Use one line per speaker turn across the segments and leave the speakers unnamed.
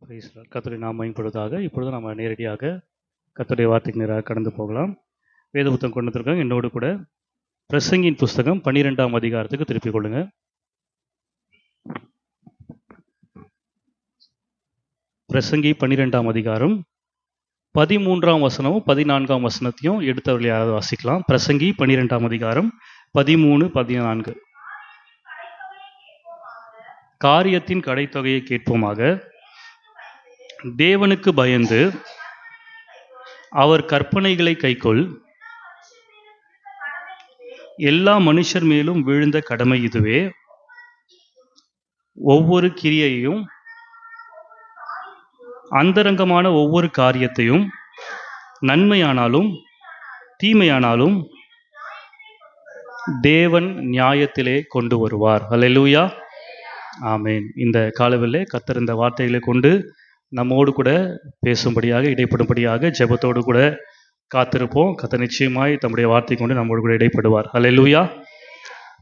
கர்த்தருடைய நாமம் மகிமைப்படுவதாக. இப்பொழுது நம்ம நேரடியாக கர்த்தருடைய வார்த்தைக்கு நேராக கடந்து போகலாம். வேத புத்தகம் கொண்டு வந்திருக்காங்க. என்னோடு கூட பிரசங்கின் புஸ்தகம் 12ஆம் அதிகாரத்துக்கு திருப்பிக் கொள்ளுங்க. பிரசங்கி 12ஆம் அதிகாரம் 13ஆம் வசனமும் 14ஆம் வசனத்தையும் எடுத்தவர்கள் யாராவது வாசிக்கலாம். பிரசங்கி 12ஆம் அதிகாரம் 13, 14. காரியத்தின் கடைத்தொகையை கேட்போமாக. தேவனுக்கு பயந்து அவர் கற்பனைகளை கைக்கொள். எல்லா மனுஷர் மேலும் விழுந்த கடமை இதுவே. ஒவ்வொரு கிரியையையும் அந்தரங்கமான ஒவ்வொரு காரியத்தையும் நன்மையானாலும் தீமையானாலும் தேவன் நியாயத்திலே கொண்டு வருவார். அல்லேலூயா, ஆமேன். இந்த காலவெளியிலே கர்த்தர் இந்த வார்த்தைகளை கொண்டு நம்மோடு கூட பேசும்படியாக, இடைப்படும்படியாக ஜெபத்தோடு கூட காத்திருப்போம். கர்த்தர் நிச்சயமாய் தம்முடைய வார்த்தை கொண்டு நம்மோடு கூட இடைப்படுவார். அல்லேலூயா.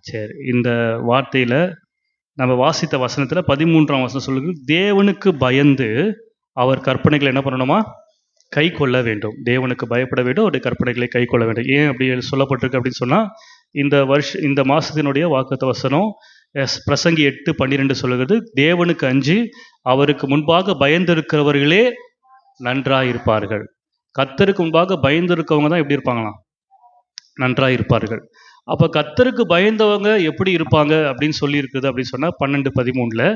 சரி, இந்த வார்த்தையில் நம்ம வாசித்த வசனத்தில் 13ஆம் வசனம் சொல்லுது, தேவனுக்கு பயந்து அவர் கற்பனைகளை என்ன பண்ணணுமா? கை கொள்ள வேண்டும். தேவனுக்கு பயப்பட வேண்டும், அவருடைய கற்பனைகளை கை கொள்ள வேண்டும். ஏன் அப்படி சொல்லப்பட்டிருக்கு அப்படின்னு சொன்னால், இந்த மாதத்தினுடைய வாக்குத்த வசனம் பிரசங்கி 8:12 சொல்லுகிறது, தேவனுக்கு அஞ்சி அவருக்கு முன்பாக பயந்திருக்கிறவர்களே நன்றாயிருப்பார்கள். கர்த்தருக்கு முன்பாக பயந்திருக்கவங்க தான் எப்படி இருப்பாங்களாம்? நன்றாயிருப்பார்கள். அப்போ கர்த்தருக்கு பயந்தவங்க எப்படி இருப்பாங்க அப்படின்னு சொல்லியிருக்குது அப்படின்னு சொன்னால் 12:13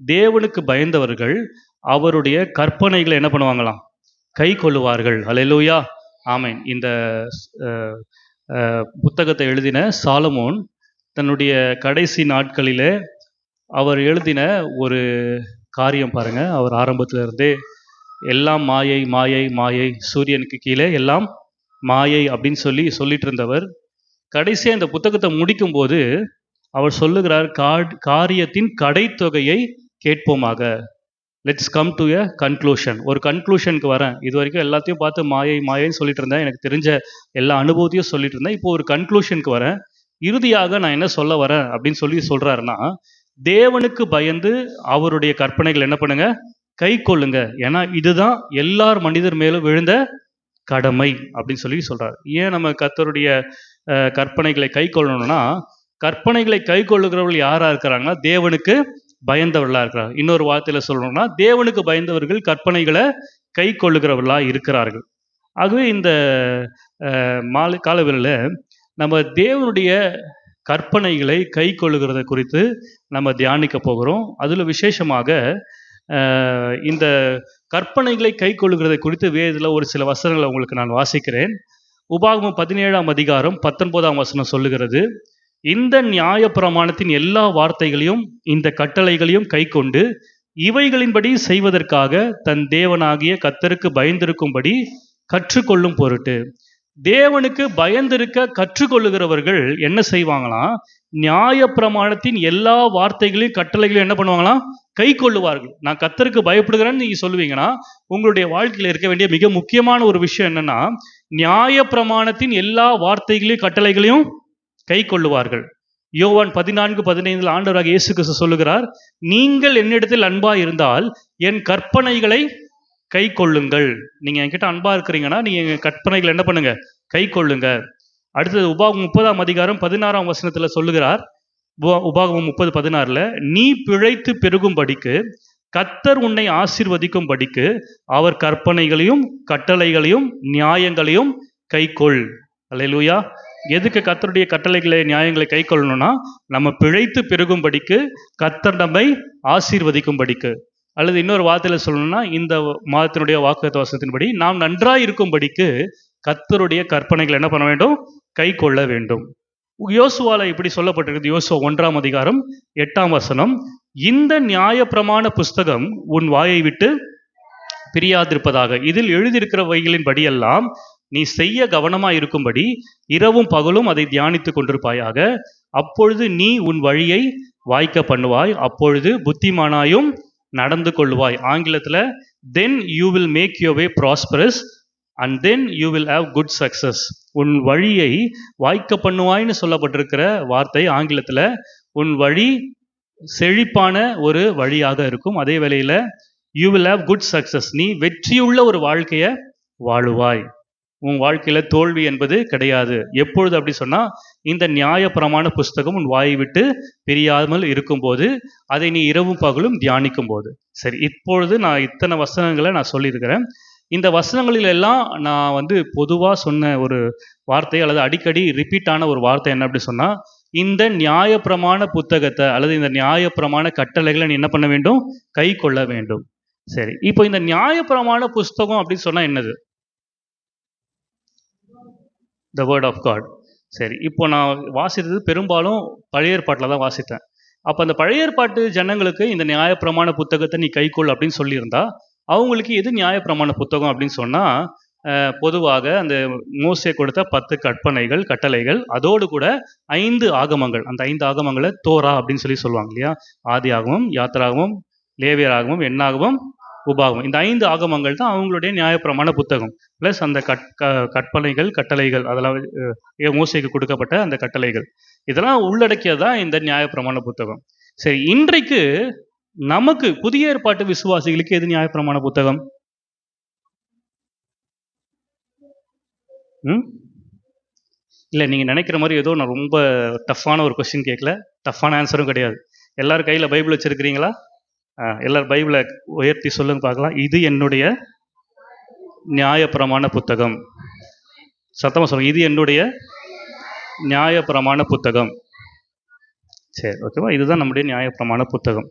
தேவனுக்கு பயந்தவர்கள் அவருடைய கற்பனைகளை என்ன பண்ணுவாங்களாம்? கை கொள்ளுவார்கள். அல்லேலூயா, ஆமேன். இந்த புத்தகத்தை எழுதின சாலமோன் தன்னுடைய கடைசி நாட்களிலே அவர் எழுதின ஒரு காரியம் பாருங்க. அவர் ஆரம்பத்தில் இருந்தே எல்லாம் மாயை மாயை மாயை, சூரியனுக்கு கீழே எல்லாம் மாயை அப்படின்னு சொல்லிட்டு இருந்தவர் கடைசியாக இந்த புத்தகத்தை முடிக்கும் போது அவர் சொல்லுகிறார், காரியத்தின் கடைத்தொகையை கேட்போமாக. Let's come to a conclusion. ஒரு கன்க்ளூஷனுக்கு வரேன். இது வரைக்கும் எல்லாத்தையும் பார்த்து மாயை மாயைன்னு சொல்லிட்டு இருந்தேன், எனக்கு தெரிஞ்ச எல்லா அனுபவத்தையும் சொல்லிட்டு இருந்தேன். இப்போ ஒரு கன்க்ளூஷனுக்கு வரேன். இறுதியாக நான் என்ன சொல்ல வரேன் அப்படின்னு சொல்றாருன்னா, தேவனுக்கு பயந்து அவருடைய கற்பனைகள் என்ன பண்ணுங்க? கை கொள்ளுங்க. ஏன்னா இதுதான் எல்லார் மனிதர் மேலும் விழுந்த கடமை அப்படின்னு சொல்றாரு. ஏன் நம்ம கர்த்தருடைய கற்பனைகளை கை கொள்ளணும்னா, கற்பனைகளை கை கொள்ளுகிறவர்கள் யாரா இருக்கிறாங்கன்னா தேவனுக்கு பயந்தவர்களா இருக்கிறார். இன்னொரு வார்த்தையில சொல்லணும்னா, தேவனுக்கு பயந்தவர்கள் கற்பனைகளை கை கொள்ளுகிறவர்களா இருக்கிறார்கள். ஆகவே இந்த மாலை காலவெளியில் நம்ம தேவனுடைய கற்பனைகளை கை கொள்ளுகிறத குறித்து நம்ம தியானிக்க போகிறோம். அதில் விசேஷமாக இந்த கற்பனைகளை கை கொள்ளுகிறதை குறித்து வேதத்தில் ஒரு சில வசனங்களை உங்களுக்கு நான் வாசிக்கிறேன். உபாகமம் 17ஆம் அதிகாரம் 19ஆம் வசனம் சொல்லுகிறது, இந்த நியாயப்பிரமாணத்தின் எல்லா வார்த்தைகளையும் இந்த கட்டளைகளையும் கை கொண்டு இவைகளின்படி செய்வதற்காக தன் தேவனாகிய கர்த்தருக்கு பயந்திருக்கும்படி கற்றுக்கொள்ளும் பொருட்டு. தேவனுக்கு பயந்திருக்க கற்றுக்கொள்ளுகிறவர்கள் என்ன செய்வாங்களாம்? நியாயப்பிரமாணத்தின் எல்லா வார்த்தைகளையும் கட்டளைகளையும் என்ன பண்ணுவாங்களாம்? கை கொள்ளுவார்கள். நான் கர்த்தருக்கு பயப்படுகிறேன்னு நீங்க சொல்லுவீங்கன்னா, உங்களுடைய வாழ்க்கையில் இருக்க வேண்டிய மிக முக்கியமான ஒரு விஷயம் என்னன்னா, நியாயப்பிரமாணத்தின் எல்லா வார்த்தைகளையும் கட்டளைகளையும் கை கொள்ளுவார்கள். யோவான் 14:15 ஆண்டவராக இயேசு கிறிஸ்து சொல்லுகிறார், நீங்கள் என்னிடத்தில் அன்பா இருந்தால் என் கற்பனைகளை கை கொள்ளுங்கள். நீங்க என்கிட்ட அன்பா இருக்கிறீங்கன்னா நீங்க எங்க கற்பனைகளை என்ன பண்ணுங்க? கை கொள்ளுங்க. அடுத்தது உபாகமம் 30ஆம் அதிகாரம் 16ஆம் வசனத்துல சொல்லுகிறார், உபாகமம் 30:16 நீ பிழைத்து பெருகும்படிக்கு கர்த்தர் உன்னை ஆசீர்வதிக்கும்படிக்கு அவர் கற்பனைகளையும் கட்டளைகளையும் நியாயங்களையும் கை கொள். அல்லேலூயா. எதுக்கு கர்த்தருடைய கட்டளைகளை நியாயங்களை கை கொள்ளணும்னா, நம்ம பிழைத்து பெருகும்படிக்கு, கர்த்தர் நம்மை ஆசீர்வதிக்கும்படிக்கு. அல்லது இன்னொரு வார்த்தையில சொல்லணும்னா, இந்த மாதத்தினுடைய வாக்குத்த வசனத்தின்படி நாம் நன்றாய் இருக்கும்படிக்கு கர்த்தருடைய கற்பனைகளை என்ன பண்ண வேண்டும்? கை கொள்ள வேண்டும். யோசுவால இப்படி சொல்லப்பட்டிருக்குது. யோசுவா 1ஆம் அதிகாரம் 8ஆம் வசனம், இந்த நியாயப்பிரமாண புஸ்தகம் உன் வாயை விட்டு பிரியாதிருப்பதாக, இதில் எழுதியிருக்கிறவைகளின் படியெல்லாம் நீ செய்ய கவனமாய் இருக்கும்படி இரவும் பகலும் அதை தியானித்து கொண்டிருப்பாயாக. அப்பொழுது நீ உன் வழியை வாய்க்க பண்ணுவாய், அப்பொழுது புத்திமானாயும் நடந்து கொள்வாய். ஆங்கிலத்தில் then you will make your way prosperous and then you will have good success. உன் வழியை வாய்க்க பண்ணுவாய்னு சொல்லப்பட்டிருக்கிற வார்த்தை ஆங்கிலத்தில் உன் வழி செழிப்பான ஒரு வழியாக இருக்கும். அதே வேளையில் you will have good success. நீ வெற்றியுள்ள ஒரு வாழ்க்கையை வாழுவாய். உன் வாழ்க்கையில தோல்வி என்பது கிடையாது. எப்பொழுது அப்படி சொன்னா, இந்த நியாயப்பிரமாண புஸ்தகம் உன் வாயை விட்டு பிரியாமல் இருக்கும்போது, அதை நீ இரவும் பகலும் தியானிக்கும் போது. சரி, இப்பொழுது நான் இத்தனை வசனங்களை நான் சொல்லியிருக்கிறேன். இந்த வசனங்களில் எல்லாம் நான் வந்து பொதுவா சொன்ன ஒரு வார்த்தை அல்லது அடிக்கடி ரிப்பீட் ஆன ஒரு வார்த்தை என்ன அப்படி சொன்னா, இந்த நியாயப்பிரமாண புத்தகத்தை அல்லது இந்த நியாயப்பிரமாண கட்டளைகளை நீ என்ன பண்ண வேண்டும்? கை கொள்ள வேண்டும். சரி, இப்போ இந்த நியாயப்பிரமாண புஸ்தகம் அப்படின்னு சொன்னா என்னது? The word of God. சரி, இப்போ நான் வாசித்தது பெரும்பாலும் பழைய ஏற்பாட்டில் தான் வாசித்தேன். அப்போ அந்த பழைய ஏற்பாட்டு ஜனங்களுக்கு இந்த நியாயப்பிரமாண புத்தகத்தை நீ கைக்கொள் அப்படின்னு சொல்லியிருந்தா, அவங்களுக்கு எது நியாயப்பிரமாண புத்தகம் அப்படின்னு சொன்னால், பொதுவாக அந்த மோசே கொடுத்த 10 கற்பனைகள், கட்டளைகள், அதோடு கூட 5 ஆகமங்கள். அந்த 5 ஆகமங்களை தோரா அப்படின்னு சொல்லி சொல்லுவாங்க இல்லையா? ஆதி ஆகமம், யாத்திராகமம், லேவியர் ஆகமம், எண்ணாகமம், உபாகமம். இந்த 5 ஆகமங்கள் தான் அவங்களுடைய நியாயப்பிரமாண புத்தகம். ப்ளஸ் அந்த கற்பனைகள், கட்டளைகள், அதெல்லாம் மோசேக்கு கொடுக்கப்பட்ட அந்த கட்டளைகள், இதெல்லாம் உள்ளடக்கியதான் இந்த நியாயப்பிரமாண புத்தகம். சரி, இன்றைக்கு நமக்கு புதிய ஏற்பாட்டு விசுவாசிகளுக்கு எது நியாயப்பிரமாண புத்தகம்? இல்லை, நீங்கள் நினைக்கிற மாதிரி ஏதோ நான் ரொம்ப டஃப்பான ஒரு கொஸ்டின் கேட்கல, டஃப்பான ஆன்சரும் கிடையாது. எல்லாரும் கையில் பைபிள் வச்சுருக்கிறீங்களா? எல்லாரும் பைபிளை உயர்த்தி சொல்லுங்க பார்க்கலாம். இது என்னுடைய நியாயப்பிரமாண புத்தகம். சத்தமாக சொல்லுங்க, இது என்னுடைய நியாயப்பிரமாண புத்தகம். சரி, ஓகேவா? இதுதான் நம்முடைய நியாயப்பிரமாண புத்தகம்.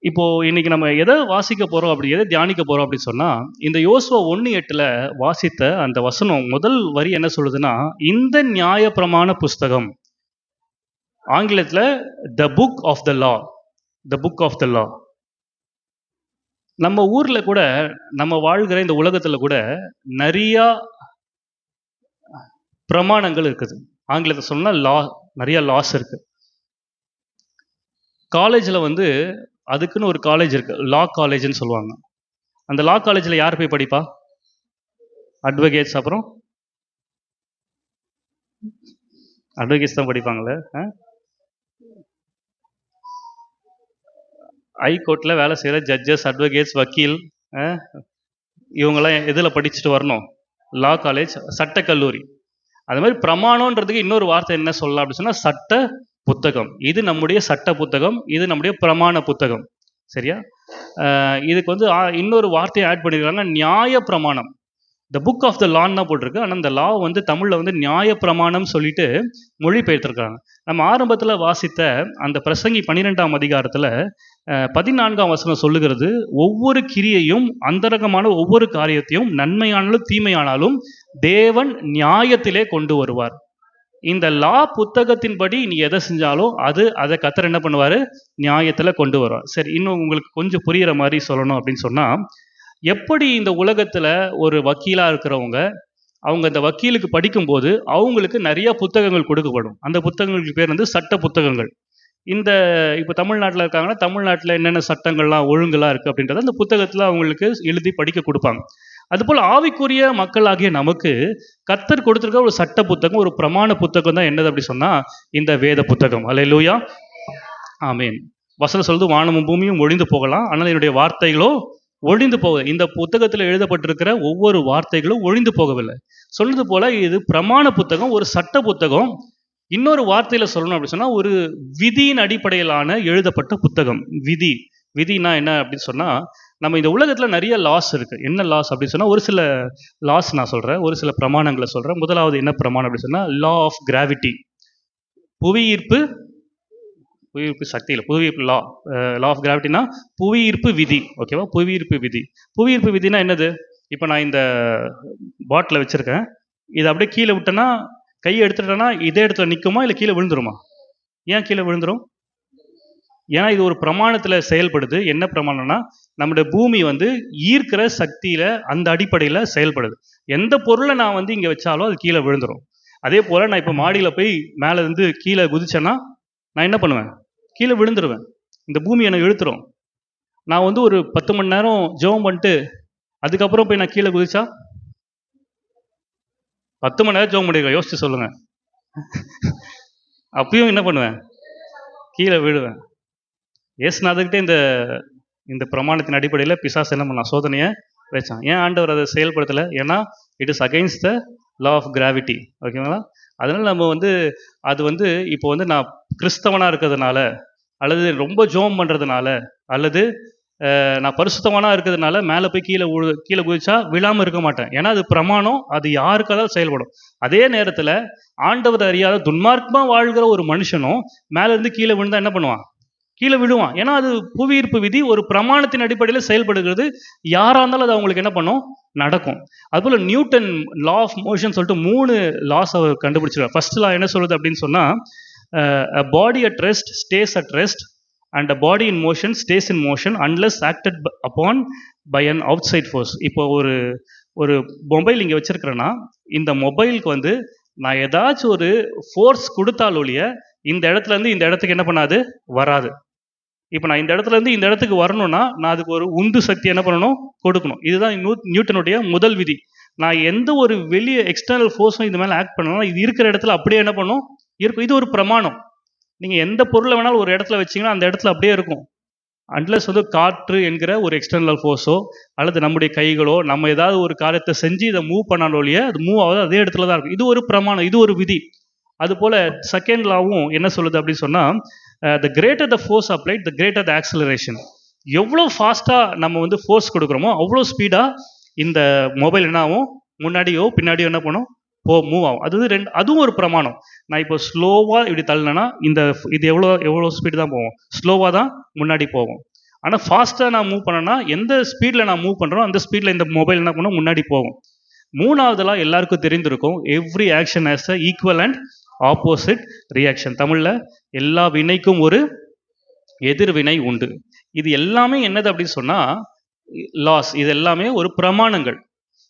இப்போ இன்னைக்கு நம்ம எதை வாசிக்க போறோம், அப்படி எதை தியானிக்க போறோம் அப்படின்னு சொன்னா, இந்த யோசுவா 1:8 வாசித்த அந்த வசனம் முதல் வரி என்ன சொல்லுதுன்னா, இந்த நியாயப்பிரமாண புஸ்தகம், ஆங்கிலத்தில் the book of the law. The book of the law. நம்ம ஊர்ல கூட, நம்ம வாழ்கிற இந்த உலகத்துல கூட நிறைய பிரமாணங்கள் இருக்குது. ஆங்கிலத்தை சொன்னா லா, நிறைய லாஸ் இருக்கு. காலேஜில் வந்து அதுக்குன்னு ஒரு காலேஜ் இருக்கு, லா காலேஜ்னு சொல்லுவாங்க. அந்த லா காலேஜில் யார் போய் படிப்பா? அட்வொகேட்ஸ். அப்புறம் அட்வொகேட்ஸ் தான் படிப்பாங்களே. ஹைகோர்ட்டில் வேலை செய்கிற ஜட்ஜஸ், அட்வொகேட்ஸ், வக்கீல், இவங்கெல்லாம் எதில் படிச்சுட்டு வரணும்? லா காலேஜ், சட்டக்கல்லூரி. அது மாதிரி பிரமாணன்றதுக்கு இன்னொரு வார்த்தை என்ன சொல்லலாம் அப்படின்னு சொன்னால், சட்ட புத்தகம். இது நம்முடைய சட்ட புத்தகம், இது நம்முடைய பிரமாண புத்தகம். சரியா? இதுக்கு வந்து இன்னொரு வார்த்தையை ஆட் பண்ணியிருக்காங்க, நியாய பிரமாணம். த புக் ஆஃப் த லான்னு தான் போட்டிருக்கு. ஆனால் அந்த லா வந்து தமிழில் வந்து நியாய பிரமாணம் சொல்லிட்டு மொழிபெயர்த்திருக்காங்க. நம்ம ஆரம்பத்தில் வாசித்த அந்த பிரசங்கி 12ஆம் அதிகாரத்தில் 14ஆம் வசனம் சொல்லுகிறது, ஒவ்வொரு கிரியையும், அந்தரங்கமான ஒவ்வொரு காரியத்தையும், நன்மையானாலும் தீமையானாலும் தேவன் நியாயத்திலே கொண்டு வருவார். இந்த லா புத்தகத்தின்படி நீ எதை செஞ்சாலும் அதை கர்த்தர் என்ன பண்ணுவார்? நியாயத்தில் கொண்டு வருவார். சரி, இன்னும் உங்களுக்கு கொஞ்சம் புரிகிற மாதிரி சொல்லணும் அப்படின்னு சொன்னால், எப்படி இந்த உலகத்தில் ஒரு வக்கீலாக இருக்கிறவங்க, அவங்க இந்த வக்கீலுக்கு படிக்கும்போது அவங்களுக்கு நிறைய புத்தகங்கள் கொடுக்கப்படும். அந்த புத்தகங்களுக்கு பேர் வந்து சட்ட புத்தகங்கள். இப்போ தமிழ்நாட்டில் இருக்காங்கன்னா, தமிழ்நாட்டில் என்னென்ன சட்டங்கள்லாம் ஒழுங்குலாம் இருக்குது அப்படின்றத அந்த புத்தகத்தில் அவங்களுக்கு எழுதி படிக்க கொடுப்பாங்க. அதுபோல் ஆவிக்குரிய மக்களாகிய நமக்கு கர்த்தர் கொடுத்திருக்க ஒரு சட்ட புத்தகம், ஒரு பிரமாண புத்தகம் தான் என்னது அப்படி சொன்னா, இந்த வேத புத்தகம். அல்லேலூயா, ஆமென். வசனம் சொல்லுது, வானமும் பூமியும் ஒழிந்து போகலாம், ஆனால் என்னுடைய வார்த்தைகளோ ஒழிந்து போக. இந்த புத்தகத்தில் எழுதப்பட்டிருக்கிற ஒவ்வொரு வார்த்தைகளும் ஒழிந்து போகவில்லை. சொல்றது போல இது பிரமாண புத்தகம், ஒரு சட்ட புத்தகம். இன்னொரு வார்த்தையில சொல்லணும் அப்படி சொன்னா, ஒரு விதியின் அடிப்படையிலான எழுதப்பட்ட புத்தகம். விதினா என்ன அப்படின்னு சொன்னா, நம்ம இந்த உலகத்தில் நிறைய லாஸ் இருக்கு. என்ன லாஸ் அப்படின்னு சொன்னா, ஒரு சில லாஸ் நான் சொல்றேன், ஒரு சில பிரமாணங்களை சொல்றேன். முதலாவது என்ன பிரமாணம் அப்படின்னு சொன்னா, லா ஆஃப் கிராவிட்டி. புவியீர்ப்பு சக்தி இல்லை, புவியீர்ப்பு லா. லா ஆஃப் கிராவிட்டினா புவியீர்ப்பு விதி. ஓகேவா? புவியீர்ப்பு விதி. புவியீர்ப்பு விதினா என்னது? இப்போ நான் இந்த பாட்டில் வச்சிருக்கேன், இதை அப்படியே கீழே விட்டேன்னா, கையை எடுத்துட்டேன்னா இதே இடத்துல நிற்குமா இல்லை கீழே விழுந்துருமா? ஏன் கீழே விழுந்துரும்? ஏன்னா இது ஒரு பிரமாணத்தில் செயல்படுது. என்ன பிரமாணம்னா, நம்முடைய பூமி வந்து ஈர்க்கிற சக்தியில், அந்த அடிப்படையில் செயல்படுது. எந்த பொருளை நான் வந்து இங்கே வச்சாலும் அது கீழே விழுந்துடும். அதே போல் நான் இப்போ மாடியில் போய் மேலே இருந்து கீழே குதிச்சேன்னா நான் என்ன பண்ணுவேன்? கீழே விழுந்துருவேன். இந்த பூமி என்னை இழுத்துரும். நான் வந்து ஒரு 10 மணி நேரம் ஜெபம் பண்ணிட்டு அதுக்கப்புறம் போய் நான் கீழே குதிச்சா 10 மணி நேரம் ஜெபம் பண்ணிருக்கேன், யோசிச்சு சொல்லுங்க. அப்பயும் என்ன பண்ணுவேன்? கீழே விழுவேன். ஏசுநாதர்கிட்ட இந்த பிரமாணத்தின் அடிப்படையில் பிசாசு என்ன பண்ணலாம், சோதனையை வச்சான். ஏன் ஆண்டவர் அதை செயல்படுத்தலை? ஏன்னா it is against the law of gravity. ஓகேங்களா? அதனால் நம்ம அது இப்போ நான் கிறிஸ்தவனாக இருக்கிறதுனால, அல்லது ரொம்ப ஜோம் பண்ணுறதுனால, அல்லது நான் பரிசுத்தவனாக இருக்கிறதுனால மேலே போய் கீழே குதிச்சா விழாமல் இருக்க மாட்டேன். ஏன்னா அது பிரமாணம், அது யாருக்காவது செயல்படும். அதே நேரத்தில் ஆண்டவர் அறியாத துன்மார்க்கமாக வாழ்கிற ஒரு மனுஷனும் மேலே இருந்து கீழே விழுந்தா என்ன பண்ணுவான்? கீழே விழுவான். ஏன்னா அது புவியீர்ப்பு விதி ஒரு பிரமாணத்தின் அடிப்படையில் செயல்படுகிறது. யாராக இருந்தாலும் அது அவங்களுக்கு என்ன பண்ணும்? நடக்கும். அதுபோல் நியூட்டன் லா ஆஃப் மோஷன் சொல்லிட்டு 3 லாஸ் அவர் கண்டுபிடிச்சிருக்கார். ஃபர்ஸ்ட் லா என்ன சொல்லுது அப்படின்னு சொன்னால், a body at rest stays at rest and a body in motion stays in motion unless acted upon by an outside force. இப்போ ஒரு மொபைல் இங்கே வச்சிருக்கிறேன்னா, இந்த மொபைலுக்கு நான் ஏதாச்சும் ஒரு ஃபோர்ஸ் கொடுத்தாலொழிய இந்த இடத்துல இருந்து இந்த இடத்துக்கு என்ன பண்ணாது? வராது. இப்போ நான் இந்த இடத்துல இருந்து இந்த இடத்துக்கு வரணும்னா நான் அதுக்கு ஒரு உந்து சக்தி என்ன பண்ணணும்? கொடுக்கணும். இதுதான் நியூட்டனுடைய முதல் விதி. நான் எந்த ஒரு வெளியே எக்ஸ்டர்னல் ஃபோர்ஸும் இது மேலே ஆக்ட் பண்ணணும், இது இருக்கிற இடத்துல அப்படியே என்ன பண்ணும்? இருக்கும். இது ஒரு பிரமாணம். நீங்கள் எந்த பொருளை வேணாலும் ஒரு இடத்துல வச்சிங்கன்னா அந்த இடத்துல அப்படியே இருக்கும். அன்லஸ் காற்று என்கிற ஒரு எக்ஸ்டர்னல் ஃபோர்ஸோ அல்லது நம்முடைய கைகளோ நம்ம ஏதாவது ஒரு காரியத்தை செஞ்சு இதை மூவ் பண்ணாலோழிய அது மூவ் ஆகுது, அதே இடத்துல தான் இருக்கும். இது ஒரு பிரமாணம், இது ஒரு விதி. அதுபோல் செகண்ட் லாவும் என்ன சொல்லுது அப்படின்னு சொன்னால், த greater the force applied the greater the acceleration. எவ்வளோ ஃபாஸ்ட்டாக நம்ம ஃபோர்ஸ் கொடுக்குறோமோ அவ்வளோ ஸ்பீடாக இந்த மொபைல் என்ன ஆகும்? முன்னாடியோ பின்னாடியோ என்ன பண்ணும்? மூவ் ஆகும். அதுவும் ஒரு பிரமாணம். நான் இப்போ ஸ்லோவாக இப்படி தள்ளினேன்னா இது எவ்வளோ ஸ்பீடு தான் போகும்? ஸ்லோவாக தான் முன்னாடி போகும். ஆனால் ஃபாஸ்ட்டாக நான் மூவ் பண்ணேன்னா எந்த ஸ்பீடில் நான் மூவ் பண்ணுறோம் அந்த ஸ்பீடில் இந்த மொபைல் என்ன பண்ணும்? முன்னாடி போகும். மூணாவதுலாம் எல்லாருக்கும் தெரிந்திருக்கும், every action has a equal and opposite reaction. தமிழில் எல்லா வினைக்கும் ஒரு எதிர்வினை உண்டு. இது எல்லாமே என்னது அப்படின்னு சொன்னால் லாஸ். இது எல்லாமே ஒரு பிரமாணங்கள்.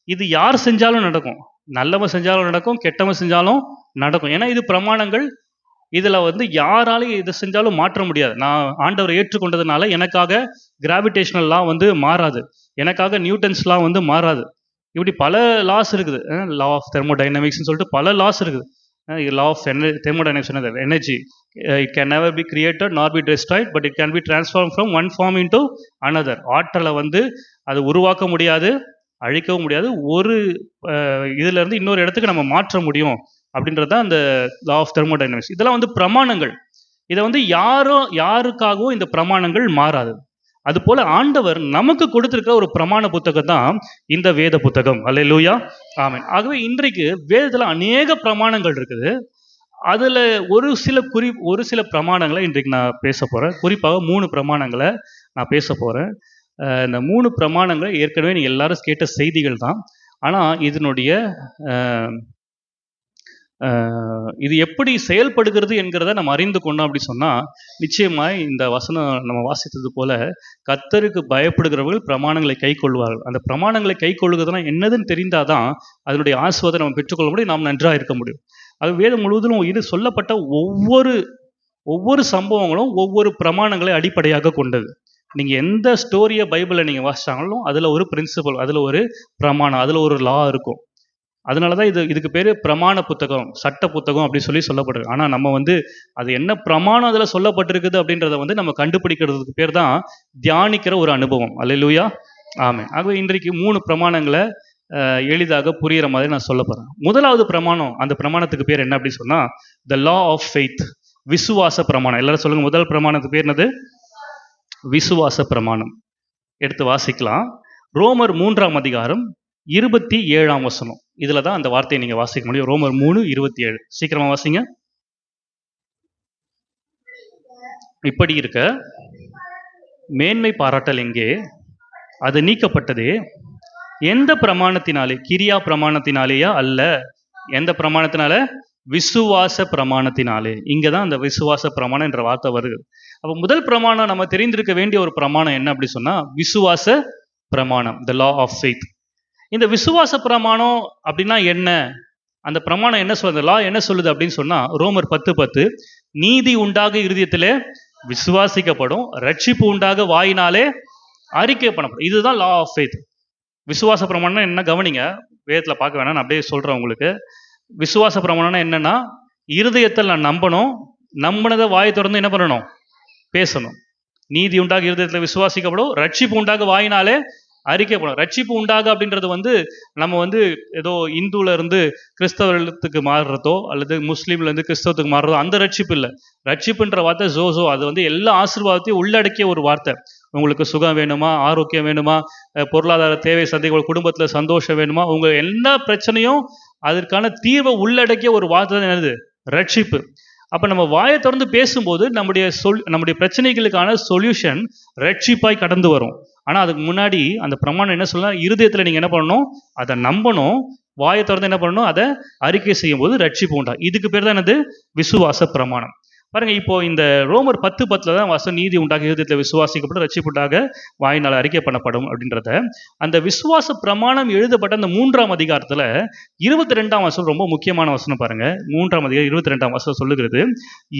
இது யார் செஞ்சாலும் நடக்கும். நல்லவன் செஞ்சாலும் நடக்கும், கெட்டவன் செஞ்சாலும் நடக்கும். ஏன்னா இது பிரமாணங்கள். இதில் யாராலையும் இதை செஞ்சாலும் மாற்ற முடியாது. நான் ஆண்டவரை ஏற்றுக்கொண்டதுனால எனக்காக கிராவிடேஷனல் லா மாறாது, எனக்காக நியூட்டன்ஸ் லா மாறாது. இப்படி பல லாஸ் இருக்குது. லா ஆஃப் தெர்மோடைனமிக்ஸ்னு சொல்லிட்டு பல லாஸ் இருக்குது. Law of thermodynamics energy, it can never be created nor be destroyed but it can be transform from one form into another. ஆற்றலை அது உருவாக்க முடியாது, அழிக்கவும் முடியாது. ஒரு இதிலேருந்து இன்னொரு இடத்துக்கு நம்ம மாற்ற முடியும் அப்படின்றது தான் அந்த லா ஆஃப் தெர்மோடைனமிக்ஸ். இதெல்லாம் பிரமாணங்கள். இதை யாருக்காகவும் இந்த பிரமாணங்கள் மாறாது. அதுபோல ஆண்டவர் நமக்கு கொடுத்திருக்கிற ஒரு பிரமாண புத்தகம் தான் இந்த வேத புத்தகம். அல்லேலூயா, ஆமென். ஆகவே இன்றைக்கு வேதத்தில் அநேக பிரமாணங்கள் இருக்குது. அதில் ஒரு சில பிரமாணங்களை இன்றைக்கு நான் பேச போகிறேன். குறிப்பாக 3 பிரமாணங்களை நான் பேச போகிறேன். இந்த 3 பிரமாணங்கள் ஏற்கனவே நீங்கள் எல்லாரும் கேட்ட செய்திகள் தான். ஆனால் இதனுடைய இது எப்படி செயல்படுகிறது என்கிறத நம்ம அறிந்து கொண்டோம் அப்படி சொன்னால், நிச்சயமாய் இந்த வசனம் நம்ம வாசித்தது போல கர்த்தருக்கு பயப்படுகிறவர்கள் பிரமாணங்களை கை கொள்வார்கள். அந்த பிரமாணங்களை கை கொள்ளுகிறதுனா என்னதுன்னு தெரிந்தாதான் அதனுடைய ஆசீர்வாதத்தை நம்ம பெற்றுக்கொள்ள முடியும், நாம் நன்றாக இருக்க முடியும். அது வேதம் முழுவதிலும் இது சொல்லப்பட்ட ஒவ்வொரு சம்பவங்களும் ஒவ்வொரு பிரமாணங்களை அடிப்படையாக கொண்டது. நீங்கள் எந்த ஸ்டோரியை பைபிளில் நீங்கள் வாசிச்சாங்களும் அதில் ஒரு பிரின்சிபல், அதில் ஒரு பிரமாணம், அதில் ஒரு லா இருக்கும். அதனால தான் இதுக்கு பேர் பிரமாண புத்தகம், சட்ட புத்தகம் அப்படி சொல்லப்படுது. ஆனால் நம்ம அது என்ன பிரமாணம் அதில் சொல்லப்பட்டிருக்குது அப்படின்றத நம்ம கண்டுபிடிக்கிறதுக்கு பேர் தான் தியானிக்கிற ஒரு அனுபவம். அல்லேலூயா, ஆமென். ஆகவே இன்றைக்கு 3 பிரமாணங்களை எளிதாக புரிகிற மாதிரி நான் சொல்ல போகிறேன். முதலாவது பிரமாணம், அந்த பிரமாணத்துக்கு பேர் என்ன அப்படின்னு சொன்னால் த லா ஆஃப் ஃபெய்த், விசுவாச பிரமாணம். எல்லாரும் சொல்லுங்கள், முதல் பிரமாணத்துக்கு பேர் என்னது? விசுவாச பிரமாணம். எடுத்து வாசிக்கலாம். ரோமர் 3ஆம் அதிகாரம் 27ஆம் வசனம். இதில் தான் அந்த வார்த்தையை நீங்கள் வாசிக்க முடியும். ரோமர் 3:27. சீக்கிரமா வாசிங்க. இப்படி இருக்க மேன்மை பாராட்டல் எங்கே? அது நீக்கப்பட்டதே. எந்த பிரமாணத்தினாலே? கிரியா பிரமாணத்தினாலேயா? அல்ல. எந்த பிரமாணத்தினால? விசுவாச பிரமாணத்தினாலே. இங்கே தான் அந்த விசுவாச பிரமாணம் என்ற வார்த்தை வருது. அப்போ முதல் பிரமாணம் நம்ம தெரிந்திருக்க வேண்டிய ஒரு பிரமாணம் என்ன அப்படி சொன்னால் விசுவாச பிரமாணம், த லா ஆஃப் ஃபெய்த். இந்த விசுவாச பிரமாணம் அப்படின்னா என்ன? அந்த பிரமாணம் என்ன சொல்லுது? லா என்ன சொல்லுது அப்படின்னு சொன்னால் ரோமர் 10:10, நீதி உண்டாக இருதயத்திலே விசுவாசிக்கப்படும், ரட்சிப்பு உண்டாக வாயினாலே அறிக்கை பண்ணப்படும். இதுதான் லா ஆஃப் ஃபெய்த். விசுவாச பிரமாணம் என்ன கவனிங்க, வேதத்தில் பார்க்க வேணாம், நான் அப்படியே சொல்கிறேன் உங்களுக்கு. விசுவாச பிரமாணம்னா என்னன்னா, இருதயத்தில் நான் நம்பணும், நம்பினதை வாயை திறந்து என்ன பண்ணணும்? பேசணும். நீதி உண்டாக இருதயத்தில் விசுவாசிக்கப்படும், ரட்சிப்பு உண்டாக வாயினாலே அறிக்கைப்படும். ரட்சிப்பு உண்டாக அப்படின்றது நம்ம ஏதோ இந்துல இருந்து கிறிஸ்தவத்துக்கு மாறுறதோ அல்லது முஸ்லீம்ல இருந்து கிறிஸ்தவத்துக்கு மாறுறதோ அந்த ரட்சிப்பு இல்லை. ரட்சிப்புன்ற வார்த்தை ஜோசோ, அது எல்லா ஆசீர்வாதத்தையும் உள்ளடக்கிய ஒரு வார்த்தை. உங்களுக்கு சுகம் வேணுமா, ஆரோக்கியம் வேணுமா, பொருளாதார தேவை சந்தைகள், குடும்பத்துல சந்தோஷம் வேணுமா, உங்க எல்லா பிரச்சனையும் அதற்கான தீர்வை உள்ளடக்கிய ஒரு வார்த்தை தான் என்னது? ரட்சிப்பு. அப்ப நம்ம வாயை திறந்து பேசும்போது நம்முடைய பிரச்சனைகளுக்கான சொல்யூஷன் ரட்சிப்பாய் கடந்து வரும். ஆனா அதுக்கு முன்னாடி அந்த பிரமாணம் என்ன சொல்ல, இருதயத்துல நீங்க என்ன பண்ணணும்? அதை நம்பணும். வாயை திறந்து என்ன பண்ணணும்? அதை அறிக்கை செய்யும் போது ரட்சிப்பு உண்டா. இதுக்கு பேர் தான் என்னது? விசுவாச பிரமாணம். பாருங்க, இப்போ இந்த ரோமர் 10:10 தான் நீதி உண்டாக இருதயத்தில் விசுவாசிக்கப்பட்டு ரட்சிப்புண்டாக வாயினால் அறிக்கை பண்ணப்படும் அப்படின்றத. அந்த விசுவாச பிரமாணம் எழுதப்பட்ட அந்த 3ஆம் அதிகாரத்துல 22ஆம் வசனம் ரொம்ப முக்கியமான வசனம் பாருங்க. 3ஆம் அதிகாரம் 22ஆம் வசனம் சொல்லுகிறது,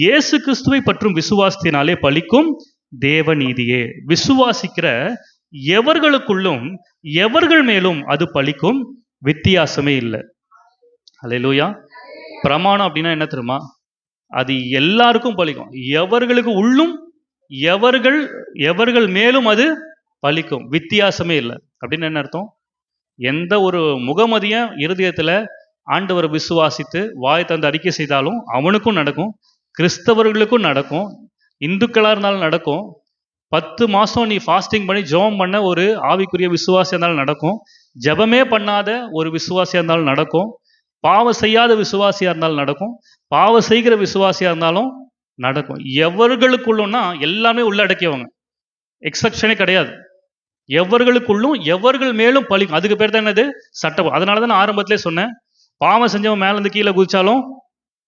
இயேசு கிறிஸ்துவை பற்றும் விசுவாசத்தினாலே பலிக்கும் தேவ நீதியே விசுவாசிக்கிற எவர்களுக்குள்ளும் எவர்கள் மேலும் அது பலிக்கும், வித்தியாசமே இல்லை. அல்லேலூயா. பிரமாணம் அப்படின்னா என்ன தெரியுமா? அது எல்லாருக்கும் பலிக்கும். எவர்களுக்கு உள்ளும் எவர்கள் மேலும் அது பலிக்கும், வித்தியாசமே இல்லை. அப்படின்னு என்ன அர்த்தம்? எந்த ஒரு முகமதிய இருதயத்துல ஆண்டவர் விசுவாசித்து வாய் தந்து அறிக்கை செய்தாலும் அவனுக்கும் நடக்கும், கிறிஸ்தவர்களுக்கும் நடக்கும், இந்துக்களா இருந்தாலும் நடக்கும். 10 மாசம் நீ ஃபாஸ்டிங் பண்ணி ஜெபம் பண்ண ஒரு ஆவிக்குரிய விசுவாசியா இருந்தாலும் நடக்கும், ஜெபமே பண்ணாத ஒரு விசுவாசியா இருந்தாலும் நடக்கும், பாவம் செய்யாத விசுவாசியா இருந்தாலும் நடக்கும், பாவம் செய்கிற விசுவாசியா இருந்தாலும் நடக்கும். எவர்களுக்குள்ளும்னா எல்லாமே உள்ளடக்கியவங்க, எக்ஸப்ஷனே கிடையாது. எவர்களுக்குள்ளும் எவர்கள் மேலும் பலிக்கும். அதுக்கு பேர் தான் என்னது? சட்டம். அதனாலதான் நான் ஆரம்பத்திலே சொன்னேன், பாவம் செஞ்சவன் மேல இருந்து கீழே குதிச்சாலும்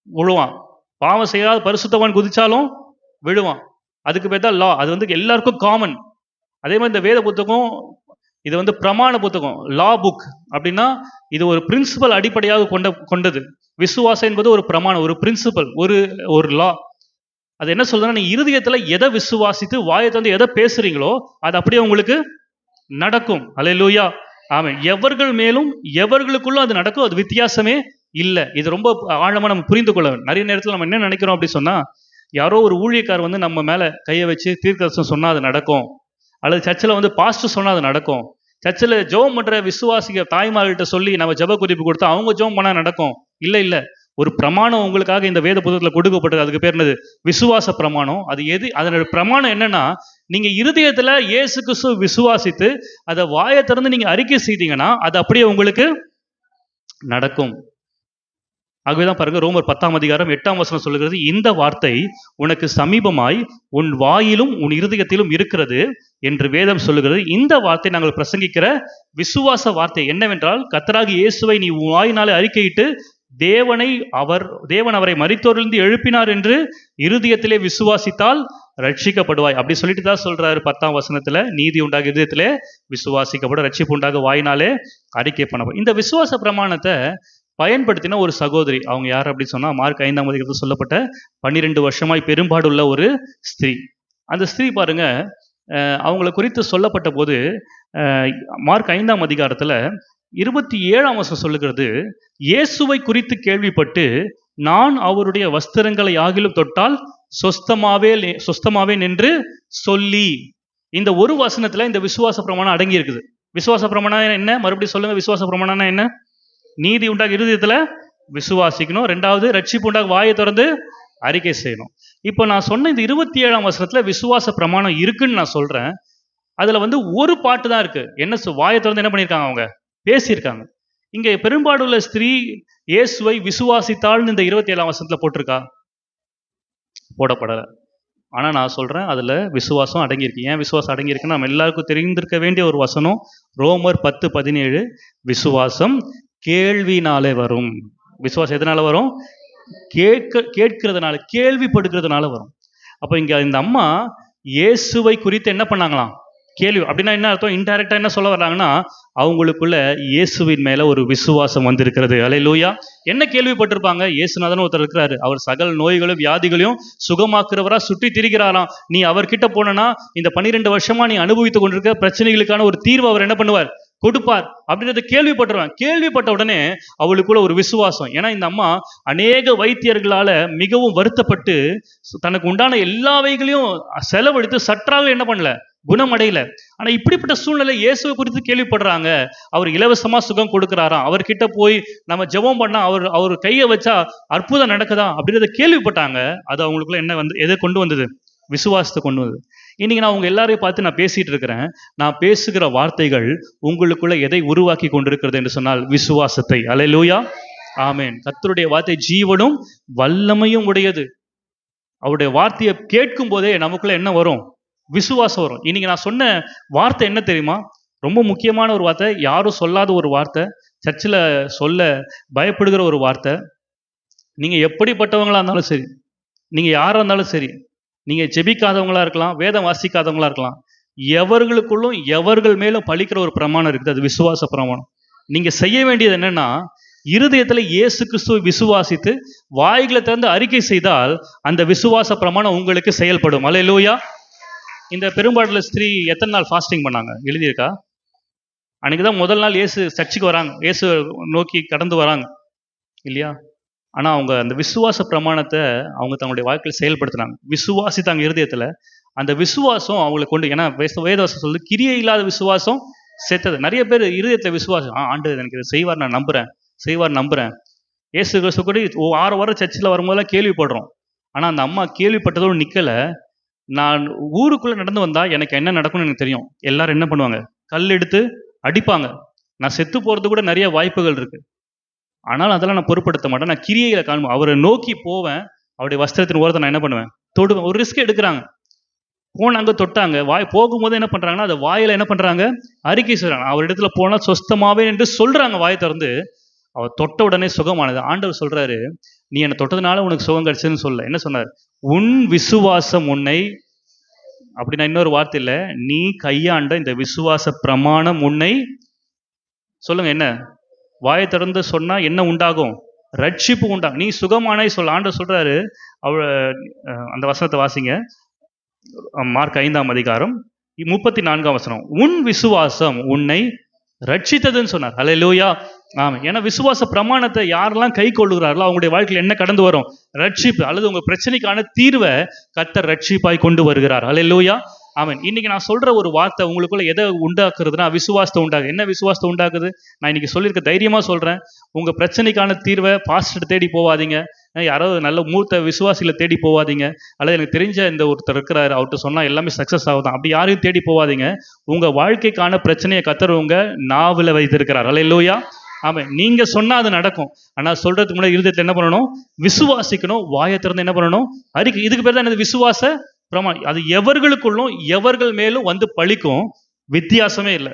விழுவான், பாவம் செய்யாத பரிசுத்தவன் குதிச்சாலும் விழுவான். அதுக்கு பேர் தான் லா. அது எல்லாருக்கும் காமன். அதே மாதிரி இந்த வேத புத்தகம் இது பிரமாண புத்தகம், லா புக். அப்படின்னா இது ஒரு பிரின்சிபல் அடிப்படையாக கொண்டது. விசுவாசம் என்பது ஒரு பிரமாணம், ஒரு பிரின்சிபல், ஒரு லா. அது என்ன சொல்றதுன்னா, நீ இருதயத்துல எதை விசுவாசித்து வாயை தந்து எதை பேசுறீங்களோ அது அப்படியே உங்களுக்கு நடக்கும். அல்லேலூயா, ஆமென். எவர்கள் மேலும் எவர்களுக்குள்ளும் அது நடக்கும், அது வித்தியாசமே இல்லை. இது ரொம்ப ஆழமா நம்ம புரிந்து கொள்ள வேண்டும். நிறைய நேரத்தில் நம்ம என்ன நினைக்கிறோம் அப்படி சொன்னா, யாரோ ஒரு ஊழியக்கார் நம்ம மேல கையை வச்சு தீர்க்கதரிசனம் சொன்னா அது நடக்கும், அல்லது சர்ச்சில் பாஸ்டர் சொன்னா அது நடக்கும், சர்ச்சில் ஜெபம் பண்ற விசுவாசிக தாய்மார்கிட்ட சொல்லி நம்ம ஜெப குறிப்பு கொடுத்தா அவங்க ஜெபம் பண்ணா நடக்கும். இல்லை, ஒரு பிரமாணம் உங்களுக்காக இந்த வேத புத்தகத்தில் கொடுக்கப்பட்டது. அதுக்கு பேர் என்னது? விசுவாச பிரமாணம். அது எது? அதனோட பிரமாணம் என்னன்னா, நீங்க இருதயத்துல இயேசு கிறிஸ்துவ விசுவாசித்து அதை வாயை திறந்து நீங்க அறிக்கை செய்தீங்கன்னா அது அப்படியே உங்களுக்கு நடக்கும். ஆகவேதான் பாருங்க, ரோமர் 10ஆம் அதிகாரம் 8ஆம் வசனம் சொல்லுகிறது, இந்த வார்த்தை உனக்கு சமீபமாய் உன் வாயிலும் உன் இருதயத்திலும் இருக்கிறது என்று வேதம் சொல்லுகிறது. இந்த வார்த்தை நாங்கள் பிரசங்கிக்கிற விசுவாச வார்த்தை என்னவென்றால், கர்த்தராகிய இயேசுவை நீ வாயினாலே அறிக்கையிட்டு தேவன் அவரை மரித்தோரிலிருந்து எழுப்பினார் என்று இருதயத்திலே விசுவாசித்தால் ரட்சிக்கப்படுவாய். அப்படி சொல்லிட்டு தான் சொல்றாரு 10ஆம் வசனத்துல, நீதி உண்டாக இருதயத்திலே விசுவாசிக்கப்படும், ரட்சிப்பு உண்டாக வாயினாலே அறிக்கை பண்ணப்படும். இந்த விசுவாச பிரமாணத்தை பயன்படுத்தின ஒரு சகோதரி, அவங்க யார் அப்படி சொன்னா, மார்க் 5ஆம் அதிகாரத்தில் சொல்லப்பட்ட 12 வருஷமாய் பெரும்பாடுள்ள ஒரு ஸ்திரீ. அந்த ஸ்திரீ பாருங்க, அவங்களை குறித்து சொல்லப்பட்ட போது மார்க் 5ஆம் அதிகாரத்துல 27ஆம் வசனம் சொல்லுகிறது, இயேசுவை குறித்து கேள்விப்பட்டு நான் அவருடைய வஸ்திரங்களை ஆகிலும் தொட்டால் சொஸ்தமாவே என்று சொல்லி. இந்த ஒரு வசனத்துல இந்த விசுவாச பிரமாணம் அடங்கி இருக்குது. விசுவாச பிரமாணம் என்ன? மறுபடியும் சொல்லுங்க. விசுவாச பிரமாணம்னா என்ன? நீதி உண்டாக இருதயத்துல விசுவாசிக்கணும், 2வது ரட்சிப்பு உண்டாக வாயை திறந்து அறிக்கை செய்யணும். இப்போ நான் சொன்ன இந்த 27ஆம் வசனத்துல விசுவாச பிரமாணம் இருக்குன்னு நான் சொல்றேன். அதுல ஒரு பாட்டு தான் இருக்கு. என்ன? வாயை திறந்து என்ன பண்ணியிருக்காங்க? அவங்க பேசியிருக்காங்க. இங்க பெரும்பாடுள்ள ஸ்திரீ இயேசுவை விசுவாசித்தாள்னு இந்த 27ஆம் வசனத்துல போட்டிருக்கா? போடப்படல. ஆனா நான் சொல்றேன், அதுல விசுவாசம் அடங்கியிருக்கு. ஏன் விசுவாசம் அடங்கியிருக்குன்னு நம்ம எல்லாருக்கும் தெரிந்திருக்க வேண்டிய ஒரு வசனம், ரோமர் 10:17, விசுவாசம் கேள்வினாலே வரும். விசுவாசம் எதனால வரும்? கேட்கிறதுனால, கேள்விப்படுகிறதுனால வரும். அப்ப இங்க இந்த அம்மா இயேசுவை குறித்து என்ன பண்ணாங்களாம்? கேள்வி. அப்படின்னா என்ன அர்த்தம்? இன்டைரக்டா என்ன சொல்ல வர்றாங்கன்னா, அவங்களுக்குள்ள இயேசுவின் மேல ஒரு விசுவாசம் வந்திருக்கிறது. அல்லேலூயா. என்ன கேள்விப்பட்டிருப்பாங்க? இயேசுநாதன் ஒருத்தர் இருக்கிறாரு, அவர் சகல நோய்களும் வியாதிகளையும் சுகமாக்குறவரா சுற்றி திரிகிறாராம். நீ அவர்கிட்ட போனா இந்த 12 வருஷமா நீ அனுபவித்துக் கொண்டிருக்க பிரச்சனைகளுக்கான ஒரு தீர்வு அவர் என்ன பண்ணுவார்? கொடுப்பார் அப்படின்றத கேள்விப்பட்ட உடனே அவளுக்குள்ள ஒரு விசுவாசம். ஏன்னா இந்த அம்மா அநேக வைத்தியர்களால மிகவும் வருத்தப்பட்டு தனக்கு உண்டான எல்லா வகைகளையும் செலவழித்து சற்றாக என்ன பண்ணல, குணமடையல. ஆனா இப்படிப்பட்ட சூழ்நிலை இயேசுவை குறித்து கேள்விப்படுறாங்க. அவர் இலவசமா சுகம் கொடுக்கிறாராம், அவர்கிட்ட போய் நம்ம ஜெபம் பண்ணா அவர் கையை வச்சா அற்புதம் நடக்குதா அப்படின்றத கேள்விப்பட்டாங்க. அது அவங்களுக்குள்ள என்ன வந்து எதை கொண்டு வந்தது? விசுவாசத்தை கொண்டு வந்தது. இன்னைக்கு நான் உங்க எல்லாரையும் பார்த்து நான் பேசிட்டு இருக்கிறேன். நான் பேசுகிற வார்த்தைகள் உங்களுக்குள்ள எதை உருவாக்கி கொண்டிருக்கிறது என்று சொன்னால் விசுவாசத்தை. அல்லேலூயா, ஆமென். கர்த்தருடைய வார்த்தை ஜீவனும் வல்லமையும் உடையது. அவருடைய வார்த்தையை கேட்கும் போதே நமக்குள்ள என்ன வரும்? விசுவாசம் வரும். இன்னைக்கு நான் சொன்ன வார்த்தை என்ன தெரியுமா? ரொம்ப முக்கியமான ஒரு வார்த்தை, யாரும் சொல்லாத ஒரு வார்த்தை, சர்ச்சில் சொல்ல பயப்படுகிற ஒரு வார்த்தை. நீங்க எப்படிப்பட்டவங்களா இருந்தாலும் சரி, நீங்க யாரா இருந்தாலும் சரி, நீங்க ஜெபிக்காதவங்களா இருக்கலாம், வேதம் வாசிக்காதவங்களா இருக்கலாம், எவர்களுக்குள்ளும் எவர்கள் மேலும் பலிக்கிற ஒரு பிரமாணம் இருக்குது. அது விசுவாச பிரமாணம். நீங்க செய்ய வேண்டியது என்னன்னா, இருதயத்துல இயேசு கிறிஸ்துவை விசுவாசித்து வாய்களை திறந்து அறிக்கை செய்தால் அந்த விசுவாச பிரமாணம் உங்களுக்கு செயல்படும். அல்லேலூயா. இந்த பெரும்பாடுல ஸ்திரீ எத்தனை நாள் ஃபாஸ்டிங் பண்ணாங்க எழுதியிருக்கா? அன்னைக்கு தான் முதல் நாள் இயேசு சர்ச்சுக்கு வராங்க, இயேசு நோக்கி கடந்து வராங்க இல்லையா? ஆனால் அவங்க அந்த விசுவாச பிரமாணத்தை அவங்க தங்களுடைய வாழ்க்கையில் செயல்படுத்தினாங்க, விசுவாசித்தாங்க இருதயத்தில். அந்த விசுவாசம் அவங்களை கொண்டு, ஏன்னா வேதவாசம் சொல்லுது, கிரியை இல்லாத விசுவாசம் செத்தது. நிறைய பேர் இருதயத்தில் விசுவாசம், ஆண்டவர் எனக்கு இதை செய்வார், நான் நம்புறேன். இயேசு கிறிஸ்து கூட 6 வாரம் சர்ச்சில் வரும்போதெல்லாம் கேள்விப்படுறோம். ஆனால் அந்த அம்மா கேள்விப்பட்டதோடு நிற்கலை. நான் ஊருக்குள்ளே நடந்து வந்தால் எனக்கு என்ன நடக்கும்னு எனக்கு தெரியும். எல்லாரும் என்ன பண்ணுவாங்க? கல் எடுத்து அடிப்பாங்க. நான் செத்து போகிறது கூட நிறைய வாய்ப்புகள் இருக்குது. ஆனால் அதெல்லாம் நான் பொருட்படுத்த மாட்டேன். நான் கிரியைகளை காணும், அவரை நோக்கி போவேன். அவருடைய வஸ்திரத்தின் ஓரத்தை நான் என்ன பண்ணுவேன்? தொடுவேன். ஒரு ரிஸ்க் எடுக்கிறாங்க. போனாங்க, தொட்டாங்க. போகும்போது என்ன பண்ணுறாங்கன்னா, அதை வாயில் என்ன பண்ணுறாங்க? அறிக்கை செய்கிறாங்க. அவர் இடத்துல போனால் சொஸ்தமாவே என்று சொல்கிறாங்க வாயை திறந்து. அவர் தொட்ட உடனே சுகமானது. ஆண்டவர் சொல்கிறாரு, நீ என்னை தொட்டதுனால உனக்கு சுகம் கிடைச்சதுன்னு சொல்ல. என்ன சொன்னார்? உன் விசுவாசம் உன்னை, அப்படின்னா இன்னொரு வார்த்தை இல்லை, நீ கையாண்ட இந்த விசுவாச பிரமாணம் உன்னை, சொல்லுங்க என்ன? வாயை திறந்து சொன்னா என்ன உண்டாகும்? ரட்சிப்பு உண்டாகும். நீ சுகமானே சொல்ல. ஆண்டவர் சொல்றாரு, அந்த வசனத்தை வாசிங்க, மார்க் 5ஆம் அதிகாரம் 34ஆம் வசனம். உன் விசுவாசம் உன்னை ரட்சித்ததுன்னு சொன்னார். அல்லேலூயா, ஆமாம். ஏன்னா விசுவாச பிரமாணத்தை யாரெல்லாம் கை கொள்ளுகிறார்களோ அவங்களுடைய வாழ்க்கையில் என்ன கடந்து வரும்? ரட்சிப்பு, அல்லது உங்க பிரச்சனைக்கான தீர்வை கர்த்தர் ரட்சிப்பாய் கொண்டு வருகிறார். அல்லேலூயா, ஆமென். இன்னைக்கு நான் சொல்ற ஒரு வார்த்தை உங்களுக்குள்ள எதை உண்டாக்குறதுன்னா விசுவாசத்தை உண்டாகுது. என்ன விசுவாசத்தை உண்டாக்குது? நான் இன்னைக்கு சொல்லியிருக்க தைரியமா சொல்றேன். உங்க பிரச்சனைக்கான தீர்வை பாஸ்டர் தேடி போவாதீங்க, யாராவது நல்ல மூத்த விசுவாசிகளை தேடி போவாதீங்க, அல்லது எனக்கு தெரிஞ்ச இந்த ஒருத்தர் இருக்கிறாரு அவர்கிட்ட சொன்னா எல்லாமே சக்சஸ் ஆகுதான், அப்படி யாரையும் தேடி போவாதீங்க. உங்க வாழ்க்கைக்கான பிரச்சனையை கர்த்தர் உங்க நாவில் வைத்திருக்கிறார். அல்லேலூயா, ஆமாம். நீங்க சொன்னா அது நடக்கும். ஆனால் சொல்றதுக்கு முன்னாடி இருதயத்தில் என்ன பண்ணணும்? விசுவாசிக்கணும். வாயை திறந்து என்ன பண்ணணும்? அறிக்கை. இதுக்கு பேர் தான் என்னது? விசுவாச பிரமாணம். அது எவர்களுக்குள்ளும் எவர்கள் மேலும் வந்து பலிக்கும், வித்தியாசமே இல்லை.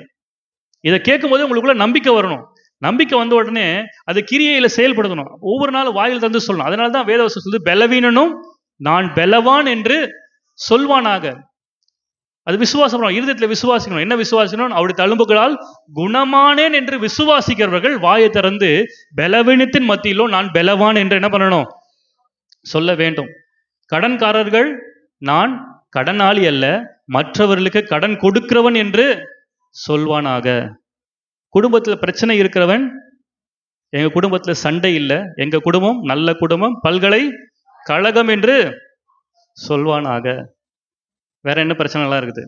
இதை கேட்கும் போதே உங்களுக்குள்ள நம்பிக்கை வரணும். நம்பிக்கை வந்த உடனே அது கிரியையில செயல்படுத்தணும். ஒவ்வொரு நாளும் வாயில் தந்து சொல்லணும். அதனால தான் வேதவசனம் சொல்லுது, பலவீனனும் நான் பலவான் என்று சொல்வானாக. அது விசுவாசம். இருதயத்தில் விசுவாசிக்கணும். என்ன விசுவாசிக்கணும்? அவருடைய தழும்புகளால் குணமானேன் என்று விசுவாசிக்கிறவர்கள் வாயை திறந்து பலவீனத்தின் மத்தியிலும் நான் பலவான் என்று என்ன பண்ணணும்? சொல்ல வேண்டும். கடன்காரர்கள் நான் கடனாளி அல்ல, மற்றவர்களுக்கு கடன் கொடுக்கிறவன் என்று சொல்வானாக. குடும்பத்தில் பிரச்சனை இருக்கிறவன், எங்க குடும்பத்தில் சண்டை இல்லை, எங்க குடும்பம் நல்ல குடும்பம், பல்கலை கழகம் என்று சொல்வானாக. வேற என்ன பிரச்சனை எல்லாம் இருக்குது?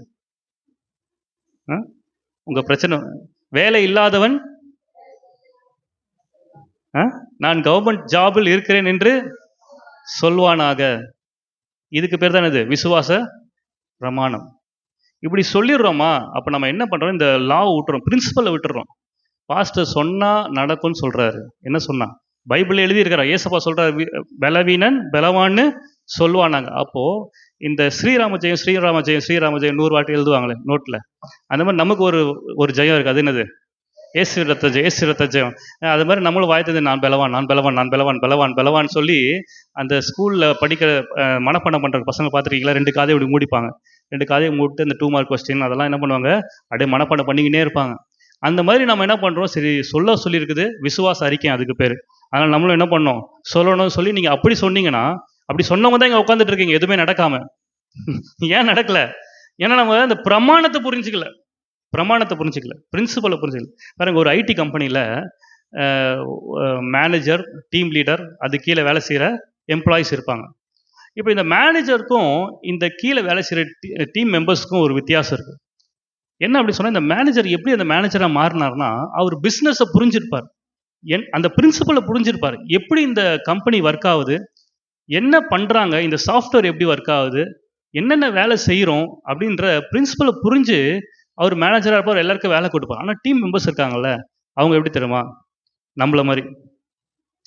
உங்க பிரச்சனை, வேலை இல்லாதவன் நான் கவர்மெண்ட் ஜாபில் இருக்கிறேன் என்று சொல்வானாக. இதுக்கு பேர் தான் இது விசுவாச பிரமாணம். இப்படி சொல்லிடுறோமா? அப்போ நம்ம என்ன பண்ணுறோம்? இந்த லாவை விட்டுறோம், பிரின்சிபலை விட்டுறோம். பாஸ்டர் சொன்னால் நடக்கும்னு சொல்கிறாரு. என்ன சொன்னா? பைபிளில் எழுதியிருக்கிறார். ஏசப்பா சொல்கிறார், பலவீனன் பலவான்னு சொல்லுவானாங்க. அப்போது இந்த ஸ்ரீராம ஜெயம் 100 வாட்டி எழுதுவாங்களே நோட்டில், அந்த மாதிரி நமக்கு ஒரு ஜெயம் இருக்குது. அது என்னது? ஏசு ரத்த ஜெயம். அது மாதிரி நம்மளும் வாய்த்தது நான் பலவான் சொல்லி அந்த ஸ்கூலில் படிக்கிற மனப்பாடம் பண்ணுற பசங்க பார்த்துருக்கீங்களா? 2 காதையும் இப்படி மூடிப்பாங்க. 2 காதையும் மூட்டு இந்த 2 மார்க் கொஸ்டின் அதெல்லாம் என்ன பண்ணுவாங்க? அப்படியே மனப்பாடம் பண்ணிக்கினே இருப்பாங்க. அந்த மாதிரி நம்ம என்ன பண்ணுறோம்? சரி, சொல்லியிருக்குது, விசுவாச அறிக்கை அதுக்கு பேர். அதனால் நம்மளும் என்ன பண்ணோம்? சொல்லணும்னு சொல்லி நீங்கள் அப்படி சொன்னீங்கன்னா, அப்படி சொன்னவங்க தான் இங்கே உட்காந்துட்டு இருக்கீங்க, எதுவுமே நடக்காம. ஏன் நடக்கல? ஏன்னா நம்ம அந்த பிரமாணத்தை புரிஞ்சுக்கல. பிரமாணத்தை புரிஞ்சுக்கல, பிரின்சிபலை புரிஞ்சுக்கல. பாருங்க, ஒரு ஐடி கம்பெனியில் மேனேஜர், டீம் லீடர், அது கீழே வேலை செய்கிற எம்ப்ளாயிஸ் இருப்பாங்க. இப்போ இந்த மேனேஜருக்கும் இந்த கீழே வேலை செய்கிற டீம் மெம்பர்ஸ்க்கும் ஒரு வித்தியாசம் இருக்குது. என்ன அப்படி சொன்னால், இந்த மேனேஜர் எப்படி அந்த மேனேஜராக மாறினார்னா, அவர் பிஸ்னஸை புரிஞ்சிருப்பார், அந்த பிரின்சிபலை புரிஞ்சிருப்பார். எப்படி இந்த கம்பெனி ஒர்க் ஆகுது, என்ன பண்ணுறாங்க, இந்த சாஃப்ட்வேர் எப்படி ஒர்க் ஆகுது, என்னென்ன வேலை செய்கிறோம் அப்படின்ற பிரின்சிபலை புரிஞ்சு அவர் மேனேஜராக இருப்பார், எல்லாருக்கும் வேலை கொடுப்பார். ஆனால் டீம் மெம்பர்ஸ் இருக்காங்கல்ல, அவங்க எப்படி தெரியுமா, நம்மள மாதிரி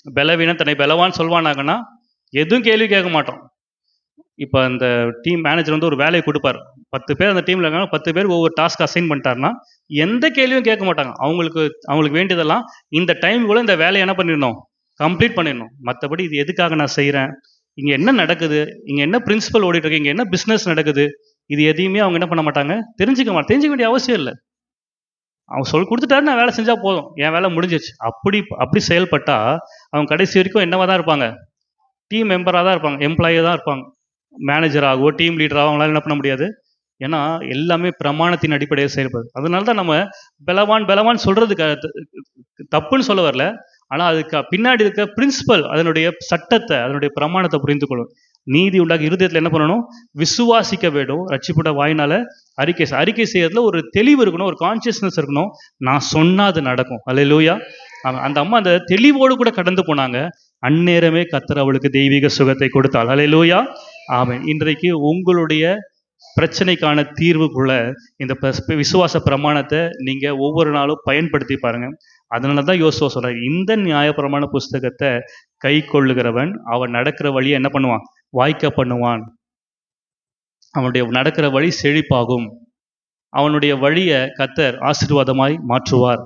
பலவீனம் தன்னை பலவான்னு சொல்வானாங்கன்னா எதுவும் கேள்வி கேட்க மாட்டோம். இப்போ அந்த டீம் மேனேஜர் வந்து ஒரு வேலையை கொடுப்பார், 10 பேர் அந்த டீமில் இருக்காங்க, 10 பேருக்கு ஒவ்வொரு டாஸ்க் அசைன் பண்ணிட்டாருன்னா எந்த கேள்வியும் கேட்க மாட்டாங்க. அவங்களுக்கு வேண்டியதெல்லாம் இந்த டைமுக்குள்ளே இந்த வேலையை என்ன பண்ணிடணும், கம்ப்ளீட் பண்ணிடணும். மற்றபடி இது எதுக்காக நான் செய்கிறேன், இங்கே என்ன நடக்குது, இங்கே என்ன பிரின்சிபல் ஓடிட்டுருக்கு, இங்கே என்ன பிஸ்னஸ் நடக்குது, இது எதையுமே அவங்க என்ன பண்ண மாட்டாங்க, தெரிஞ்சுக்க வேண்டிய அவசியம் இல்லை. அவங்க கொடுத்துட்டாரு, நான் வேலை செஞ்சால் போதும், என் வேலை முடிஞ்சிச்சு. அப்படி செயல்பட்டா அவங்க கடைசி வரைக்கும் என்னவா தான் இருப்பாங்க, டீம் மெம்பராக தான் இருப்பாங்க, எம்ப்ளாயியாக தான் இருப்பாங்க. மேனேஜராகவோ டீம் லீடராகவோ அவங்களால என்ன பண்ண முடியாது. ஏன்னா எல்லாமே பிரமாணத்தின் அடிப்படையில் செயல்படுது. அதனால தான் நம்ம பலவான் சொல்கிறதுக்கு தப்புன்னு சொல்ல வரல. ஆனால் அதுக்கு பின்னாடி இருக்க பிரின்சிபல், அதனுடைய சட்டத்தை, அதனுடைய பிரமாணத்தை புரிந்து கொள்ளும். நீதி உண்டாக இருதயத்தில் என்ன பண்ணணும், விசுவாசிக்க வேண்டும். ரட்சிப்புட வாயினால அறிக்கை செய்யறதுல ஒரு தெளிவு இருக்கணும், ஒரு கான்சியஸ்னஸ் இருக்கணும். நான் சொன்னால் அது நடக்கும். அல்லேலூயா. அந்த அம்மா அந்த தெளிவோடு கூட கடந்து போனாங்க. அந்நேரமே கர்த்தர் அவளுக்கு தெய்வீக சுகத்தை கொடுத்தாள். அல்லேலூயா. ஆமென். இன்றைக்கு உங்களுடைய பிரச்சனைக்கான தீர்வுக்குள்ள இந்த விசுவாச பிரமாணத்தை நீங்கள் ஒவ்வொரு நாளும் பயன்படுத்தி பாருங்க. அதனால தான் யோசுவா சொல்றார், இந்த நியாயப்பிரமாண புஸ்தகத்தை கை கொள்ளுகிறவன் அவன் நடக்கிற வழியை என்ன பண்ணுவான், வாய்க்க பண்ணுவான். அவனுடைய நடக்கிற வழி செழிப்பாகும். அவனுடைய வழியை கர்த்தர் ஆசீர்வாதமாய் மாற்றுவார்.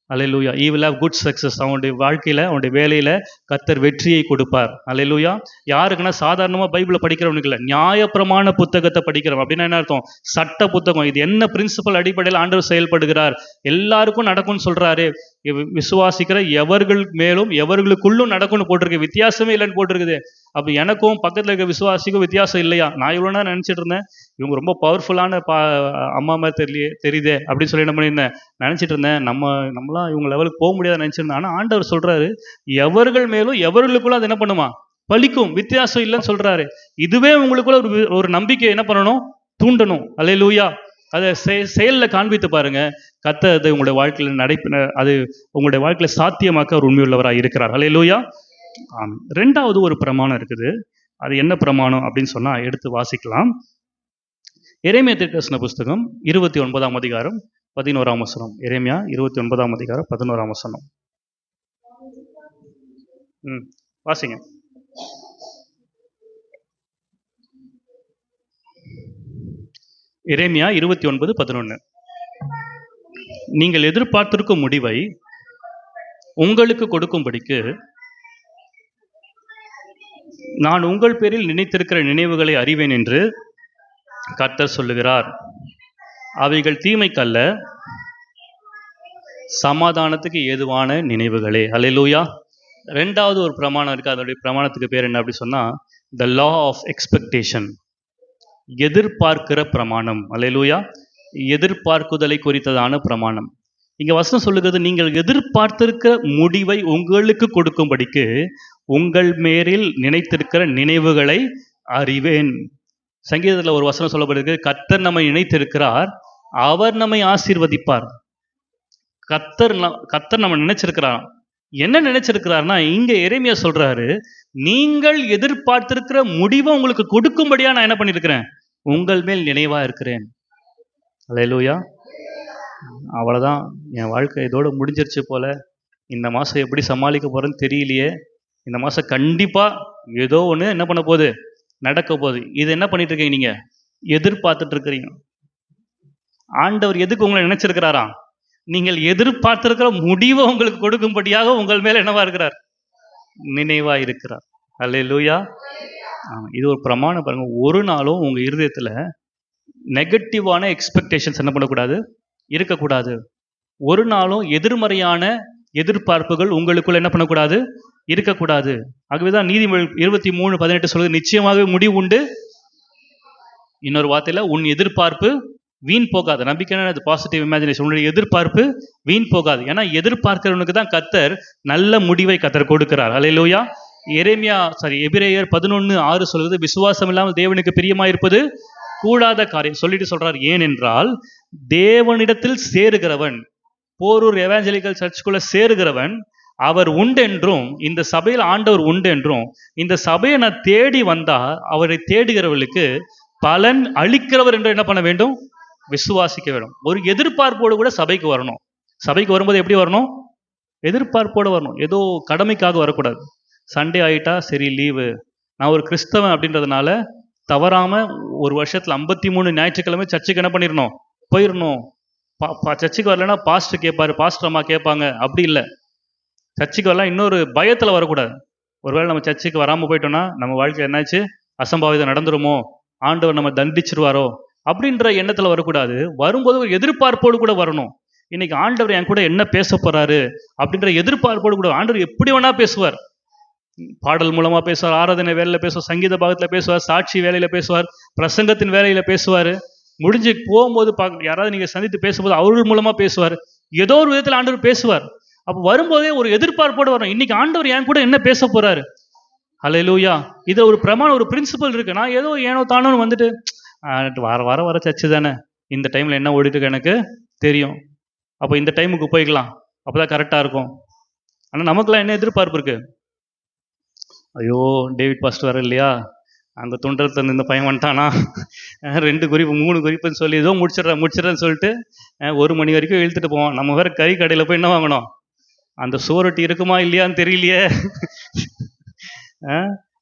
அல்லேலூயா. He will have good success. அவனுடைய வாழ்க்கையில், அவனுடைய வேலையில் கர்த்தர் வெற்றியை கொடுப்பார். அல்லேலூயா. யாருக்குன்னா சாதாரணமாக பைபிளை படிக்கிறவனுக்கு இல்லை, நியாயப்பிரமாண புத்தகத்தை படிக்கிறவன். அப்படின்னா என்ன அர்த்தம், சட்ட புத்தகம். இது என்ன பிரின்சிபல் அடிப்படையில் ஆண்டவர் செயல்படுகிறார், எல்லாருக்கும் நடக்கும்னு சொல்கிறாரு. விசுவாசிக்கிற எவர்கள் மேலும் எவர்களுக்குள்ளும் நடக்கும்னு போட்டிருக்கு, வித்தியாசமே இல்லைன்னு போட்டிருக்குது. அப்போ எனக்கும் பக்கத்தில் இருக்க விசுவாசிக்கும் வித்தியாசம் இல்லையா? நான் இவ்வளோ நேரம் நினச்சிட்டு இருந்தேன், இவங்க ரொம்ப பவர்ஃபுல்லான அம்மா மாதிரி தெரியுதே அப்படின்னு சொல்லி என்ன பண்ணியிருந்தேன், நினச்சிட்டு இருந்தேன். நம்மளாம் இவங்க லெவலுக்கு போக முடியாத நினச்சிருந்தேன். ஆனால் ஆண்டவர் சொல்கிறாரு, எவர்கள் மேலும் எவர்களுக்குள்ள அது என்ன பண்ணுமா, பலிக்கும், வித்தியாசம் இல்லைன்னு சொல்கிறாரு. இதுவே உங்களுக்குள்ள ஒரு நம்பிக்கை என்ன பண்ணணும், தூண்டணும். அல்லேலூயா. அதை செயலில் காண்பித்து பாருங்க. கர்த்தர் அதை உங்களுடைய வாழ்க்கையில் அது உங்களுடைய வாழ்க்கையில் சாத்தியமாக்க அவர் உண்மையுள்ளவராக இருக்கிறார். அல்லேலூயா. ஆமாம். 2வது ஒரு பிரமாணம் இருக்குது. அது என்ன பிரமாணம் அப்படின்னு சொன்னால் எடுத்து வாசிக்கலாம். எரேமியா தீர்க்கதரிசன புஸ்தகம் 29ஆம் அதிகாரம் 11ஆம் வசனம். எரேமியா 29ஆம் அதிகாரம் 11ஆம் வசனம். வாசிங்க. எரேமியா 29:11. நீங்கள் எதிர்பார்த்திருக்கும் முடிவை உங்களுக்கு கொடுக்கும்படிக்கு நான் உங்கள் பேரில் நினைத்திருக்கிற நினைவுகளை அறிவேன் என்று கர்த்தர் சொல்லுகிறார். அவைகள் தீமைக்கல்ல, சமாதானத்துக்கு ஏதுவான நினைவுகளே. அல்லேலூயா. 2வது ஒரு பிரமாணம் இருக்குது. அதனுடைய பிரமாணத்துக்கு பேர் என்ன அப்படி சொன்னால், த லா ஆஃப் எக்ஸ்பெக்டேஷன், எதிர்பார்க்கிற பிரமாணம். அல்லேலூயா. எதிர்பார்க்குதலை குறித்ததான பிரமாணம். இங்கே வசனம் சொல்லுகிறது, நீங்கள் எதிர்பார்த்திருக்கிற முடிவை உங்களுக்கு கொடுக்கும்படிக்கு உங்கள் மேலில் நினைத்திருக்கிற நினைவுகளை அறிவேன். சங்கீதத்தில் ஒரு வசனம் சொல்லப்படுகிறது, கர்த்தர் நம்மை நினைத்திருக்கிறார், அவர் நம்மை ஆசீர்வதிப்பார். கர்த்தர் நம்ம நினைச்சிருக்கிறார். என்ன நினைச்சிருக்கிறார்னா, இங்க எரேமியா சொல்றாரு, நீங்கள் எதிர்பார்த்திருக்கிற முடிவை உங்களுக்கு கொடுக்கும்படியா நான் என்ன பண்ணியிருக்கிறேன், உங்கள் மேல் நினைவா இருக்கிறேன். அல்லேலூயா. அவ்வளோதான், என் வாழ்க்கை இதோடு முடிஞ்சிருச்சு போல, இந்த மாதம் எப்படி சமாளிக்க போகிறேன்னு தெரியலையே, இந்த மாதம் கண்டிப்பாக ஏதோ ஒன்று என்ன பண்ண போகுது, நடக்க போகுது. இது என்ன பண்ணிட்டு இருக்கீங்க, நீங்கள் எதிர்பார்த்துட்டு இருக்கிறீங்க. ஆண்டவர் எதுக்கு உங்களை நினைச்சிருக்கிறாராம், நீங்கள் எதிர்பார்த்திருக்கிற முடிவை உங்களுக்கு கொடுக்கும்படியாக உங்கள் மேலே என்னவா இருக்கிறார், நினைவா இருக்கிறார். அல்லேலூயா. இது ஒரு பிரமாணம் பாருங்க. ஒரு நாளும் உங்கள் இருதயத்தில் நெகட்டிவான எக்ஸ்பெக்டேஷன்ஸ் என்ன பண்ணக்கூடாது, இருக்கக்கூடாது. ஒரு நாளும் எதிர்மறையான எதிர்பார்ப்புகள் உங்களுக்குள்ள என்ன பண்ணக்கூடாது, இருக்கக்கூடாது. ஆகவேதான் நீதிமொழி 23:18 சொல்லுது, நிச்சயமாகவே முடிவு உண்டு. இன்னொரு வார்த்தையில், உன் எதிர்பார்ப்பு வீண் போகாது. நம்பிக்கையான அது பாசிட்டிவ் இமேஜினேஷன். உன்னுடைய எதிர்பார்ப்பு வீண் போகாது. ஏன்னா எதிர்பார்க்கிறவனுக்கு தான் கர்த்தர் நல்ல முடிவை கர்த்தர் கொடுக்கிறார். அல்லேலூயா. எபிரேயர் 11:6 சொல்லுது, விசுவாசம் இல்லாமல் தேவனுக்கு பிரியமாயிருப்பது கூடாத காரியம். சொல்லிட்டு சொல்றார், ஏனென்றால் தேவனிடத்தில் சேருகிறவன், போரூர் எவாஞ்சலிக்கல் சர்ச்சுக்குள்ள சேருகிறவன், அவர் உண்டென்றும், இந்த சபையில் ஆண்டவர் உண்டென்றும், இந்த சபையை நான் தேடி வந்தா அவரை தேடுகிறவர்களுக்கு பலன் அளிக்கிறவர் என்று என்ன பண்ண வேண்டும்? விசுவாசிக்க வேண்டும். ஒரு எதிர்பார்ப்போடு கூட சபைக்கு வரணும். சபைக்கு வரும்போது எப்படி வரணும்? எதிர்பார்ப்போடு வரணும். ஏதோ கடமைக்காக வரக்கூடாது. சண்டே ஆயிட்டா சரி லீவு, நான் ஒரு கிறிஸ்தவன் அப்படின்றதுனால தவறாம ஒரு வருஷத்துல 53 ஞாயிற்றுக்கிழமை சர்ச்சுக்கு என்ன பண்ணிடணும்? போயிடணும். சர்ச்சுக்கு வரலன்னா பாஸ்டர் கேட்பாரு, பாஸ்டர் அம்மா கேட்பாங்க. அப்படி இல்லை. சர்ச்சுக்கு வரலாம் இன்னொரு பயத்துல வரக்கூடாது. ஒருவேளை நம்ம சர்ச்சுக்கு வராம போயிட்டோம்னா நம்ம வாழ்க்கையில் என்னாச்சு, அசம்பாவிதம் நடந்துருமோ, ஆண்டவர் நம்ம தண்டிச்சிருவாரோ அப்படின்ற எண்ணத்துல வரக்கூடாது. வரும்போது ஒரு எதிர்பார்ப்போடு கூட வரணும். இன்னைக்கு ஆண்டவர் என் கூட என்ன பேச போறாரு அப்படின்ற எதிர்பார்ப்போடு கூட. ஆண்டவர் எப்படி வேணா பேசுவார். பாடல் மூலமா பேசுவார், ஆராதனை வேலையில பேசுவார், சங்கீத பாகத்துல பேசுவார், சாட்சி வேலையில பேசுவார், பிரசங்கத்தின் வேலையில பேசுவார். முடிஞ்சு போகும்போது யாராவது நீங்க சந்தித்து பேசும்போது அவர்கள் மூலமா பேசுவார். ஏதோ ஒரு விதத்தில் ஆண்டவர் பேசுவார். அப்போ வரும்போதே ஒரு எதிர்பார்ப்போடு வரும். இன்னைக்கு ஆண்டவர் என் கூட என்ன பேச போறாரு. ஹல்லேலூயா. இது ஒரு பிரமாணம், ஒரு பிரின்சிபல் இருக்கு. நான் ஏதோ ஏனோ தானோன்னு வந்துட்டு வர சர்ச்சு தானே, இந்த டைம்ல என்ன ஓடிட்டு இருக்கு எனக்கு தெரியும், அப்போ இந்த டைமுக்கு போய்க்கலாம், அப்போதான் கரெக்டா இருக்கும். ஆனால் நமக்குலாம் என்ன எதிர்பார்ப்பு இருக்கு? ஐயோ டேவிட் பாஸ்டர் வர இல்லையா, அங்கே துண்டத்தில் இந்த பையன் வந்துட்டானா, 2 குறிப்பு 3 குறிப்புன்னு சொல்லி ஏதோ முடிச்சிடறேன்னு சொல்லிட்டு 1 மணி வரைக்கும் இழுத்துட்டு போவோம். நம்ம வேற கறி கடையில் போய் என்ன வாங்கணும்? அந்த சோரொட்டி இருக்குமா இல்லையான்னு தெரியலையே.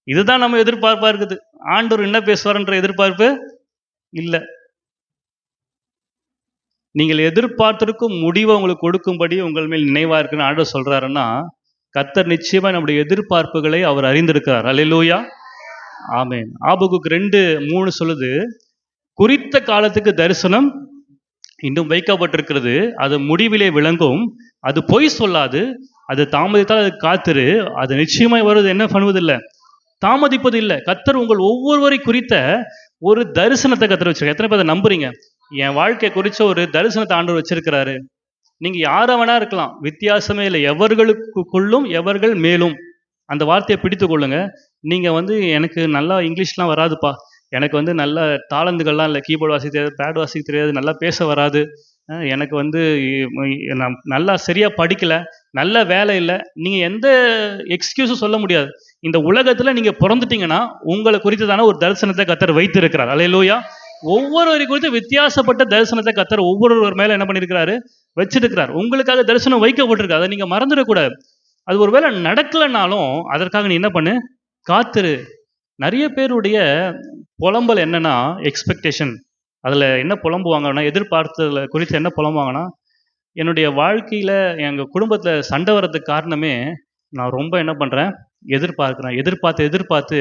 இதுதான் நம்ம எதிர்பார்ப்பா இருக்குது. ஆண்டவர் என்ன பேசுவார்ன்ற எதிர்பார்ப்பு இல்லை. நீங்கள் எதிர்பார்த்திருக்கும் முடிவை உங்களுக்கு கொடுக்கும்படி உங்கள் மேல் நினைவா இருக்குன்னு ஆண்டவர் சொல்றாருன்னா, கர்த்தர் நிச்சயமா நம்முடைய எதிர்பார்ப்புகளை அவர் அறிந்திருக்கிறார். அல்லேலூயா. ஆமென். ஆபகுக்கு 2:3 சொல்லுது, குறித்த காலத்துக்கு தரிசனம் இன்னும் வைக்கப்பட்டிருக்கிறது, அது முடிவிலே விளங்கும், அது பொய் சொல்லாது, அது தாமதித்தால் அது காத்திரு, அது நிச்சயமாய் வருவது என்ன பண்ணுவதில்லை, தாமதிப்பது இல்லை. கர்த்தர் உங்கள் ஒவ்வொருவரை குறித்த ஒரு தரிசனத்தை கர்த்தர் வச்சிருக்காரு. எத்தனை பேர் அதை நம்புறீங்க? என் வாழ்க்கை குறித்த ஒரு தரிசனத்தை ஆண்டவர் வச்சிருக்கிறாரு. நீங்க யாரவனா இருக்கலாம், வித்தியாசமே இல்லை. எவர்களுக்குள்ளும் எவர்கள் மேலும், அந்த வார்த்தையை பிடித்து கொள்ளுங்க. நீங்க எனக்கு நல்லா இங்கிலீஷ்லாம் வராதுப்பா, எனக்கு நல்ல தாளந்துகள்லாம் இல்லை, கீபோர்டு வாசிக்க தெரியாது, பேட் வாசிக்க தெரியாது, நல்லா பேச வராது, எனக்கு நான் நல்லா சரியா படிக்கல, நல்ல வேலை இல்லை, நீங்க எந்த எக்ஸ்கியூஸும் சொல்ல முடியாது. இந்த உலகத்துல நீங்க பிறந்துட்டீங்கன்னா உங்களை குறித்ததான ஒரு தரிசனத்தை கர்த்தர் வைத்திருக்கிறார். அல்லேலூயா. ஒவ்வொருவரை குறித்து வித்தியாசப்பட்ட தரிசனத்தை கர்த்தர் ஒவ்வொருவர் மேல என்ன பண்ணியிருக்கிறாரு, வச்சிருக்கிறார். உங்களுக்காக தரிசனம் வைக்கப்பட்டிருக்கு. அதை நீங்க மறந்துடக்கூடாது. அது ஒருவேளை நடக்கலைன்னாலும் அதற்காக நீ என்ன பண்ணு, காத்திரு. நிறைய பேருடைய புலம்பல் என்னன்னா எக்ஸ்பெக்டேஷன். அதில் என்ன புலம்புவாங்கன்னா, எதிர்பார்த்ததுல குறித்து என்ன புலம்புவாங்கன்னா, என்னுடைய வாழ்க்கையில் எங்கள் குடும்பத்தில் சண்டை வர்றதுக்கு காரணமே நான் ரொம்ப என்ன பண்ணுறேன், எதிர்பார்த்து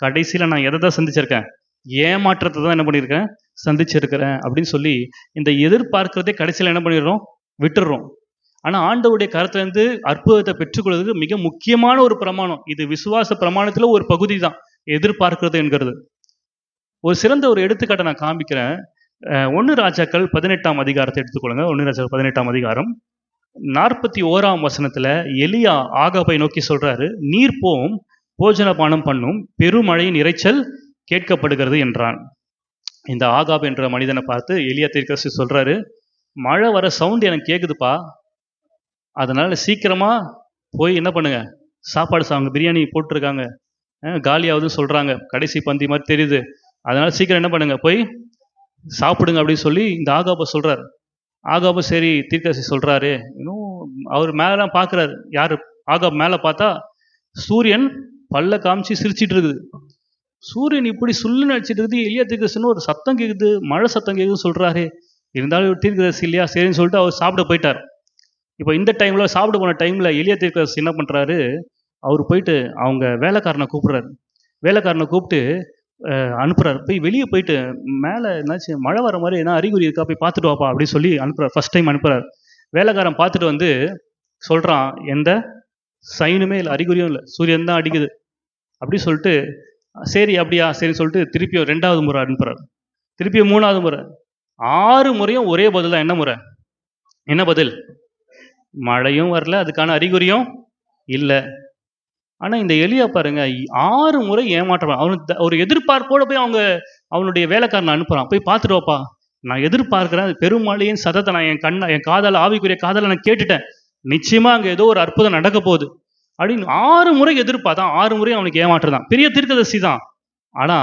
கடைசியில் நான் எதை தான் சந்திச்சிருக்கேன், ஏமாற்றத்தை தான் என்ன பண்ணியிருக்கேன், சந்திச்சிருக்கிறேன் அப்படின்னு சொல்லி இந்த எதிர்பார்க்கிறதே கடைசியில் என்ன பண்ணிடுறோம், விட்டுடுறோம். ஆனால் ஆண்டவருடைய கருத்துலேருந்து அற்புதத்தை பெற்றுக்கொள்வதற்கு மிக முக்கியமான ஒரு பிரமாணம் இது. விசுவாச பிரமாணத்தில் ஒரு பகுதி தான் எதிர்பார்க்கிறது என்கிறது. ஒரு சிறந்த ஒரு எடுத்துக்காட்டை நான் காமிக்கிறேன். 1 ராஜாக்கள் 18ஆம் அதிகாரத்தை எடுத்துக்கொள்ளுங்க. 1 ராஜாக்கள் 18ஆம் அதிகாரம் 41ஆம் வசனத்துல எலியா ஆகாபை நோக்கி சொல்றாரு, நீர் போம், போஜனபானம் பண்ணும், பெருமழையின் இரைச்சல் கேட்கப்படுகிறது என்றான். இந்த ஆகாப் என்ற மனிதனை பார்த்து எலியா தீர்க்கதரிசி சொல்றாரு, மழை வர சவுண்ட் எனக்கு கேட்குதுப்பா, அதனால சீக்கிரமா போய் என்ன பண்ணுங்க, சாப்பாடு சாப்பிடுங்க, பிரியாணி போட்டிருக்காங்க, காலியாவதுன்னு சொல்றாங்க, கடைசி பந்தி மாதிரி தெரியுது, அதனால சீக்கிரம் என்ன பண்ணுங்க, போய் சாப்பிடுங்க அப்படின்னு சொல்லி இந்த ஆகாபை சொல்றாரு. ஆகாபு சரி தீர்க்கதரிசி சொல்றாரு, இன்னும் அவர் மேலாம் பார்க்குறாரு. யாரு? ஆகாப் மேலே பார்த்தா சூரியன் பல்ல காமிச்சு சிரிச்சிட்டு இருக்குது. சூரியன் இப்படி சுல்லுன்னு அடிச்சிட்டு இருக்குது. எலியா தீர்க்கதரிசின்னு ஒரு சத்தம் கேட்குது, மழை சத்தம் கேட்குதுன்னு சொல்றாரு. இருந்தாலும் தீர்க்கதரிசி இல்லையா, சரின்னு சொல்லிட்டு அவர் சாப்பிட போயிட்டார். இப்போ இந்த டைம்ல சாப்பிட போன டைம்ல எலியா தீர்க்கதரிசி என்ன பண்றாரு, அவர் போயிட்டு அவங்க வேலைக்காரனை கூப்பிடுறாரு. வேலைக்காரனை கூப்பிட்டு அனுப்புறாரு, போய் வெளியே போயிட்டு மேலே என்னாச்சு மழை வர மாதிரி என்ன அறிகுறி இருக்கா, போய் பார்த்துட்டு வாப்பா அப்படின்னு சொல்லி அனுப்புறாரு. ஃபர்ஸ்ட் டைம் அனுப்புறாரு. வேலைக்காரன் பார்த்துட்டு சொல்றான், எந்த சைனுமே இல்லை, அறிகுறியும் இல்லை, சூரியன் தான் அடிக்குது அப்படி சொல்லிட்டு, சரி அப்படியா சரின்னு சொல்லிட்டு திருப்பியும் 2வது முறை அனுப்புறாரு. திருப்பியும் 3வது முறை. 6 முறையும் ஒரே பதில் தான். என்ன முறை? என்ன பதில்? மழையும் வரல, அதுக்கான அறிகுறியும் இல்லை. ஆனா இந்த எலியா பாருங்க, 6 முறை ஏமாற்றம். அவனுக்கு ஒரு எதிர்பார்ப்போட போய் அவனுடைய வேலைக்காரனை அனுப்புறான். போய் பார்த்துட்டு வாப்பா, நான் எதிர்பார்க்கிறேன் பெருமழையின் சத்தத்தை நான் என் காதால, ஆவிக்குரிய காதால நான் கேட்டுட்டேன். நிச்சயமா அங்க ஏதோ ஒரு அற்புதம் நடக்க போகுது அப்படின்னு 6 முறை எதிர்பார்த்தான். 6 முறை அவனுக்கு ஏமாற்றம் தான். பெரிய தீர்க்கதரிசி தான். ஆனா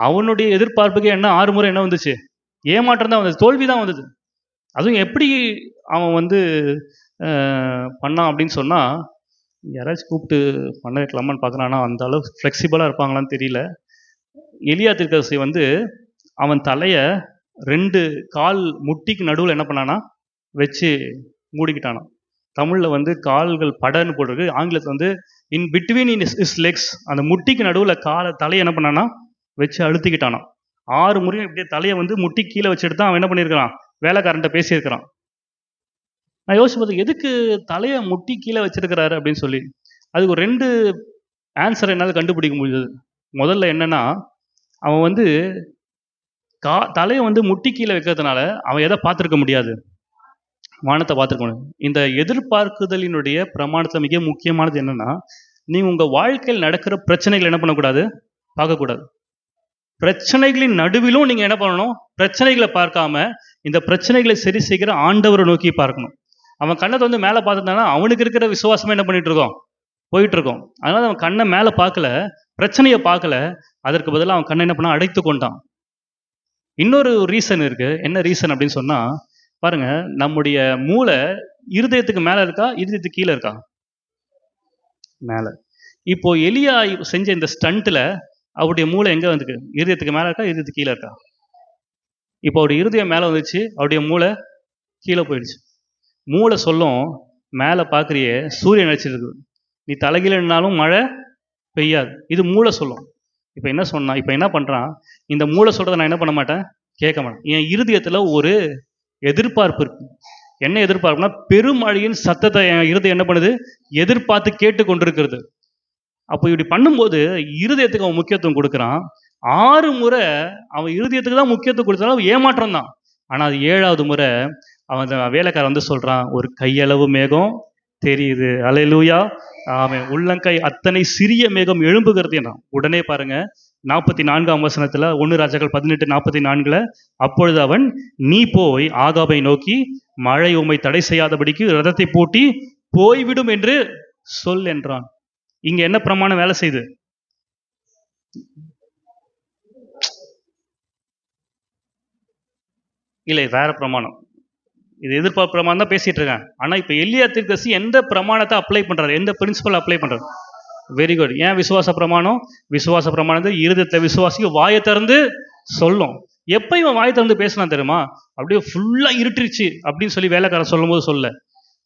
அவனுடைய எதிர்பார்ப்புக்கு என்ன 6 முறை என்ன வந்துச்சு? ஏமாற்றம் தான் வந்தது, தோல்வி தான் வந்தது. அதுவும் எப்படி அவன் பண்ணான் அப்படின்னு சொன்னா, யாராச்சும் கூப்பிட்டு பண்ண வைக்கலாமான்னு பார்க்குறான். ஆனால் அந்த அளவுக்கு ஃப்ளெக்சிபிளாக இருப்பாங்களான்னு தெரியல. எலியா தீர்க்கதரிசி அவன் தலையை 2 கால் முட்டிக்கு நடுவில் என்ன பண்ணானா வச்சு மூடிக்கிட்டானான். தமிழில் கால்கள் படன்னு போட்டிருக்கு. ஆங்கிலத்தில் இன் பிட்வீன் இஸ் லெக்ஸ், அந்த முட்டிக்கு நடுவில் தலையை என்ன பண்ணானா வச்சு அழுத்திக்கிட்டானான். 6 முறையும் இப்படியே தலையை முட்டி கீழே வச்சுட்டு தான் அவன் என்ன பண்ணியிருக்கிறான், வேலைக்காரன்ட்ட பேசியிருக்கிறான். நான் யோசிப்பது, எதுக்கு தலையை முட்டி கீழே வச்சிருக்கிறாரு அப்படின்னு சொல்லி. அதுக்கு ஒரு 2 ஆன்சர் என்னால் கண்டுபிடிக்க முடியுது. முதல்ல என்னன்னா, அவன் தலையை முட்டி கீழே வைக்கிறதுனால அவன் எதை பார்த்துருக்க முடியாது? வானத்தை பார்த்துருக்கணும். இந்த எதிர்பார்க்குதலினுடைய பிரமாணத்தில் மிக முக்கியமானது என்னன்னா, நீங்கள் உங்கள் வாழ்க்கையில் நடக்கிற பிரச்சனைகள் என்ன பண்ணக்கூடாது? பார்க்கக்கூடாது. பிரச்சனைகளின் நடுவிலும் நீங்கள் என்ன பண்ணணும்? பிரச்சனைகளை பார்க்காம இந்த பிரச்சனைகளை சரி செய்கிற ஆண்டவரை நோக்கி பார்க்கணும். அவன் கண்ணை மேலே பார்த்துட்டானா அவனுக்கு இருக்கிற விசுவாசமே என்ன பண்ணிட்டு இருக்கோம்? போயிட்டு இருக்கோம். அதனால அவன் கண்ணை மேலே பார்க்கல, பிரச்சனையை பார்க்கல. அதற்கு பதிலாக அவன் கண்ணை என்ன பண்ணா? அடைத்து கொண்டான். இன்னொரு ரீசன் இருக்கு. என்ன ரீசன் அப்படின்னு சொன்னா, பாருங்க, நம்முடைய மூளை இருதயத்துக்கு மேலே இருக்கா, இருதயத்துக்கு கீழே இருக்கா? மேலே. இப்போ எலியா செஞ்ச இந்த ஸ்டண்ட்ல அவருடைய மூளை எங்க வந்துருக்கு? இருதயத்துக்கு மேலே இருக்கா, இருதயத்துக்கு கீழே இருக்கா? இப்போ அவருடைய இருதயம் மேலே வந்துச்சு, அவருடைய மூளை கீழே போயிடுச்சு. மூளை சொல்லும், மேலே பார்க்குறியே சூரியன் அடிச்சிருக்கு, நீ தலைகீழனாலும் மழை பெய்யாது. இது மூளை சொல்லும். இப்போ என்ன பண்ணுறான், இந்த மூளை சொல்கிறத நான் என்ன பண்ண மாட்டேன்? கேட்க மாட்டேன். என் இருதயத்தில் ஒரு எதிர்பார்ப்பு இருக்கு. என்ன எதிர்பார்ப்புனா, பெருமழையின் சத்தத்தை என் இருதயம் என்ன பண்ணுது? எதிர்பார்த்து கேட்டு கொண்டிருக்கிறது. அப்போ இப்படி பண்ணும்போது இருதயத்துக்கு அவன் முக்கியத்துவம் கொடுக்குறான். 6 முறை அவன் இருதயத்துக்கு தான் முக்கியத்துவம் கொடுத்தாலும் ஏமாற்றம் தான். ஆனால் அது 7வது முறை அவன் வேலைக்காரன் சொல்றான், ஒரு கையளவு மேகம் தெரியுது. அல்லேலூயா, ஆமென். உள்ளங்கை அத்தனை சிறிய மேகம் எழும்புகிறது என்ன. உடனே பாருங்க, 44ஆம் வசனத்துல 1 ராஜாக்கள் 18:44, அப்பொழுது அவன், நீ போய் ஆகாபை நோக்கி, மழை உம்மை தடை செய்யாதபடிக்கு ரதத்தை பூட்டி போய்விடும் என்று சொல் என்றான். இங்க என்ன பிரமாணம் வேலை செய்யுது? இல்லை, வேற பிரமாணம். இது எதிர்பார்ப்பு பிரமாணம் தான் பேசிட்டு இருக்கேன். ஆனா இப்ப எலியா தீர்க்கதரிசி எந்த பிரமாணத்தை அப்ளை பண்றாரு? எந்த பிரின்சிபல் அப்ளை பண்றாரு? Very good. ஏன் விசுவாச பிரமாணம்? விசுவாச பிரமாணத்தை இருதயத்தை விசுவாசிக்கு வாயை திறந்து சொல்லும். எப்ப இவன் வாயை திறந்து பேசினா தெரியுமா? அப்படியே ஃபுல்லா இருட்டுருச்சு அப்படின்னு சொல்லி வேலைக்காரன் சொல்லும் போது சொல்ல,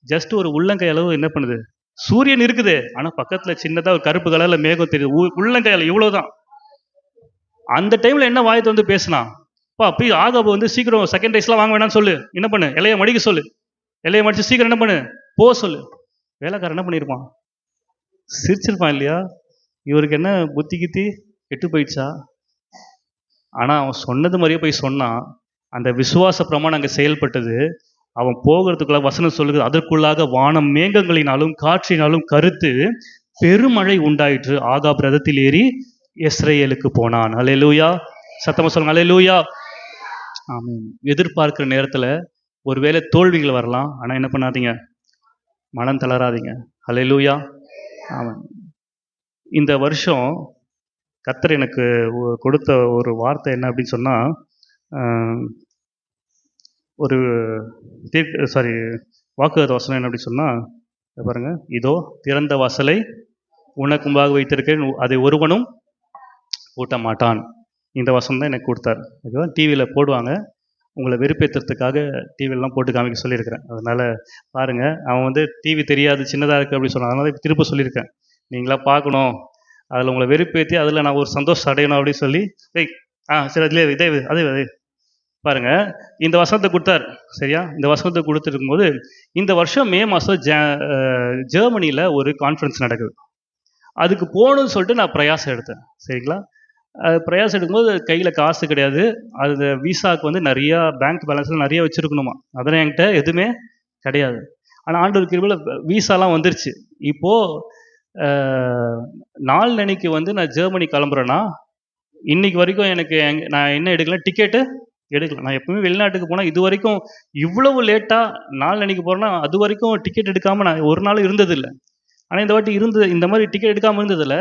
ஜஸ்ட் ஒரு உள்ளங்கை அளவு என்ன பண்ணுது? சூரியன் இருக்குது, ஆனா பக்கத்துல சின்னதா ஒரு கருப்பு கலர்ல மேகம் தெரியுது. உள்ளங்கை அளவு, இவ்வளவுதான். அந்த டைம்ல என்ன வாயை திறந்து பேசினா? அப்படி ஆகாபு சீக்கிரம் செகண்ட் ரைஸ்லாம் வாங்க வேணாம்னு சொல்லு. என்ன பண்ணு? இலையை மடிக்க சொல்லு. இலையை மடிச்சு சீக்கிரம் என்ன பண்ணு? போ சொல்லு. வேலைக்காரன் என்ன பண்ணியிருப்பான்? சிரிச்சிருப்பான் இல்லையா? இவருக்கு என்ன புத்தி கித்தி கெட்டு போயிடுச்சா? ஆனா அவன் சொன்னது மாதிரியே போய் சொன்னான். அந்த விசுவாச பிரமாணம் அங்கே செயல்பட்டது. அவன் போகிறதுக்குள்ள வசனம் சொல்லுது, அதற்குள்ளாக வானம் மேகங்களினாலும் காற்றினாலும் கருத்து பெருமழை உண்டாயிற்று. ஆகாப் ரதத்தில் ஏறி இஸ்ரேலுக்கு போனான். அல்லேலூயா, சத்தமா சொல்லுங்க அல்லேலூயா. ஆமென். எதிர்பார்க்கிற நேரத்துல ஒருவேளை தோல்விகள் வரலாம். ஆனா என்ன பண்ணாதீங்க? மனம் தளராதீங்க. அல்லேலூயா. ஆமாம். இந்த வருஷம் கர்த்தர் எனக்கு கொடுத்த ஒரு வார்த்தை என்ன அப்படின்னு சொன்னால், ஒரு வாக்குறுதி வசனம் என்ன அப்படின்னு சொன்னால், பாருங்க, இதோ திறந்த வாசலை உனக்கு முன்பாக வைத்திருக்கேன், அதை ஒருவனும் பூட்ட மாட்டான். இந்த வசனம் தான் எனக்கு கொடுத்தார். ஓகேவா? டிவியில் போடுவாங்க, உங்களை வெறுப்பேற்றுறதுக்காக டிவிலெலாம் போட்டு காமிக்க சொல்லியிருக்கிறேன். அதனால் பாருங்கள், அவன் டிவி தெரியாது, சின்னதாக இருக்குது அப்படின்னு சொன்னான். அதனால திரும்ப சொல்லியிருக்கேன், நீங்களாம் பார்க்கணும், அதில் உங்களை வெறுப்பேற்றி அதில் நான் ஒரு சந்தோஷம் அடையணும் அப்படின்னு சொல்லி, சரி அதுலேயே அதே பாருங்கள், இந்த வசனத்தை கொடுத்தார். சரியா? இந்த வசனத்தை கொடுத்துருக்கும் போது, இந்த வருஷம் மே மாதம் ஜெர்மனியில் ஒரு கான்ஃபரன்ஸ் நடக்குது. அதுக்கு போகணும்னு சொல்லிட்டு நான் பிரயாசம் எடுத்தேன். சரிங்களா? பிரயாஸ் எடுக்கும்போது கையில் காசு கிடையாது. அது விசாவுக்கு வந்து நிறையா பேங்க் பேலன்ஸில் நிறைய வச்சுருக்கணுமா. அதெல்லாம் என்கிட்ட எதுவுமே கிடையாது. ஆனால் ஆண்டவர் கிருபையில் விசாலாம் வந்துருச்சு. இப்போது நாளன்னைக்கு வந்து நான் ஜெர்மனி கிளம்புறேன்னா, இன்னைக்கு வரைக்கும் எனக்கு நான் என்ன எடுக்கல, டிக்கெட்டு எடுக்கல. நான் எப்பவுமே வெளிநாட்டுக்கு போனால் இது வரைக்கும் இவ்வளவு லேட்டாக நாளன்னைக்கு போகிறேன்னா அது வரைக்கும் டிக்கெட் எடுக்காமல் நான் ஒரு நாள் இருந்ததில்லை. ஆனால் இந்த வாட்டி இந்த மாதிரி டிக்கெட் எடுக்காமல் இருந்ததில்லை.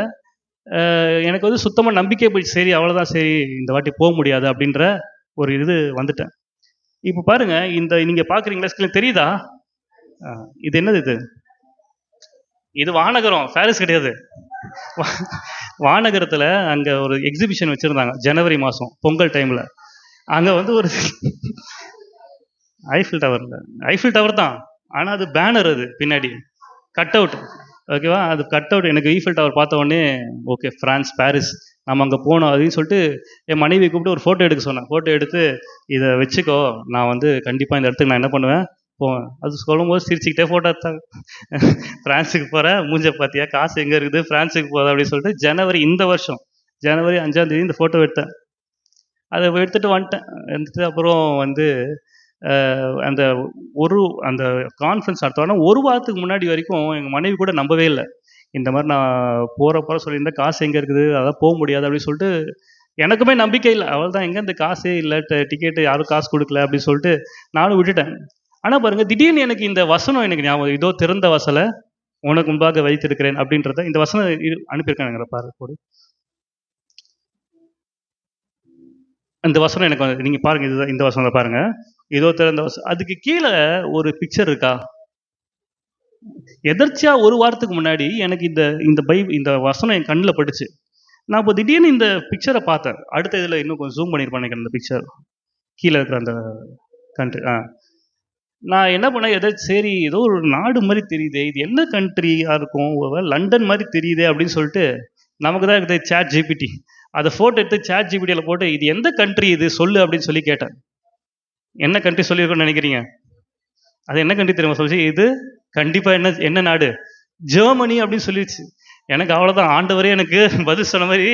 எனக்கு வந்து சுத்தமாக நம்பிக்கை போயிடுச்சு. சரி அவ்வளோதான், சரி இந்த வாட்டி போக முடியாது அப்படின்ற ஒரு இது வந்துட்டேன். இப்போ பாருங்க, இந்த நீங்கள் பார்க்குறீங்களா ஸ்கிரீன் தெரியுதா? இது என்னது? இது வானகரம், பாரிஸ் கிடையாது. வானகரத்தில் அங்கே ஒரு எக்ஸிபிஷன் வச்சுருந்தாங்க ஜனவரி மாதம் பொங்கல் டைமில். அங்கே வந்து ஒரு ஐஃபில் டவர் தான், ஆனால் அது பேனர், அது பின்னாடி கட் அவுட். ஓகேவா? அது கட் அவுட். எனக்கு ஈஃபில் டவர் பார்த்த உடனே ஓகே, ஃப்ரான்ஸ், பாரிஸ், நம்ம அங்கே போகணும் அப்படின்னு சொல்லிட்டு என் மனைவி கூப்பிட்டு ஒரு ஃபோட்டோ எடுக்க சொன்னேன். ஃபோட்டோ எடுத்து இதை வச்சுக்கோ, நான் வந்து கண்டிப்பாக இந்த இடத்துக்கு நான் என்ன பண்ணுவேன் போவேன். அது சொல்லும்போது சிரிச்சுக்கிட்டே ஃபோட்டோ எடுத்தாங்க. ஃப்ரான்ஸுக்கு போகிறேன், மூஞ்ச பார்த்தியா, காசு எங்கே இருக்குது, ஃப்ரான்ஸுக்கு போகுது அப்படின்னு சொல்லிட்டு இந்த வருஷம் ஜனவரி 5ஆம் தேதி இந்த ஃபோட்டோ எடுத்தேன். அதை எடுத்துகிட்டு வந்துட்டேன். எடுத்துட்டு அப்புறம் வந்து அந்த அந்த கான்ஃபரன்ஸ் அடுத்தோன்னா ஒரு வாரத்துக்கு முன்னாடி வரைக்கும் எங்கள் மனைவி கூட நம்பவே இல்லை. இந்த மாதிரி நான் போகிற சொல்லியிருந்தேன், காசு எங்கே இருக்குது, அதான் போக முடியாது அப்படின்னு சொல்லிட்டு எனக்குமே நம்பிக்கை இல்லை. அவள் தான் எங்கே இந்த காசே இல்லை, டிக்கெட்டு யாரும் காசு கொடுக்கல அப்படின்னு சொல்லிட்டு நானும் விட்டுட்டேன். ஆனால் பாருங்கள், திடீர்னு எனக்கு இந்த வசனம் எனக்கு ஞாபகம், இதோ திறந்த வாசலை உனக்கு முன்பாக வைத்திருக்கிறேன் அப்படின்றத இந்த வசனம் அனுப்பியிருக்காங்க பாரு போடு. இந்த வசனம் எனக்கு வந்து நீங்கள் பாருங்கள், இதுதான் இந்த வசனம் பாருங்கள், இதோ திறந்த வாசல். அதுக்கு கீழே ஒரு பிக்சர் இருக்கா? எதர்ச்சியா ஒரு வாரத்துக்கு முன்னாடி எனக்கு இந்த வசனம் என் கண்ணில் பட்டுச்சு. நான் இப்போ திடீர்னு இந்த பிக்சரை பார்த்தேன். அடுத்த இதில் இன்னும் கொஞ்சம் ஜூம் பண்ணியிருப்பேன் அந்த பிக்சர் கீழே இருக்கிற அந்த கண்ட்ரி. நான் என்ன பண்ணேன், சரி ஏதோ ஒரு நாடு மாதிரி தெரியுதே, இது என்ன கண்ட்ரியாக இருக்கும், லண்டன் மாதிரி தெரியுதே அப்படின்னு சொல்லிட்டு நமக்கு தான் இருக்குது சாட் ஜிபிடி. அதை ஃபோட்டோ எடுத்து சாட் ஜிபிடியில் போட்டு இது எந்த கண்ட்ரி இது சொல்லு அப்படின்னு சொல்லி கேட்டேன். என்ன கண்ட்ரி சொல்லியிருக்கோன்னு நினைக்கிறீங்க? அது என்ன கண்ட்ரி தெரியுமா சொல்லிச்சு? இது கண்டிப்பாக என்ன நாடு, ஜெர்மனி அப்படின்னு சொல்லிடுச்சு. எனக்கு அவ்வளோதான், ஆண்டவரே எனக்கு பதில் சொன்ன மாதிரி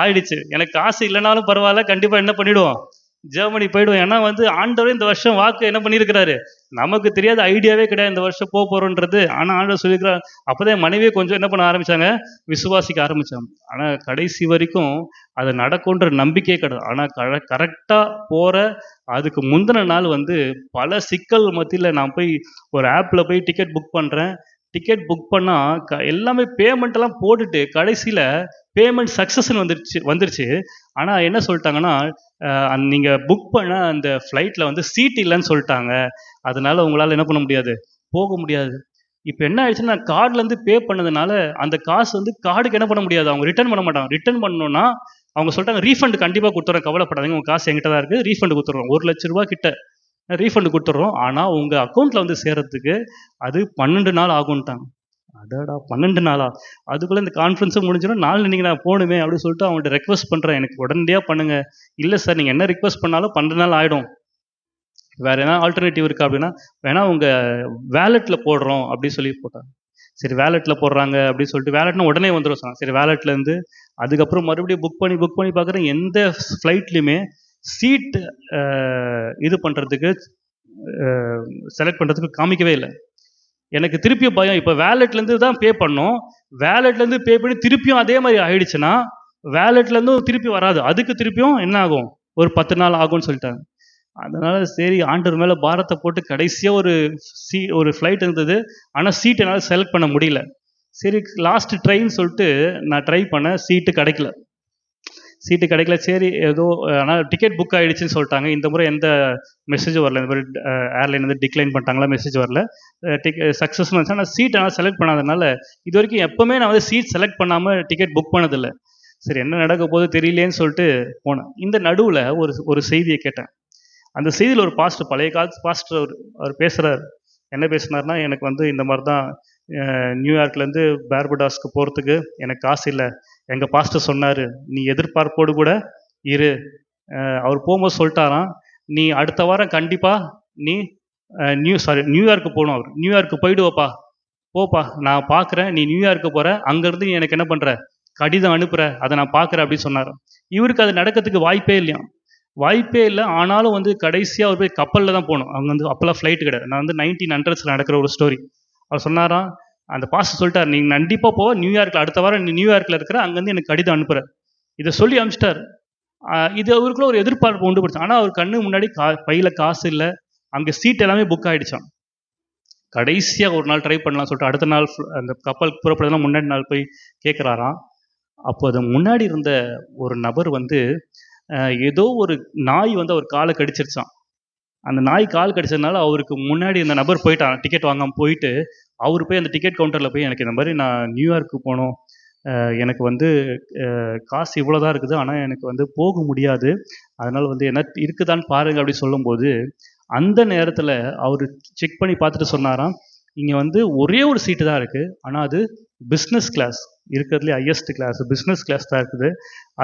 ஆயிடுச்சு. எனக்கு காசு இல்லைனாலும் பரவாயில்ல, கண்டிப்பாக என்ன பண்ணிவிடுவோம், ஜெர்மனி போயிடுவோம். ஏன்னா வந்து ஆண்டவரே இந்த வருஷம் வாக்கு என்ன பண்ணியிருக்கிறாரு, நமக்கு தெரியாத ஐடியாவே கிடையாது இந்த வருஷம் போக போகிறோன்றது. ஆனால் ஆண்டவர் சொல்லியிருக்கிறார். அப்போதான் மனைவியே கொஞ்சம் என்ன பண்ண ஆரம்பித்தாங்க, விசுவாசிக்க ஆரம்பித்தாங்க. ஆனால் கடைசி வரைக்கும் அது நடக்கும்ன்ற நம்பிக்கையே கிடையாது. ஆனால் கரெக்டாக போகிற அதுக்கு முந்தின நாள் வந்து பல சிக்கல் மத்தியில் நான் போய் ஒரு ஆப்பில் போய் டிக்கெட் புக் பண்ணுறேன். டிக்கெட் புக் பண்ணால் எல்லாமே பேமெண்ட்டெல்லாம் போட்டுட்டு கடைசியில் பேமெண்ட் சக்ஸஸ்ன்னு வந்துருச்சு. ஆனால் என்ன சொல்லிட்டாங்கன்னா, நீங்கள் புக் பண்ண அந்த ஃப்ளைட்டில் வந்து சீட் இல்லைன்னு சொல்லிட்டாங்க, அதனால் உங்களால் என்ன பண்ண முடியாது, போக முடியாது. இப்போ என்ன ஆயிடுச்சுன்னா, கார்டுலேருந்து பே பண்ணதுனால அந்த காசு வந்து கார்டுக்கு என்ன பண்ண முடியாது, அவங்க ரிட்டர்ன் பண்ண மாட்டாங்க. ரிட்டர்ன் பண்ணணுன்னா அவங்க சொல்லிட்டாங்க, ரீஃபண்ட் கண்டிப்பாக கொடுத்துட்றேன், கவலைப்படாதீங்க, உங்கள் காசு எங்கிட்ட தான் இருக்குது, ரீஃபண்ட் கொடுத்துட்றோம், 1 லட்ச ரூபா கிட்ட ரீஃபண்ட் கொடுத்துட்றோம். ஆனால் உங்கள் அக்கௌண்ட்டில் வந்து சேர்கிறதுக்கு அது 12 நாள் ஆகும்ட்டாங்க. அடடா, 12 நாளா? அதுக்குள்ளே இந்த கான்ஃபரன்ஸும் முடிஞ்சிடும், நாளைக்கு நான் போகணுமே அப்படின்னு சொல்லிட்டு அவங்கள்ட்ட ரெக்வஸ்ட் பண்ணுறேன், எனக்கு உடனடியாக பண்ணுங்கள். இல்லை சார், நீங்கள் என்ன ரிக்வஸ்ட் பண்ணாலும் 12 நாள் ஆகிடும், வேறு எதனா ஆல்டர்னேட்டிவ் இருக்கா அப்படின்னா, வேணால் உங்கள் வேலெட்டில் போடுறோம் அப்படின்னு சொல்லி போட்டாங்க. சரி வேலெட்டில் போடுறாங்க அப்படின்னு சொல்லிட்டு, வேலெட்னா உடனே வந்துடும் சொன்னாங்க. சரி வேலெட்லேருந்து அதுக்கப்புறம் மறுபடியும் புக் பண்ணி பார்க்குறேன், எந்த ஃப்ளைட்லேயுமே சீட் இது பண்ணுறதுக்கு செலக்ட் பண்ணுறதுக்கு காமிக்கவே இல்லை. எனக்கு திருப்பியும் பயம், இப்போ வேலெட்லேருந்து தான் பே பண்ணோம், வேலெட்லேருந்து பே பண்ணி திருப்பியும் அதே மாதிரி ஆயிடுச்சுன்னா வேலெட்லேருந்தும் திருப்பி வராது, அதுக்கு திருப்பியும் என்ன ஆகும், ஒரு 10 நாள் ஆகும்னு சொல்லிட்டாங்க. அதனால் சரி ஆண்டவர் மேலே பாரத்தை போட்டு கடைசியாக ஒரு ஃப்ளைட் இருந்தது, ஆனால் சீட் என்னால் செலக்ட் பண்ண முடியல. சரி லாஸ்ட் ட்ரைன்னு சொல்லிட்டு நான் ட்ரை பண்ணேன், சீட்டு கிடைக்கல. சரி ஏதோ, ஆனால் டிக்கெட் புக் ஆகிடுச்சின்னு சொல்லிட்டாங்க. இந்த முறை எந்த மெசேஜும் வரல, இந்த மாதிரி ஏர்லைன் வந்து டிக்ளைன் பண்ணிட்டாங்களா, மெசேஜ் வரல. சக்ஸஸ்னு வந்துச்சு. ஆனால் சீட் ஆனால் செலக்ட் பண்ணாதனால இது வரைக்கும் எப்போவுமே நான் வந்து சீட் செலக்ட் பண்ணாமல் டிக்கெட் புக் பண்ணதில்லை. சரி என்ன நடக்க போது தெரியலேன்னு சொல்லிட்டு போனேன். இந்த நடுவில் ஒரு செய்தியை கேட்டேன். அந்த செய்தியில் ஒரு பாஸ்டர், பழைய காலத்து பாஸ்டர், அவர் பேசுகிறார். என்ன பேசுனார்னா, எனக்கு வந்து இந்த மாதிரி தான் நியூயார்க்லேருந்து பார்படாஸ்க்கு போகிறதுக்கு எனக்கு காசு இல்லை, எங்கள் பாஸ்டர் சொன்னார் நீ எதிர்பார்ப்போடு கூட இரு, அவர் போகும்போது சொல்லிட்டாராம், நீ அடுத்த வாரம் கண்டிப்பாக நீ நியூயார்க்கு போகணும். அவர் நியூயார்க்கு போயிடுவோப்பா, போப்பா நான் பார்க்குறேன், நீ நியூயார்க்கு போகிற, அங்கேருந்து நீ எனக்கு என்ன பண்ணுற, கடிதம் அனுப்புகிற, அதை நான் பார்க்குறேன் அப்படின்னு சொன்னார். இவருக்கு அது நடக்கிறதுக்கு வாய்ப்பே இல்லையாம். வாய்ப்பே இல்லை. ஆனாலும் வந்து கடைசியாக அவர் போய் கப்பலில் தான் போகணும். அவங்க வந்து அப்போல்லாம் ஃப்ளைட்டு கிடையாது. நான் வந்து 1900s நடக்கிற ஒரு ஸ்டோரி. அவர் சொன்னாராம், அந்த பாஸ்டர் சொல்லிட்டார், நீங்கள் கண்டிப்பாக போ, நியூயார்க்கில் அடுத்த வாரம் நீ நியூயார்க்கில் இருக்கிற, அங்கேருந்து எனக்கு கடிதம் அனுப்புகிற. இதை சொல்லி அனுப்பிச்சிட்டார். இது அவருக்குள்ள ஒரு எதிர்பார்ப்பு உண்டு படுச்சு. ஆனால் அவர் கண்ணு முன்னாடி பையில் காசு இல்லை, அங்கே சீட் எல்லாமே புக் ஆகிடுச்சான். கடைசியாக ஒரு நாள் ட்ரை பண்ணலாம் சொல்லிட்டு அடுத்த நாள் அந்த கப்பல் புறப்படுறதுலாம் முன்னாடி நாள் போய் கேட்குறாராம். அப்போ அது முன்னாடி இருந்த ஒரு நபர் வந்து ஏதோ ஒரு நாய் வந்து அவர் காலை கடிச்சிருச்சான். அந்த நாய் கால் கடிச்சதுனால அவருக்கு முன்னாடி இந்த நபர் போயிட்டான், டிக்கெட் வாங்காமல் போயிட்டு. அவர் போய் அந்த டிக்கெட் கவுண்டரில் போய், எனக்கு இந்த மாதிரி நான் நியூயார்க்கு போகணும், எனக்கு வந்து காசு இவ்வளோ தான் இருக்குது, ஆனால் எனக்கு வந்து போக முடியாது, அதனால் வந்து என்ன இருக்குதான்னு பாருங்கள் அப்படி சொல்லும்போது, அந்த நேரத்தில் அவர் செக் பண்ணி பார்த்துட்டு சொன்னாராம், இங்கே வந்து ஒரே ஒரு சீட்டு தான் இருக்குது, ஆனால் அது பிஸ்னஸ் கிளாஸ், இருக்கிறதுலே ஹையஸ்ட் கிளாஸ் பிஸ்னஸ் கிளாஸ் தான் இருக்குது,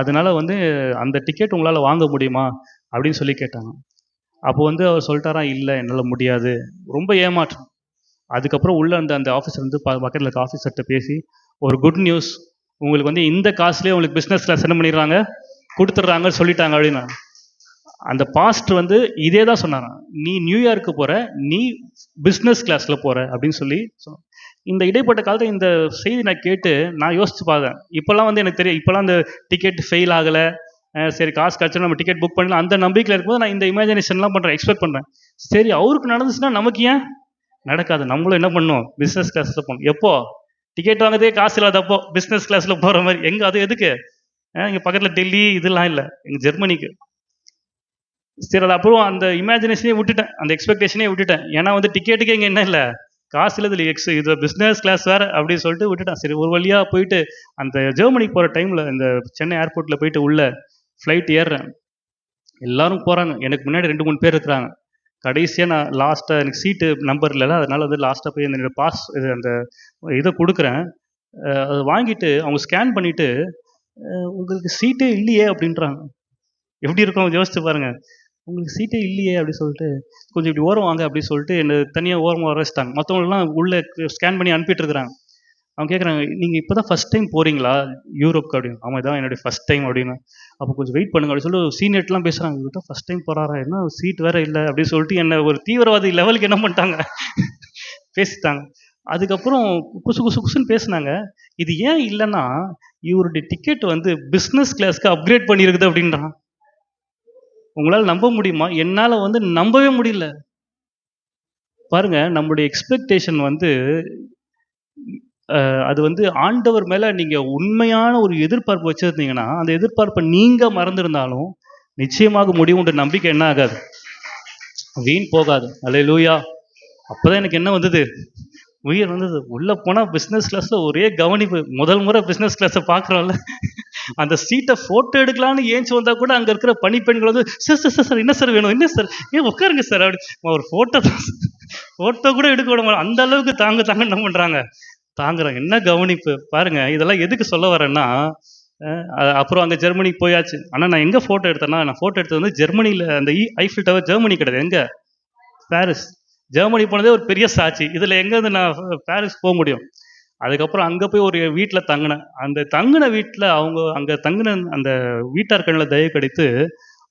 அதனால் வந்து அந்த டிக்கெட் உங்களால் வாங்க முடியுமா அப்படின்னு சொல்லி கேட்டாங்க. அப்போ வந்து அவர் சொல்லிட்டாராம், இல்லை என்னால் முடியாது. ரொம்ப ஏமாற்றம். அதுக்கப்புறம் உள்ள அந்த ஆஃபீஸர் வந்து பக்கத்தில் இருக்க ஆஃபீஸர்கிட்ட பேசி, ஒரு குட் நியூஸ், உங்களுக்கு வந்து இந்த காசுலேயே உங்களுக்கு பிஸ்னஸ் கிளாஸ் என்ன பண்ணிடுறாங்க, கொடுத்துட்றாங்கன்னு சொல்லிட்டாங்க அப்படின்னா. அந்த பாஸ்டர் வந்து இதே தான் சொன்னாராம், நீ நியூயார்க்கு போகிற, நீ பிஸ்னஸ் கிளாஸில் போகிற அப்படின்னு சொல்லி சொன்னான். இந்த இடைப்பட்ட காலத்தில் இந்த செய்தி நான் கேட்டு நான் யோசிச்சு பார்த்தேன். இப்போல்லாம் வந்து எனக்கு தெரியும், இப்போல்லாம் அந்த டிக்கெட் ஃபெயில் ஆகலை, சரி காசு கிடச்சா நம்ம டிக்கெட் புக் பண்ணலாம், அந்த நம்பிக்கையில் இருக்கும்போது நான் இந்த இமேஜினேஷன்லாம் பண்ணுறேன், எக்ஸ்பெக்ட் பண்ணுறேன். சரி அவருக்கு நடந்துச்சுன்னா நமக்கு ஏன் நடக்காது? நம்மளும் என்ன பண்ணணும், பிஸ்னஸ் கிளாஸில் போகணும். எப்போ டிக்கெட் வாங்குறதே காசு இல்லாதப்போ பிஸ்னஸ் கிளாஸில் போகிற மாதிரி. எங்கே அது எதுக்கு? இங்கே பக்கத்தில் டெல்லி இதெல்லாம் இல்லை, எங்கள் ஜெர்மனிக்கு. சரி அது அப்புறம் அந்த இமேஜினேஷனே விட்டுட்டேன், அந்த எக்ஸ்பெக்டேஷனே விட்டுட்டேன். ஏன்னா வந்து டிக்கெட்டுக்கு இங்கே என்ன இல்லை, காசு இல்லை, இதில் இது பிஸ்னஸ் கிளாஸ் வேறு அப்படின்னு சொல்லிட்டு விட்டுட்டேன். சரி ஒரு வழியாக போயிட்டு அந்த ஜெர்மனிக்கு போகிற டைமில் இந்த சென்னை ஏர்போர்ட்டில் போயிட்டு உள்ள ஃப்ளைட் ஏறுறேன். எல்லாரும் போகிறாங்க, எனக்கு முன்னாடி 2-3 பேர் இருக்கிறாங்க. கடைசியாக நான் லாஸ்ட்டாக, எனக்கு சீட்டு நம்பர் இல்லைல்ல, அதனால் வந்து லாஸ்ட்டாக போய் என்னோடய பாஸ் அந்த இதை கொடுக்குறேன். அதை வாங்கிட்டு அவங்க ஸ்கேன் பண்ணிவிட்டு, உங்களுக்கு சீட்டே இல்லையே அப்படின்றாங்க. எப்படி இருக்கும் யோசிச்சு பாருங்கள். உங்களுக்கு சீட்டே இல்லையே அப்படின்னு சொல்லிட்டு, கொஞ்சம் இப்படி ஓரம் வாங்க அப்படின்னு சொல்லிட்டு என்னை தனியாக ஓரமாக வர வச்சுட்டாங்க. மற்றவங்களெலாம் உள்ளே ஸ்கேன் பண்ணி அனுப்பிட்டு இருக்கிறாங்க. அவங்க கேட்குறாங்க, நீங்கள் இப்போ தான் ஃபஸ்ட் டைம் போகிறீங்களா யூரோப்க்கு அப்படின்னு. ஆமாம், இதான் என்னுடைய ஃபஸ்ட் டைம் அப்படின்னு. அப்போ கொஞ்சம் வெயிட் பண்ணுங்க அப்படின்னு சொல்லி சீனியர்ட்லாம் பேசுகிறாங்க. இவர்கிட்ட ஃபஸ்ட் டைம் போகிறாரா, என்ன சீட் வேறு இல்லை அப்படின்னு சொல்லிட்டு என்னை ஒரு தீவிரவாதி லெவலுக்கு என்ன பண்ணிட்டாங்க, பேசிட்டாங்க. அதுக்கப்புறம் குசு குசு குசுன்னு பேசினாங்க. இது ஏன் இல்லைன்னா, இவருடைய டிக்கெட் வந்து பிஸ்னஸ் கிளாஸ்க்கு அப்கிரேட் பண்ணியிருக்குது அப்படின்றான். உங்களால் நம்ப முடியுமா? என்னால் வந்து நம்பவே முடியல. பாருங்க, நம்முடைய எக்ஸ்பெக்டேஷன் வந்து அது வந்து ஆண்டவர் மேலே நீங்கள் உண்மையான ஒரு எதிர்பார்ப்பு வச்சுருந்தீங்கன்னா, அந்த எதிர்பார்ப்பை நீங்கள் மறந்துருந்தாலும் நிச்சயமாக முடிவுன்ற நம்பிக்கை என்ன ஆகாது, வீண் போகாது. அல்லேலூயா. அப்போ தான் எனக்கு என்ன வந்தது, உயிர் வந்தது. உள்ளே போனால் பிஸ்னஸ் கிளாஸில் ஒரே கவனிப்பு. முதல் முறை பிஸ்னஸ் கிளாஸை பார்க்குறோம்ல, அந்த சீட்டை ஃபோட்டோ எடுக்கலான்னு ஏஞ்சி வந்தால் கூட அங்கே இருக்கிற பணிப்பெண்கள் வந்து, சார் சார் சார் என்ன சார் வேணும், என்ன சார், ஏன் உட்காருங்க சார் அப்படி. ஒரு ஃபோட்டோ கூட எடுக்க விட மாட்டோம், அந்த அளவுக்கு தாங்க என்ன பண்ணுறாங்க, தாங்குறாங்க. என்ன கவனிப்பு பாருங்க. இதெல்லாம் எதுக்கு சொல்ல வரேன்னா, அப்புறம் அங்கே ஜெர்மனிக்கு போயாச்சு. ஆனால் நான் எங்கே ஃபோட்டோ எடுத்தேன்னா, நான் ஃபோட்டோ எடுத்தது வந்து ஜெர்மனியில், அந்த ஐஃபில் டவர் ஜெர்மனி கிடையாது, எங்கே, பாரிஸ். ஜெர்மனி போனதே ஒரு பெரிய சாட்சி. இதில் எங்கேருந்து நான் பாரிஸ் போக முடியும்? அதுக்கப்புறம் அங்கே போய் ஒரு வீட்டில் தங்கினேன். அந்த தங்கின வீட்டில் அவங்க அங்கே தங்கின அந்த வீட்டார் கண்ணில் தயவு கிடைத்து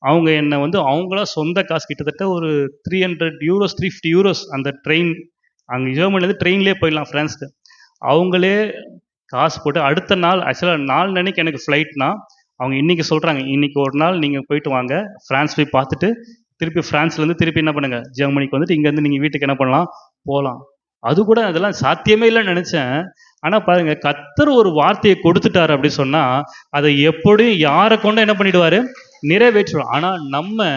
அவங்க என்னை வந்து அவங்களா சொந்த காசு கிட்டத்தட்ட ஒரு 300 யூரோஸ் 350 யூரோஸ் அந்த ட்ரெயின், அங்கே ஜெர்மனிலேருந்து ட்ரெயின்லேயே போயிடலாம் ஃப்ரான்ஸ்க்கு. அவங்களே காசு போட்டு அடுத்த நாள், ஆக்சுவலாக 4 அன்னைக்கு எனக்கு ஃப்ளைட்னா, அவங்க இன்றைக்கி சொல்கிறாங்க, இன்றைக்கி ஒரு நாள் நீங்கள் போயிட்டு வாங்க, ஃப்ரான்ஸ் போய் பார்த்துட்டு திருப்பி ஃப்ரான்ஸ்லேருந்து திருப்பி என்ன பண்ணுங்கள், ஜெர்மனிக்கு வந்துட்டு இங்கேருந்து நீங்கள் வீட்டுக்கு என்ன பண்ணலாம், போகலாம். அது கூட அதெல்லாம் சாத்தியமே இல்லைன்னு நினச்சேன். ஆனால் பாருங்கள், கர்த்தர் ஒரு வார்த்தையை கொடுத்துட்டார் அப்படி சொன்னால் அதை எப்படியும் யாரை கொண்டு என்ன பண்ணிடுவார், நிறைவேற்றுவோம். ஆனால் நம்ம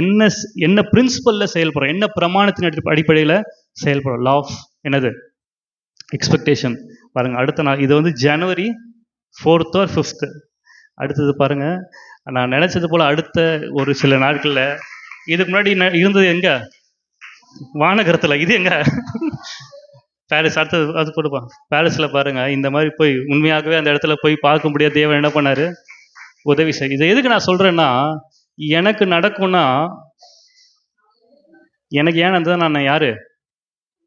என்ன பிரின்சிபலில் செயல்படுறோம், என்ன பிரமாணத்தின் அடிப்படையில் செயல்படுறோம். லா ஆஃப் என்னது, எக்ஸ்பெக்டேஷன். பாருங்கள், அடுத்த நாள் இது வந்து ஜனவரி 4th or 5th. அடுத்தது பாருங்கள், நான் நினச்சது போல் அடுத்த ஒரு சில நாட்களில், இதுக்கு முன்னாடி இருந்தது எங்கே, வானகரத்தில், இது எங்கே, பாரிஸ். அடுத்தது அது கொடுப்பான் பாரிஸில். பாருங்கள், இந்த மாதிரி போய் உண்மையாகவே அந்த இடத்துல போய் பார்க்க முடியாது, தேவன் என்ன பண்ணார், உதவி செய். இதை எதுக்கு நான் சொல்கிறேன்னா, எனக்கு நடக்கும்னா, எனக்கு ஏன் நடந்தது, நான் யார்,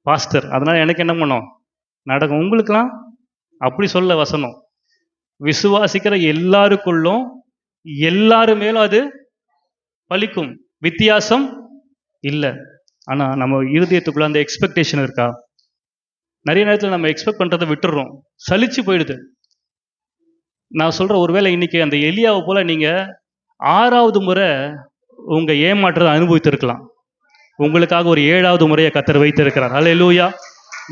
பாஸ்டர், அதனால் எனக்கு என்ன பண்ணோம், நடக்கும். உங்களுக்கெல்லாம் அப்படி சொல்ல வசனம், விசுவாசிக்கிற எல்லாருக்குள்ளும் எல்லாரும் மேலும் அது பலிக்கும், வித்தியாசம் இல்லை. ஆனா நம்ம இருதயத்துக்குள்ள அந்த எக்ஸ்பெக்டேஷன் இருக்கா? நிறைய நேரத்தில் நம்ம எக்ஸ்பெக்ட் பண்றதை விட்டுடுறோம், சலிச்சு போயிடுது. நான் சொல்ற, ஒருவேளை இன்னைக்கு அந்த எலியாவை போல நீங்க 6வது முறை உங்க ஏமாற்றத்தை அனுபவித்திருக்கலாம். உங்களுக்காக ஒரு 7வது முறையை கர்த்தர் வைத்திருக்கிறார். அல்லேலூயா.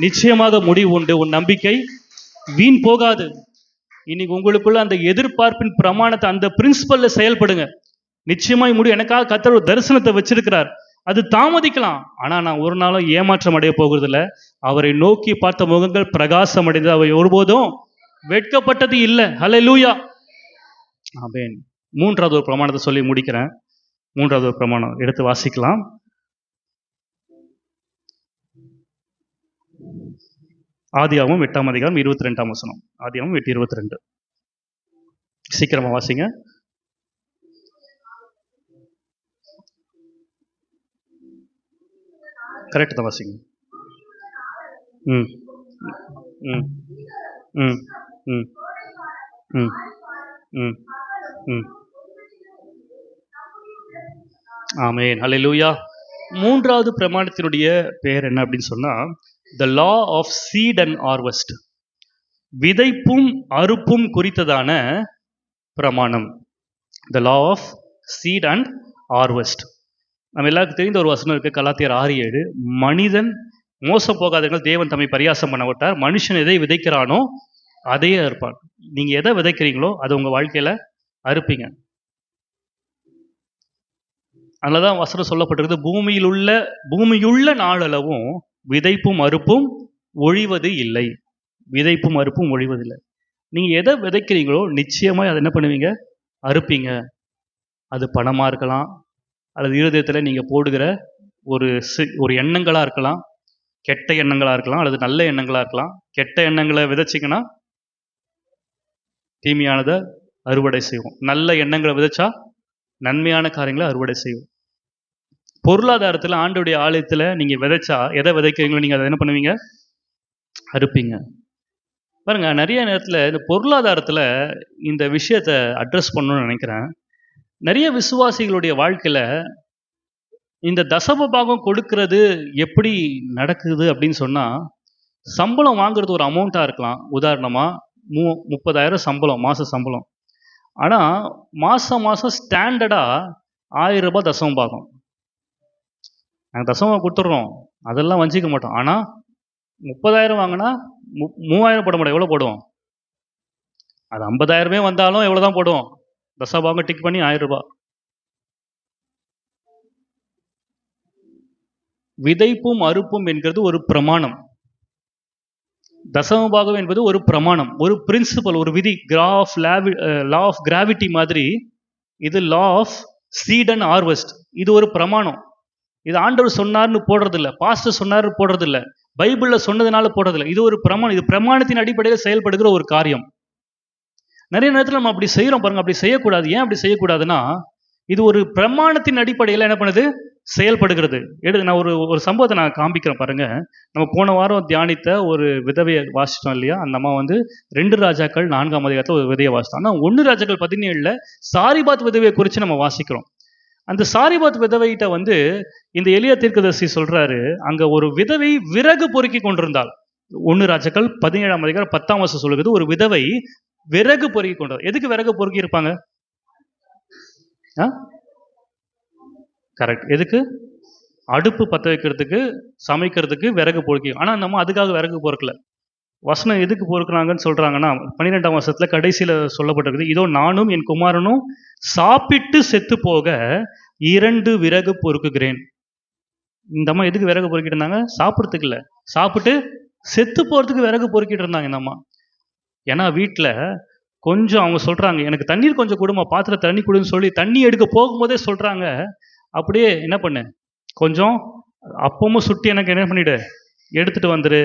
நிச்சயமாக முடிவு உண்டு. உன் நம்பிக்கை வீண் போகாது. இன்னைக்கு உங்களுக்குள்ள அந்த எதிர்பார்ப்பின் பிரமாணத்தை, அந்த பிரின்சிபல்ல செயல்படுங்க. நிச்சயமாய் முடியும். எனக்காக கர்த்தர் ஒரு தரிசனத்தை வச்சிருக்கிறார். அது தாமதிக்கலாம், ஆனா நான் ஒரு நாளும் ஏமாற்றம் அடைய போகிறது இல்லை. அவரை நோக்கி பார்த்த முகங்கள் பிரகாசம் அடைந்தது, அவை ஒருபோதும் வெட்கப்பட்டது இல்லை. அல்லேலூயா. ஆமென். 3வது ஒரு பிரமாணத்தை சொல்லி முடிக்கிறேன். 3வது ஒரு பிரமாணம் எடுத்து வாசிக்கலாம். ஆதியாகமம் 8ஆம் அதிகாரம் 22ஆம் வசனம். ஆதியாகமம் 8:22. சீக்கிரமா வாசிங்க. கரெக்ட் தான், வாசிங்க. ம் ம் ம் ம் ம் ம் ம். ஆமென். அல்லேலூயா. 3வது பிரமாணத்தினுடைய பெயர் என்ன அப்படின்னு சொன்னா, the law of seed and harvest. விதைப்பும் அறுப்பும் குறித்ததான பிரமாணம். the law of seed and harvest. நம்ம எல்லாருக்கும் தெரிந்த ஒரு வசனம் இருக்கு, கலாத்தியர் 6:7. மனிதன் மோசம் போகாதீர்கள், தேவன் தம்மை பரியாசம் பண்ண விட்டார். மனுஷன் எதை விதைக்கிறானோ அதையே அறுப்பான். நீங்க எதை விதைக்கிறீங்களோ அதை உங்க வாழ்க்கையில அறுப்பீங்க. அதனாலதான் வசனம் சொல்லப்பட்டிருக்கு, பூமியுள்ள நாளளவும் விதைப்பும் அறுப்பும் ஒழிவது இல்லை. விதைப்பும் அறுப்பும் ஒழிவதில்லை. நீங்க எதை விதைக்கிறீங்களோ நிச்சயமா அதை என்ன பண்ணுவீங்க? அறுப்பீங்க. அது பணமா இருக்கலாம், அல்லது இருதயத்துல நீங்க போடுகிற ஒரு எண்ணங்களா இருக்கலாம், கெட்ட எண்ணங்களா இருக்கலாம், அல்லது நல்ல எண்ணங்களா இருக்கலாம். கெட்ட எண்ணங்களை விதைச்சிங்கன்னா தீமையானதை அறுவடை செய்வோம். நல்ல எண்ணங்களை விதைச்சா நன்மையான காரியங்களை அறுவடை செய்வோம். பொருளாதாரத்தில் ஆண்டவருடைய ஆலயத்தில் நீங்கள் விதைச்சா எதை விதைக்கிறீங்களோ நீங்கள் அதை என்ன பண்ணுவீங்க? அறுப்பீங்க. பாருங்க, நிறைய நேரத்தில் இந்த பொருளாதாரத்தில் இந்த விஷயத்தை அட்ரஸ் பண்ணணும்னு நினைக்கிறேன். நிறைய விசுவாசிகளுடைய வாழ்க்கையில் இந்த தசம பாகம் கொடுக்கறது எப்படி நடக்குது அப்படின்னு சொன்னால், சம்பளம் வாங்குறது ஒரு அமௌண்ட்டாக இருக்கலாம். உதாரணமாக 30,000 சம்பளம், மாத சம்பளம். ஆனால் மாதம் ஸ்டாண்டர்டாக 1000 ரூபாய் தசம பாகம் நாங்கள் தசமாக கொடுத்துட்றோம், அதெல்லாம் வஞ்சிக்க மாட்டோம். ஆனால் 30,000 வாங்கினா 3,000 போட மாட்டோம். எவ்வளோ போடுவோம்? அது 50,000 வந்தாலும் எவ்வளோ தான் போடுவோம்? தசபாகம் டிக் பண்ணி 1000 ரூபாய். விதைப்பும் அறுப்பும் என்கிறது ஒரு பிரமாணம். தசமபாகம் என்பது ஒரு பிரமாணம், ஒரு பிரின்சிபல், ஒரு விதி. லா ஆஃப் கிராவிட்டி மாதிரி இது law of seed and harvest. இது ஒரு பிரமாணம். இது ஆண்டவர் சொன்னார்னு போடுறது இல்லை, பாஸ்டர் சொன்னார் போடுறது இல்லை, பைபிளில் சொன்னதுனால போடுறது இல்லை. இது ஒரு பிரமாணம். இது பிரமாணத்தின் அடிப்படையில் செயல்படுகிற ஒரு காரியம். நிறைய நேரத்தில் நம்ம அப்படி செய்கிறோம் பாருங்க. அப்படி செய்யக்கூடாது. ஏன் அப்படி செய்யக்கூடாதுன்னா, இது ஒரு பிரமாணத்தின் அடிப்படையில் என்ன பண்ணுது? செயல்படுகிறது. நான் ஒரு சம்பவத்தை நான் காண்பிக்கிறேன் பாருங்க. நம்ம போன வாரம் தியானித்த ஒரு விதவையை வாசித்தோம் இல்லையா? அந்த அம்மா 2 ராஜாக்கள் 4ஆம் அதிகாரத்தில் ஒரு விதையை வாசித்தோம். ஆனால் 1 ராஜாக்கள் 17 சாரிபாத் விதவையை குறித்து நம்ம வாசிக்கிறோம். அந்த சாரிபாத் விதவைகிட்ட இந்த எலியா தீர்க்கதரிசி சொல்றாரு, அங்க ஒரு விதவை விறகு பொறுக்கி கொண்டிருந்தாள். 1 ராஜாக்கள் 17ஆம் அதிகாரம் 10ஆம் வசனம் சொல்லுகிறது, ஒரு விதவை விறகு பொறுக்கி கொண்டார். எதுக்கு விறகு பொறுக்கி இருப்பாங்க? கரெக்ட். எதுக்கு? அடுப்பு பற்ற வைக்கிறதுக்கு, சமைக்கிறதுக்கு விறகு பொறுக்கி. ஆனால் நம்ம அதுக்காக விறகு பொறுக்கல. வசனம் எதுக்கு பொறுக்கிறாங்கன்னு சொல்றாங்கன்னா, 12ஆம் வசனத்துல கடைசியில சொல்லப்பட்டிருக்குது, இதோ நானும் என் குமாரனும் சாப்பிட்டு செத்து போக 2 விறகு பொறுக்குகிறேன். இந்த அம்மா எதுக்கு விறகு பொறுக்கிட்டு இருந்தாங்க? சாப்பிட்றதுக்கு இல்லை, சாப்பிட்டு செத்து போறதுக்கு விறகு பொறுக்கிட்டு இருந்தாங்க இந்த அம்மா. ஏன்னா வீட்டில் கொஞ்சம் அவங்க சொல்றாங்க, எனக்கு தண்ணீர் கொஞ்சம் கொடுமா, பாத்திரம் தண்ணி கொடுன்னு சொல்லி தண்ணி எடுக்க போகும்போதே சொல்றாங்க, அப்படியே என்ன பண்ணு, கொஞ்சம் அப்பமும் சுட்டி எனக்கு என்ன பண்ணிடு, எடுத்துட்டு வந்துரு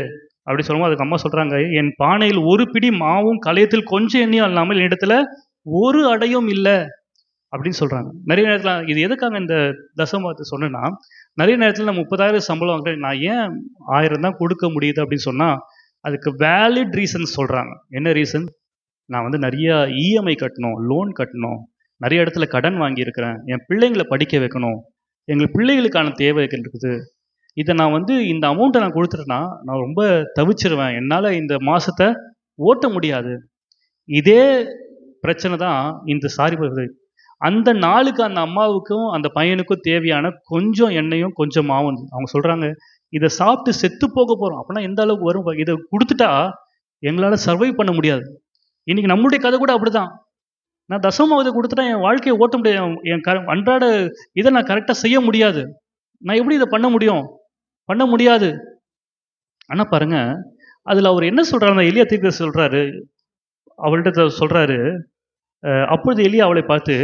அப்படி சொல்லும்போது அதுக்கு அம்மா சொல்றாங்க, என் பானையில் 1 பிடி மாவும் கலையத்தில் கொஞ்சம் எண்ணெயும் இல்லாமல் என்னிடத்துல 1 அடையும் இல்லை அப்படின்னு சொல்றாங்க. நிறைய நேரத்தில் இது எதுக்காக இந்த தசமத்தை சொன்னேன்னா, நிறைய நேரத்தில் நான் 30,000 சம்பளம் வாங்குறேன், நான் ஏன் 1000 தான் கொடுக்க முடியுது அப்படின்னு சொன்னா, அதுக்கு வேலிட் ரீசன் சொல்றாங்க. என்ன ரீசன்? நான் நிறைய இஎம்ஐ கட்டணும், லோன் கட்டணும், நிறைய இடத்துல கடன் வாங்கியிருக்கிறேன், என் பிள்ளைங்களை படிக்க வைக்கணும், எங்கள் பிள்ளைகளுக்கான தேவைகள் இருக்குது, இதை நான் வந்து இந்த அமௌண்ட்டை நான் கொடுத்துட்டேன்னா நான் ரொம்ப தவிச்சிருவேன், என்னால் இந்த மாதத்தை ஓட்ட முடியாது. இதே பிரச்சனை தான் இந்த சாரி வருது. அந்த நாளுக்கு அந்த அம்மாவுக்கும் அந்த பையனுக்கும் தேவையான கொஞ்சம் எண்ணெயும் கொஞ்சம் மாவும் அவங்க சொல்கிறாங்க, இதை சாப்பிட்டு செத்து போக போகிறோம். அப்படின்னா எந்த அளவுக்கு வரும்? இதை கொடுத்துட்டா எங்களால் சர்வை பண்ண முடியாது. இன்றைக்கி நம்மளுடைய கதை கூட அப்படி தான். நான் தசமாவதை கொடுத்துட்டா என் வாழ்க்கையை ஓட்ட முடியாது, என் அன்றாட இதை நான் கரெக்டாக செய்ய முடியாது, நான் எப்படி இதை பண்ண முடியும்? பண்ண முடியாது. ஆனால் பாருங்க, அதில் அவர் என்ன சொல்கிறாரு, எலியா தீர்க்கதரிசி சொல்கிறாரு, அவள்கிட்ட சொல்கிறாரு, அப்பொழுது எலியா அவளை பார்த்து,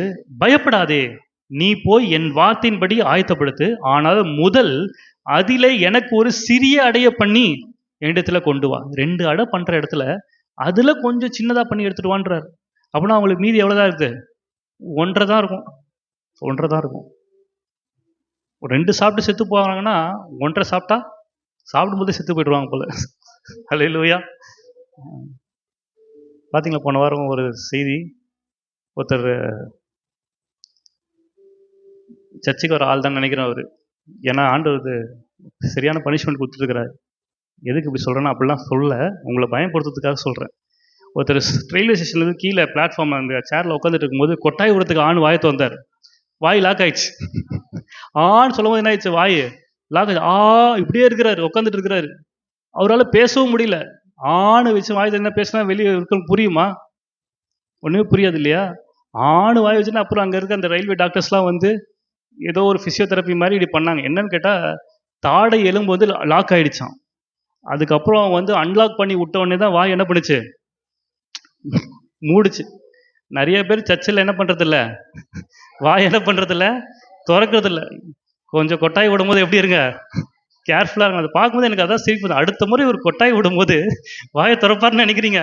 பயப்படாதே, நீ போய் என் வார்த்தையின்படி ஆயத்தப்படுத்து, ஆனால் முதல் அதிலே எனக்கு ஒரு சிறிய அடைய பண்ணி என்னிடத்துல கொண்டு வா. 2 அடை பண்ற இடத்துல அதுல கொஞ்சம் சின்னதா பண்ணி எடுத்துட்டு வான்றார். அப்படின்னா அவங்களுக்கு மீதி எவ்வளவுதான் இருக்குது? 1.5 தான் இருக்கும். 1.5 தான் இருக்கும். 2 சாப்பிட்டு செத்து போவாங்கன்னா 1.5 சாப்பிட்டா சாப்பிடும்போது செத்து போயிடுவாங்க போல. அல்லேலூயா. பார்த்தீங்களா, போன வாரம் ஒரு செய்தி, ஒருத்தர் சர்ச்சுக்கு ஒரு ஆள் தான் நினைக்கிறேன் அவர். ஏன்னா ஆண்டவர் சரியான பனிஷ்மெண்ட் கொடுத்துருக்கிறார். எதுக்கு இப்படி சொல்கிறேன்னா, அப்படிலாம் சொல்ல, உங்களை பயன்படுத்துறதுக்காக சொல்கிறேன். ஒருத்தர் ரயில்வே ஸ்டேஷன்லேருந்து கீழே பிளாட்ஃபார்ம் அந்த சேரில் உட்காந்துட்டு இருக்கும்போது கொட்டாய் விடுறதுக்கு ஆண் வாயத்து வந்தார். வாய் லாக் ஆயிடுச்சு. ஆண் சொல்லும் போது என்ன ஆயிடுச்சு? வாய் லாக் ஆயிடுச்சு. இப்படியே இருக்கிறாரு, உட்காந்துட்டு இருக்கிறாரு. அவரால் பேசவும் முடியல. ஆணை வச்சு வாய் என்ன பேசினா வெளியே இருக்க புரியுமா? ஒன்றுமே புரியாது இல்லையா? ஆணு வாய் வச்சுன்னா அப்புறம் அங்கே இருக்க அந்த ரயில்வே டாக்டர்ஸ்லாம் வந்து ஏதோ ஒரு ஃபிசியோதெரப்பி மாதிரி இப்படி பண்ணாங்க. என்னன்னு கேட்டால், தாடை எலும்பு வந்து லாக் ஆகிடுச்சான். அதுக்கப்புறம் வந்து அன்லாக் பண்ணி விட்ட உடனே தான் வாய் என்ன பண்ணுச்சு? மூடுச்சு. நிறைய பேர் சர்ச்சில் என்ன பண்ணுறதில்ல, வாய் என்ன பண்ணுறதில்ல, திறக்கிறதில்ல. கொஞ்சம் கொட்டாய் விடும்போது எப்படி இருங்க, கேர்ஃபுல்லாக இருங்க. அதை பார்க்கும்போது எனக்கு அதான் சிரிப்பு. அடுத்த முறை ஒரு கொட்டாய் விடும்போது வாயை திறப்பாருன்னு நினைக்கிறீங்க?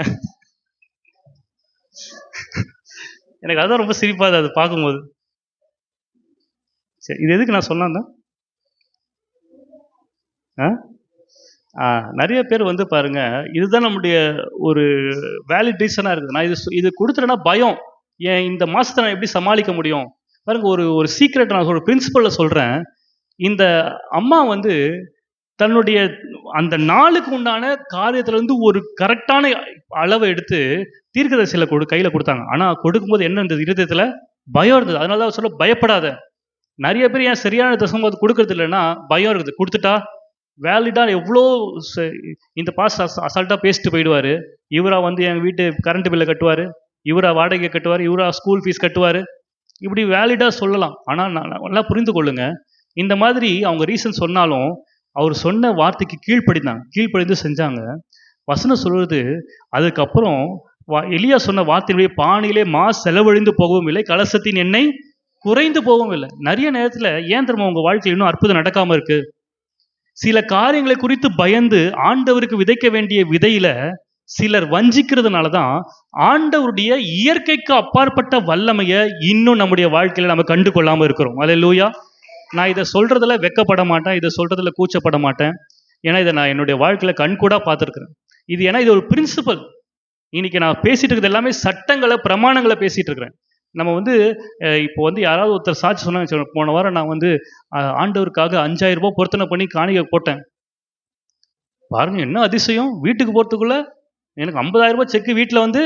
எனக்கு அதான் ரொம்ப சிரிப்பாது அது பார்க்கும்போது. சரி, இது எதுக்கு நான் சொன்னேன்? நிறைய பேர் வந்து பாருங்க, இதுதான் நம்முடைய ஒரு வேலிட் ரீசனாக இருக்குது. நான் இது கொடுத்துட்டேன்னா பயம், ஏன் இந்த மாதத்தை நான் எப்படி சமாளிக்க முடியும்? பாருங்க, ஒரு சீக்ரெட் நான் ஒரு பிரின்சிபலில் சொல்கிறேன். இந்த அம்மா வந்து தன்னுடைய அந்த நாளுக்கு உண்டான காரியத்திலேருந்து ஒரு கரெக்டான அளவை எடுத்து தீர்க்கதரிசியில் கையில் கொடுத்தாங்க. ஆனால் கொடுக்கும்போது என்ன இருந்தது? இருதயத்தில் பயம் இருந்தது. அதனால தான் சொல்ல, பயப்படாத. நிறைய பேர் ஏன் சரியான தசமாவது கொடுக்கறது இல்லைன்னா பயம் இருக்குது. கொடுத்துட்டா வேலிடாக எவ்வளோ இந்த பாஸ் அசால்ட்டாக பேசிட்டு போயிடுவார். இவரா வந்து என் வீட்டு கரண்ட் பில்லை கட்டுவார், இவரா வாடகை கட்டுவார், இவரா ஸ்கூல் ஃபீஸ் கட்டுவார், இப்படி வேலிடாக சொல்லலாம். ஆனால் நல்லா புரிந்து கொள்ளுங்க, இந்த மாதிரி அவங்க ரீசன் சொன்னாலும் அவர் சொன்ன வார்த்தைக்கு கீழ்ப்படிந்து செஞ்சாங்க. வசனம் சொல்வது, அதுக்கப்புறம் எலியா சொன்ன வார்த்தையுடைய பானையிலே செலவழிந்து போகவும் இல்லை, கலசத்தின் எண்ணெய் குறைந்து போகவும் இல்லை. நிறைய நேரத்தில் ஏன் தெரியுமா உங்கள் வாழ்க்கையில் இன்னும் அற்புதம் நடக்காமல் இருக்கு? சில காரியங்களை குறித்து பயந்து ஆண்டவருக்கு விதைக்க வேண்டிய விதையில சிலர் வஞ்சிக்கிறதுனால தான் ஆண்டவருடைய இயற்கைக்கு அப்பாற்பட்ட வல்லமையை இன்னும் நம்முடைய வாழ்க்கையில நம்ம கண்டு கொள்ளாமல் இருக்கிறோம். அல்லேலூயா. நான் இதை சொல்றதுல வெக்கப்பட மாட்டேன், இதை சொல்றதுல கூச்சப்பட மாட்டேன். ஏன்னா இதை நான் என்னுடைய வாழ்க்கையில கண்கூடா பார்த்துருக்கிறேன். இது ஒரு பிரின்சிபல். இன்னைக்கு நான் பேசிட்டு இருக்கிறது எல்லாமே சட்டங்களை, பிரமாணங்களை பேசிட்டு இருக்கிறேன். நம்ம வந்து இப்போ வந்து யாராவது ஒருத்தர் சாட்சி சொன்னாங்க, போன வாரம் நான் வந்து ஆண்டவருக்காக 5000 ரூபாய் பொருத்தனை பண்ணி காணிக்கை போட்டேன். பாருங்க என்ன அதிசயம், வீட்டுக்கு போகிறதுக்குள்ள எனக்கு 50,000 ரூபாய் செக்கு வீட்டில் வந்து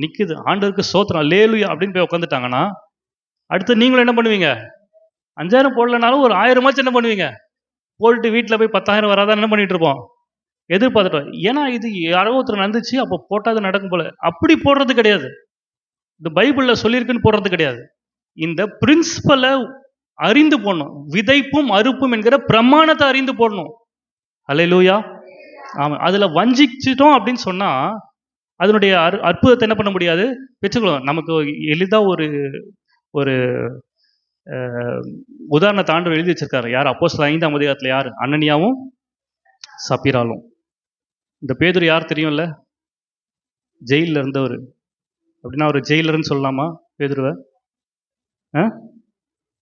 நிற்குது. ஆண்டவருக்கு சோத்திரம், அல்லேலூயா அப்படின்னு போய் உட்காந்துட்டாங்கன்னா, அடுத்து நீங்களும் என்ன பண்ணுவீங்க? 5000 போடலனாலும் ஒரு 1000 என்ன பண்ணுவீங்க? போட்டு வீட்டில் போய் 10,000 வராதான் என்ன பண்ணிட்டு இருப்போம்? எதிர்பார்த்துட்டோம். ஏன்னா இது யாரோ ஒருத்தர் நடந்துச்சு, அப்போ போட்டாது நடக்கும் போல. அப்படி போடுறது கிடையாது. இந்த பைபிளில் சொல்லியிருக்குன்னு போடுறது கிடையாது. இந்த பிரின்சிபலை அறிந்து போடணும். விதைப்பும் அறுப்பும் என்கிற பிரமாணத்தை அறிந்து போடணும். அல்லேலூயா. ஆமாம். அதில் வஞ்சிச்சிட்டோம் அப்படின்னு சொன்னால் அதனுடைய அற்புதத்தை என்ன பண்ண முடியாது? பெற்றுக்கொள்ளும். நமக்கு எளிதாக ஒரு உதாரணத்தை ஆண்டவர் எழுதி வச்சிருக்காரு. யார்? அப்போஸ்தலர் 5ஆம் அதிகாரத்தில் யார்? அனனியாவும் சப்பீராலும். இந்த பேதுரு யார் தெரியும்ல? ஜெயிலில் இருந்தவர். அப்படின்னா ஒரு ஜெயிலர்னு சொல்லலாமா பேதுருவை?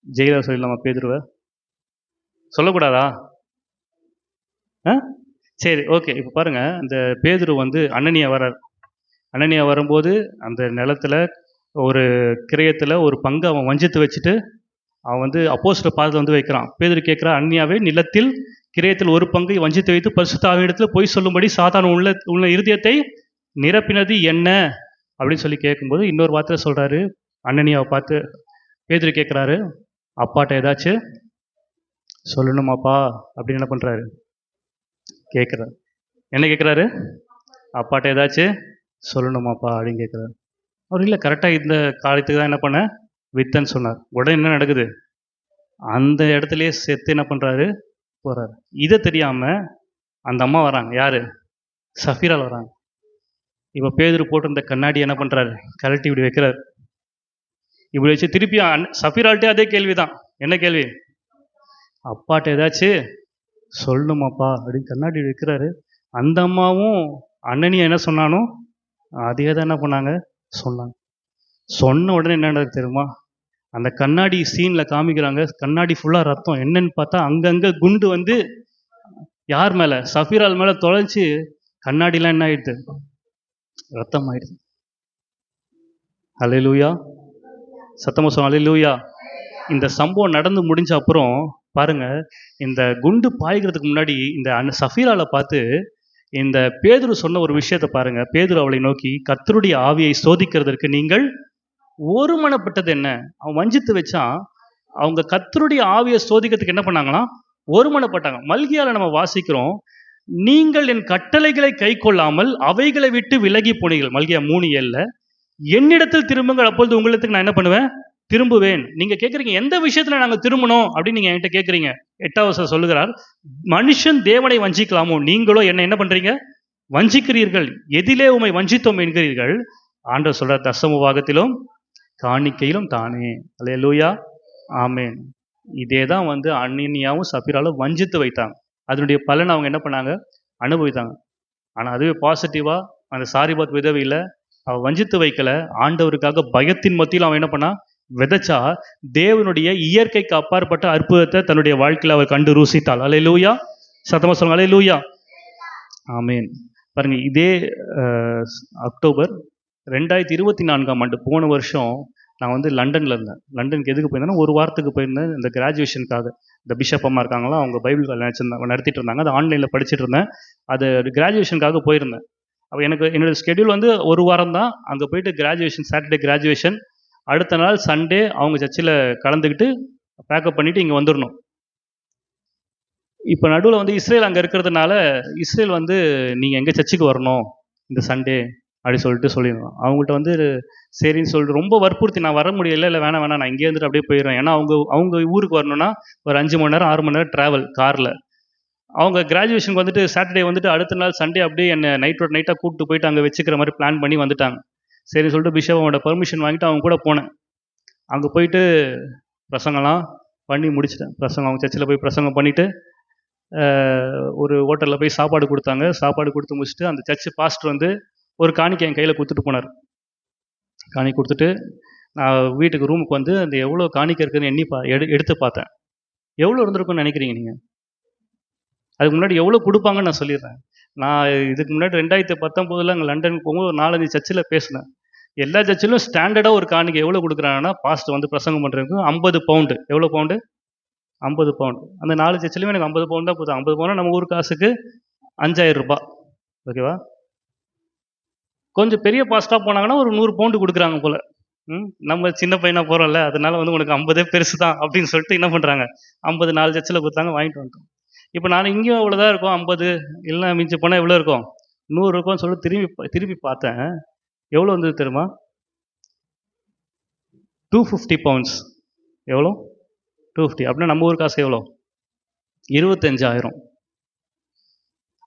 ஜெயிலர் சொல்லலாமா பேதுருவை? சொல்லக்கூடாதா? சரி, ஓகே. இப்போ பாருங்கள், இந்த பேதுரு வந்து அனனியா வர்றார். அனனியா வரும்போது அந்த நிலத்தில் ஒரு கிரயத்தில் ஒரு பங்கு அவன் வஞ்சித்து வச்சுட்டு அவன் வந்து அப்போஸ்தலர் பாதத்தில் வந்து வைக்கிறான். பேதுரு கேட்குறா, அந்நியாவே நிலத்தில் கிரயத்தில் ஒரு பங்கை வஞ்சித்து வைத்து பரிசுத்த ஆவியிடத்தில் பொய் சொல்லும்படி சாத்தான் உள்ள இருதயத்தை நிரப்பினது என்ன அப்படின்னு சொல்லி கேட்கும்போது இன்னொரு வார்த்தை சொல்கிறாரு. அனனியாவை பார்த்து பேதுரு கேட்குறாரு, அப்பாட்ட ஏதாச்சும் சொல்லணுமாப்பா அப்படின்னு என்ன பண்ணுறாரு கேட்குறாரு. என்ன கேட்குறாரு? அப்பாட்ட ஏதாச்சும் சொல்லணுமாப்பா அப்படின்னு கேட்குறாரு. அவர் இல்லை, கரெக்டாக இந்த காலத்துக்கு தான் என்ன பண்ண வித்தன்னு சொன்னார். உடனே என்ன நடக்குது? அந்த இடத்துலையே செத்து என்ன பண்ணுறாரு போகிறாரு. இதை தெரியாமல் அந்த அம்மா வராங்க. யார்? சஃபீரால் வராங்க. இப்போ பேதுரு போட்டிருந்த கண்ணாடி என்ன பண்ணுறாரு? கழட்டி இப்படி வைக்கிறார். இப்படி வச்சு திருப்பி சஃபீரால்ட்டே அதே கேள்வி தான். என்ன கேள்வி? அப்பாட்ட ஏதாச்சும் சொல்லணுமாப்பா அப்படின்னு கண்ணாடி வைக்கிறாரு. அந்த அம்மாவும் அண்ணனியா என்ன சொன்னானோ அதே தான் என்ன பண்ணாங்க சொன்னாங்க. சொன்ன உடனே என்ன நடக்குது தெரியுமா? அந்த கண்ணாடி சீனில் காமிக்கிறாங்க. கண்ணாடி ஃபுல்லாக ரத்தம். என்னன்னு பார்த்தா அங்கங்கே குண்டு வந்து யார் மேலே? சஃபீரால் மேலே தொலைச்சி கண்ணாடிலாம் என்ன ஆயிடுது? ரத்தம் ஆயிடுது. அல்லேலூயா, சத்தமா சொல்லுங்க அல்லேலூயா. இந்த சம்பவம் நடந்து முடிஞ்ச அப்புறம் பாருங்க, இந்த குண்டு பாய்கிறதுக்கு முன்னாடி இந்த சஃபீராலை பார்த்து இந்த பேதுரு சொன்ன ஒரு விஷயத்தை பாருங்க. பேதுரு அவளை நோக்கி, கர்த்தருடைய ஆவியை சோதிக்கிறதற்கு நீங்கள் ஒருமனப்பட்டது என்ன? அவன் வஞ்சித்து வச்சான். அவங்க கர்த்தருடைய ஆவியை சோதிக்கிறதுக்கு என்ன பண்ணாங்களாம்? ஒருமனப்பட்டாங்க. மல்கியால நம்ம வாசிக்கிறோம், நீங்கள் என் கட்டளைகளை கை கொள்ளாமல் அவைகளை விட்டு விலகி போனீர்கள். மல்கியா 3:7. என்னிடத்தில் திரும்புங்கள், அப்பொழுது உங்களுக்கு நான் என்ன பண்ணுவேன்? திரும்புவேன். நீங்க கேட்குறீங்க, எந்த விஷயத்துல நாங்க திரும்பணும் அப்படின்னு நீங்க என்கிட்ட கேட்குறீங்க. 8வது சொல்லுகிறார், மனுஷன் தேவனை வஞ்சிக்கலாமோ, நீங்களோ என்ன பண்றீங்க? வஞ்சிக்கிறீர்கள். எதிலே உம்மை வஞ்சித்தோம் என்கிறீர்கள். ஆண்டவர் சொல்றார், தசம பாகத்திலும் காணிக்கையிலும் தானே. அல்லேலூயா, ஆமென். இதே தான் வந்து அனனியாவும் சஃபீராலும் வஞ்சித்து வைத்தாங்க. அதனுடைய பலன் அவங்க என்ன பண்ணாங்க? அனுபவித்தாங்க. ஆனால் அதுவே பாசிட்டிவா அந்த சாரிபாத் விதவையில் அவள் வஞ்சித்து வைக்கல. ஆண்டவருக்காக பயத்தின் மத்தியில் அவன் என்ன பண்ணா? விதைச்சா. தேவனுடைய இயற்கைக்கு அப்பாற்பட்ட அற்புதத்தை தன்னுடைய வாழ்க்கையில் அவர் கண்டு ருசித்தாள். அல்லேலூயா, சத்தமா சொல்லுங்க அல்லேலூயா, ஆமென். பாருங்க, இதே அக்டோபர் 2024 போன வருஷம் நான் வந்து லண்டனில் இருந்தேன். லண்டனுக்கு எதுக்கு போயிருந்தேன்னா, ஒரு வாரத்துக்கு போயிருந்தேன் இந்த கிராஜுவேஷனுக்காக. இந்த பிஷப் அம்மா இருக்காங்களா, அவங்க பைபிள் நடத்திட்டு இருந்தாங்க. அது ஆன்லைனில் படிச்சுட்டு இருந்தேன். அது கிராஜுவேஷனுக்காக போயிருந்தேன். அப்போ என்னோடய ஸ்கெடியூல் வந்து ஒரு வாரம் தான். அங்கே போயிட்டு கிராஜுவேஷன், சாட்டர்டே கிராஜுவேஷன், அடுத்த நாள் சண்டே அவங்க சர்ச்சில் கலந்துக்கிட்டு பேக்கப் பண்ணிவிட்டு இங்கே வந்துடணும். இப்போ நடுவில் வந்து இஸ்ரேல் அங்கே இருக்கிறதுனால, இஸ்ரேல் வந்து நீங்கள் எங்கள் சர்ச்சுக்கு வரணும் இந்த சண்டே அப்படி சொல்லியிருந்தோம். அவங்கள்ட்ட வந்து சரின்னு சொல்லிட்டு ரொம்ப வற்புறுத்தி, நான் வர முடியல, இல்லை வேணாம் நான் இங்கே இருந்துட்டு அப்படியே போயிடுறேன். ஏன்னா அவங்க ஊருக்கு வரணும்னா ஒரு 5 மணி நேரம் 6 மணி நேரம் ட்ராவல் காரில். அவங்க கிராஜுவேஷனுக்கு வந்துட்டு சாட்டர்டே வந்துட்டு அடுத்த நாள் சண்டே அப்படியே என்னை நைட்டாக கூப்பிட்டு போயிட்டு அங்கே வச்சுக்கிற மாதிரி பிளான் பண்ணி வந்துட்டாங்க. சரின்னு சொல்லிட்டு பிஷப் அவனோட பெர்மிஷன் வாங்கிட்டு அவங்க கூட போனேன். அங்கே போயிட்டு பிரசங்கம்லாம் பண்ணி முடிச்சிட்டேன். அவங்க சர்ச்சில் போய் பிரசங்கம் பண்ணிவிட்டு ஒரு ஹோட்டலில் போய் சாப்பாடு கொடுத்தாங்க. சாப்பாடு கொடுத்து முடிச்சுட்டு அந்த சர்ச்சு பாஸ்டர் வந்து ஒரு காணிக்கை என் கையில் கொடுத்துட்டு போனார். காணிக்கை கொடுத்துட்டு நான் வீட்டுக்கு ரூமுக்கு வந்து அந்த எவ்வளோ காணிக்கை இருக்குதுன்னு எடுத்து பார்த்தேன். எவ்வளோ இருந்திருக்குன்னு நினைக்கிறீங்க நீங்கள்? அதுக்கு முன்னாடி எவ்வளோ கொடுப்பாங்கன்னு நான் சொல்லிடுறேன். நான் இதுக்கு முன்னாடி 2019 அங்கே லண்டனுக்கு போகும்போது ஒரு 4-5 சர்ச்சில் பேசினேன். எல்லா சர்ச்சிலும் ஸ்டாண்டர்டாக ஒரு காணிக்கை எவ்வளோ கொடுக்குறாங்கன்னா, பாஸ்டர் வந்து பிரசங்கம் பண்ணுறதுக்கு 50 பவுண்டு. எவ்வளோ பவுண்டு? 50 பவுண்டு. அந்த 4 சர்ச்சிலுமே எனக்கு 50 பவுண்டு தான் கொடுத்தாங்க. 50 பவுண்டு நம்ம ஊர் காசுக்கு 5000 ரூபாய். ஓகேவா? கொஞ்சம் பெரிய பாஸ்டாக போனாங்கன்னா ஒரு 100 பவுண்டு கொடுக்குறாங்க போல். நம்ம சின்ன பையனாக போகிறோம்ல, அதனால வந்து உனக்கு 50 பெருசு தான் அப்படின்னு சொல்லிட்டு என்ன பண்ணுறாங்க, 50 4 சர்ச்சில் கொடுத்தாங்க, வாங்கிட்டு வந்துட்டோம். இப்போ நான் இங்கேயும் அவ்வளோதான் இருக்கும், 50 இல்லை மிஞ்சி போனால் எவ்வளோ இருக்கும், 100 இருக்கும்னு சொல்லி திருப்பி பார்த்தேன். எவ்வளோ வந்தது தெரியுமா? 250 பவுண்ட்ஸ். எவ்வளோ? 250. அப்படின்னா நம்ம ஊர் காசு எவ்வளோ? 25,000.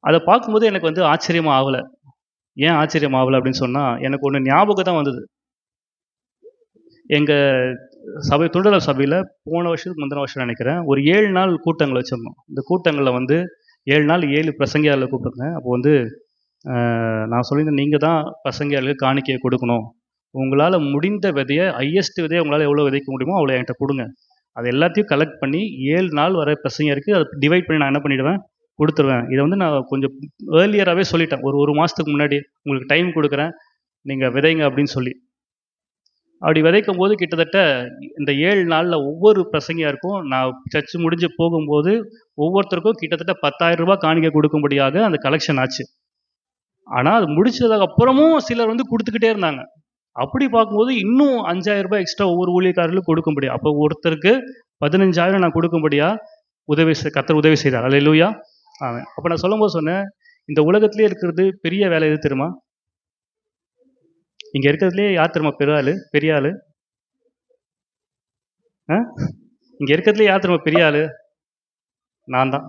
அதை பார்க்கும்போது எனக்கு வந்து ஆச்சரியமாக ஆகலை. ஏன் ஆச்சரியம் ஆகலை அப்படின்னு சொன்னால், எனக்கு ஒன்று ஞாபகம் தான் வந்தது. எங்கள் சபை, தொண்டர் சபையில் போன வருஷத்துக்கு முந்தின வருஷம் நினைக்கிறேன், ஒரு 7 நாள் கூட்டங்கள் வச்சுருந்தோம். இந்த கூட்டங்களில் வந்து 7 நாள் 7 பிரசங்கியாளர்களை கூப்பிட்டுருந்தேன். அப்போ வந்து நான் சொல்லியிருந்தேன், நீங்கள் தான் பிரசங்கியாளர்களுக்கு காணிக்கையை கொடுக்கணும். உங்களால் முடிந்த விதையை, ஹையஸ்ட் விதையை உங்களால் எவ்வளோ விதைக்க முடியுமோ அவ்வளோ என்கிட்ட கொடுங்க. அது எல்லாத்தையும் கலெக்ட் பண்ணி 7 நாள் வர பிரசங்கியாருக்கு அதை டிவைட் பண்ணி நான் என்ன பண்ணிவிடுவேன், கொடுத்துருவேன். இதை வந்து நான் கொஞ்சம் ஏர்லியராகவே சொல்லிட்டேன். ஒரு மாதத்துக்கு முன்னாடி உங்களுக்கு டைம் கொடுக்குறேன், நீங்கள் விதைங்க அப்படின்னு சொல்லி. அப்படி விதைக்கும் போது கிட்டத்தட்ட இந்த 7 நாளில் ஒவ்வொரு பிரசங்கியாருக்கும் நான் சர்ச்சு முடிஞ்சு போகும்போது ஒவ்வொருத்தருக்கும் கிட்டத்தட்ட 10,000 ரூபாய் காணிக்கை கொடுக்கும்படியாக அந்த கலெக்ஷன் ஆச்சு. ஆனால் அது முடிச்சதுக்கு அப்புறமும் சிலர் வந்து கொடுத்துக்கிட்டே இருந்தாங்க. அப்படி பார்க்கும்போது இன்னும் 5,000 ரூபாய் எக்ஸ்ட்ரா ஒவ்வொரு ஊழியக்காரர்களும் கொடுக்கும்படியா, அப்போ ஒருத்தருக்கு 15,000 நான் கொடுக்கும்படியா கர்த்தர் உதவி செய்தார். அல்லேலூயா. ஆமென். அப்போ நான் சொல்லும்போது சொன்னேன், இந்த உலகத்திலே இருக்கிறது பெரிய வேலை எது தெரியுமா? இங்க இருக்கிறதுலே யார் தெரியுமா பெரிய ஆளு? இங்க இருக்கிறதுலே யார் தெரியுமா பெரிய ஆளு? நான் தான்.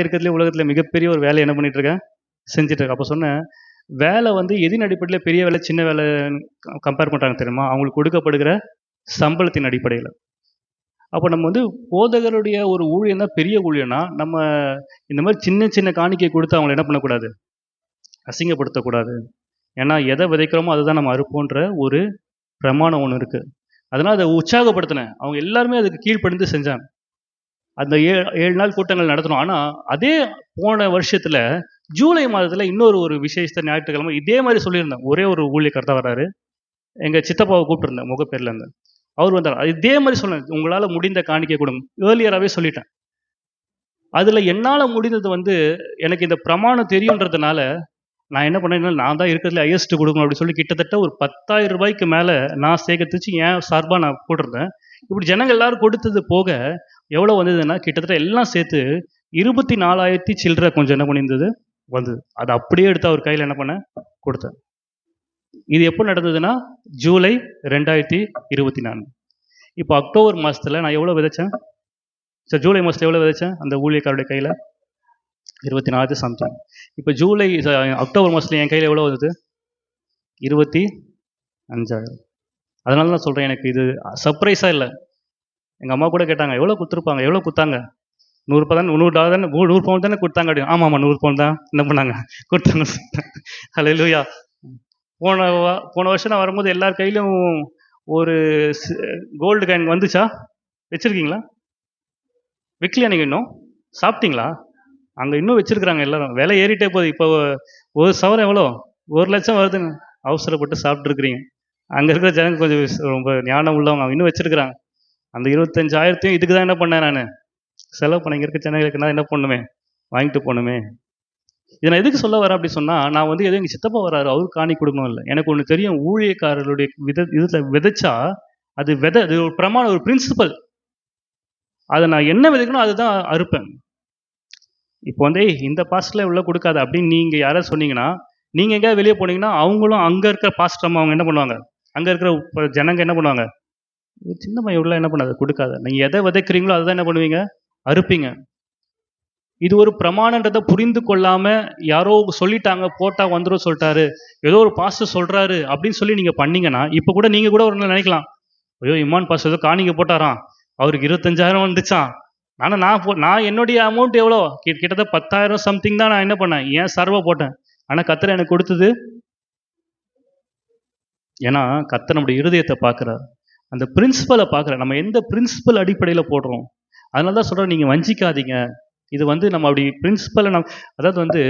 இருக்கிறதுலே உலகத்துல மிகப்பெரிய ஒரு வேலை என்ன பண்ணிட்டு இருக்கேன், செஞ்சுட்டு இருக்கேன். அப்போ சொன்னேன், வேலை வந்து எதின் அடிப்படையில் பெரிய வேலை சின்ன வேலை கம்பேர் பண்றாங்க தெரியுமா? அவங்களுக்கு கொடுக்கப்படுகிற சம்பளத்தின் அடிப்படையில். அப்போ நம்ம வந்து போதகருடைய ஒரு ஊழியம் தான் பெரிய ஊழியம்னா, நம்ம இந்த மாதிரி சின்ன சின்ன காணிக்கை கொடுத்து அவங்களை என்ன பண்ணக்கூடாது, அசிங்கப்படுத்தக்கூடாது. ஏன்னா எதை விதைக்கிறோமோ அதுதான் நம்ம அறுப்போன்ற ஒரு பிரமாணம் ஒன்று இருக்கு. அதனால் அதை உற்சாகப்படுத்தினேன். அவங்க எல்லாருமே அதுக்கு கீழ்ப்படிந்து செஞ்சாங்க. அந்த 7 நாள் கூட்டங்கள் நடத்தணும். ஆனால் அதே போன வருஷத்தில் ஜூலை மாதத்தில் இன்னொரு ஒரு விசேஷ ஞாயிற்றுக்கிழமை இதே மாதிரி சொல்லியிருந்தேன். ஒரே ஒரு ஊழியக்காரர் வராரு. எங்கள் சித்தப்பாவை கூப்பிட்டுருந்தேன் முகப்பேரில் இருந்து. அவர் வந்தார். இதே மாதிரி சொன்னேன், உங்களால் முடிந்த காணிக்கை கொடுங்க. ஏர்லியராகவே சொல்லிட்டேன். அதில் என்னால் முடிந்தது வந்து எனக்கு இந்த பிரமாணம் தெரியுன்றதுனால நான் என்ன பண்ணேன்னா, நான் தான் இருக்கிறதுல ஹையஸ்ட் கொடுக்கணும் அப்படின்னு சொல்லி கிட்டத்தட்ட ஒரு 10,000 ரூபாய்க்கு மேலே நான் சேகரித்து என் சார்பாக நான் போட்டிருந்தேன். இப்படி ஜனங்கள் எல்லாரும் கொடுத்தது போக எவ்வளோ வந்ததுன்னா, கிட்டத்தட்ட எல்லாம் சேர்த்து 24,000 சில்லற கொஞ்சம் என்ன பண்ணியிருந்தது வந்தது. அதை அப்படியே எடுத்து அவர் கையில் என்ன பண்ண கொடுத்தேன். இது எப்போ நடந்ததுன்னா ஜூலை 2024. இப்போ அக்டோபர் மாதத்தில் நான் எவ்வளோ விதைச்சேன் சார்? ஜூலை மாதத்தில் எவ்வளோ விதைச்சேன் அந்த ஊழியக்காருடைய கையில்? 24 சம்திங். இப்போ அக்டோபர் மாதத்தில் என் கையில் எவ்வளோ வருது? 25,000. அதனால தான் சொல்கிறேன், எனக்கு இது சர்ப்ரைஸாக இல்லை. எங்கள் அம்மா கூட கேட்டாங்க, எவ்வளோ கொடுத்துருப்பாங்க, எவ்வளோ கொடுத்தாங்க? 100 பவுன் தானே, 100 பவுன் தானே கொடுத்தாங்க அப்படின்னு. ஆமாம் 100 பவுன் தான் என்ன பண்ணாங்க கொடுத்தாங்க. அல்லேலூயா. போன வருஷம் நான் வரும்போது எல்லார் கையிலும் ஒரு கோல்டு காயின் வந்துச்சா? வச்சுருக்கீங்களா? விற்கலையா நீங்கள் இன்னும்? சாப்பிட்டீங்களா? அங்கே இன்னும் வச்சுருக்குறாங்க எல்லாரும். விலை ஏறிட்டே போகுது. இப்போ ஒரு சவரம் எவ்வளோ? 1,00,000 வருதுங்க. அவசரப்பட்டு சாப்பிட்ருக்குறீங்க. அங்கே இருக்கிற ஜனங்க கொஞ்சம் ரொம்ப ஞானம் உள்ளவங்க, அவங்க இன்னும் வச்சுருக்குறாங்க. அந்த 25,000 இதுக்கு தான் என்ன பண்ணேன் நான் செலவு பண்ண. இங்கே இருக்க ஜனங்களுக்கு நான் என்ன பண்ணுமே, வாங்கிட்டு போகணுமே. இதை நான் எதுக்கு சொல்ல வரேன் அப்படி சொன்னால், நான் வந்து எதுவும் எங்கள் சித்தப்பா வராரு, அவருக்கு காணி கொடுக்கணும் இல்லை. எனக்கு ஒன்று தெரியும், ஊழியக்காரர்களுடைய இதில் விதைச்சா அது அது ஒரு பிரமாணம், ஒரு பிரின்சிபல். அதை நான் என்ன விதைக்கணும் அதுதான் அறுப்பேன். இப்போ வந்து இந்த பாஸ்டரில் உள்ள கொடுக்காது அப்படின்னு நீங்கள் யாராவது சொன்னீங்கன்னா, நீங்கள் எங்கேயாவது வெளியே போனீங்கன்னா அவங்களும் அங்கே இருக்கிற பாஸ்டர் அவங்க என்ன பண்ணுவாங்க, அங்கே இருக்கிற ஜனங்க என்ன பண்ணுவாங்க, சின்ன பையன் உள்ள என்ன பண்ணாது கொடுக்காத. நீங்கள் எதை விதைக்கிறீங்களோ அதுதான் என்ன பண்ணுவீங்க, அறுப்பீங்க. இது ஒரு பிரமாணன்றதை புரிந்து கொள்ளாமல் யாரோ சொல்லிட்டாங்க, போட்டால் வந்துடும் சொல்லிட்டாரு, ஏதோ ஒரு பாஸ்டர் சொல்கிறாரு அப்படின்னு சொல்லி நீங்கள் பண்ணீங்கன்னா, இப்போ கூட நீங்கள் கூட ஒரு நாள் நினைக்கலாம், ஐயோ இமான் பாஸ்டர் ஏதோ காணிக்க போட்டாராம், அவருக்கு 25,000 வந்துச்சான். ஆனால் நான் என்னுடைய அமௌண்ட் எவ்வளோ, கிட்டத்தட்ட 10,000 சம்திங் தான் நான் என்ன பண்ணேன், ஏன் சர்வை போட்டேன். ஆனால் கர்த்தர் எனக்கு கொடுத்தது, ஏன்னா கர்த்தர் நம்முடைய இருதயத்தை பார்க்குறார், அந்த பிரின்சிபலை பார்க்குறார். நம்ம எந்த பிரின்சிபல் அடிப்படையில் போடுறோம். அதனால தான் சொல்கிறேன், நீங்கள் வஞ்சிக்காதீங்க. இது வந்து நம்ம அப்படி பிரின்சிபலை அதாவது வந்து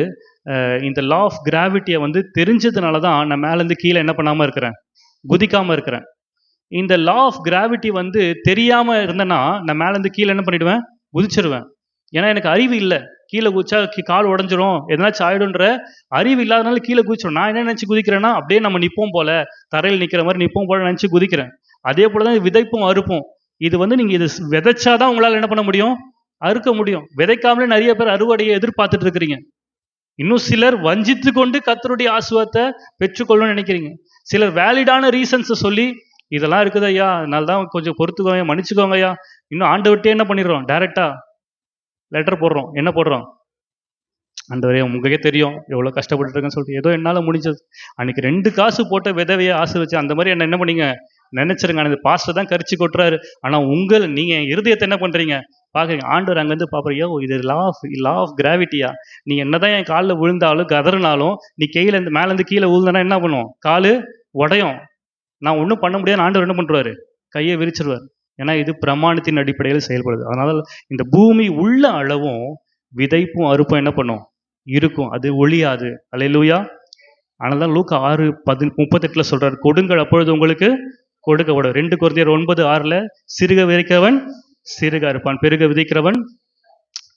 இந்த லா ஆஃப் கிராவிட்டியை வந்து தெரிஞ்சதுனால தான் நான் மேலேருந்து கீழே என்ன பண்ணாமல் இருக்கிறேன், குதிக்காமல் இருக்கிறேன். இந்த லா ஆஃப் கிராவிட்டி வந்து தெரியாமல் இருந்தேன்னா நான் மேலேருந்து கீழே என்ன பண்ணிவிடுவேன், குதிச்சிருவேன். ஏன்னா எனக்கு அறிவு இல்லை. கீழே குதிச்சா கால் உடஞ்சிரும், எதனாச்சும் ஆயிடுன்ற அறிவு இல்லாதனால கீழே குதிச்சிடும். நான் என்ன நினச்சி குதிக்கிறேன்னா, அப்படியே நம்ம நிற்போம் போல, தரையில் நிற்கிற மாதிரி நிற்போம் போல நினச்சி குதிக்கிறேன். அதே போல தான் விதைப்பும் அறுப்போம். இது வந்து நீங்கள் இது விதைச்சாதான் உங்களால் என்ன பண்ண முடியும், அறுக்க முடியும். விதைக்காமலே நிறைய பேர் அறுவடையை எதிர்பார்த்துட்டு இருக்கிறீங்க. இன்னும் சிலர் வஞ்சித்து கொண்டு கர்த்தருடைய ஆசீர்வாதத்தை பெற்றுக்கொள்ளணும்னு நினைக்கிறீங்க. சிலர் வேலிடான ரீசன்ஸை சொல்லி, இதெல்லாம் இருக்குது ஐயா, அதனால தான் கொஞ்சம் பொறுத்துக்கோங்க, மன்னிச்சுக்கோங்க ஐயா. இன்னும் ஆண்டவர்கிட்டே என்ன பண்ணிடுறோம், டைரெக்டாக லெட்டர் போடுறோம். என்ன போடுறோம், ஆண்டவரே உங்களுக்கே தெரியும் எவ்வளோ கஷ்டப்பட்டு இருக்கேன்னு சொல்லிட்டு, ஏதோ என்னால் முடிஞ்சது. அன்றைக்கி 2 காசு போட்ட விதவையை ஆசீர்வச்சு அந்த மாதிரி என்ன பண்ணீங்க நினச்சிருங்க. அந்த பாஸ்டர் தான் கரிச்சு கொட்டுறாரு. ஆனால் நீங்கள் இருதயத்தை என்ன பண்ணுறீங்க பார்க்குறீங்க. ஆண்டவர் அங்கேருந்து பார்க்குறியோ, இது லா ஆஃப் கிராவிட்டியா. நீ என்ன தான் என் காலில் விழுந்தாலும் கதறினாலும், நீ மேலேருந்து கீழே விழுந்தனா என்ன பண்ணுவோம், கால் உடையும். நான் ஒன்றும் பண்ண முடியாது. ஆண்டவர் என்ன பண்ணுவார், கையை விரிச்சிருவார். ஏன்னா இது பிரமாணத்தின் அடிப்படையில் செயல்படுது. அதனால் இந்த பூமி உள்ள அளவும் விதைப்பும் அறுப்பும் என்ன பண்ணும், இருக்கும். அது ஒழியாது. அல்லேலூயா. ஆனால் தான் லூக்கா 6:38 சொல்றாரு, கொடுங்கள் அப்பொழுது உங்களுக்கு கொடுக்கப்படும். 2 கொரிந்தியர் 9:6 சிறுக விதைக்கிறவன் சிறுக இருப்பான், பெருக விதைக்கிறவன்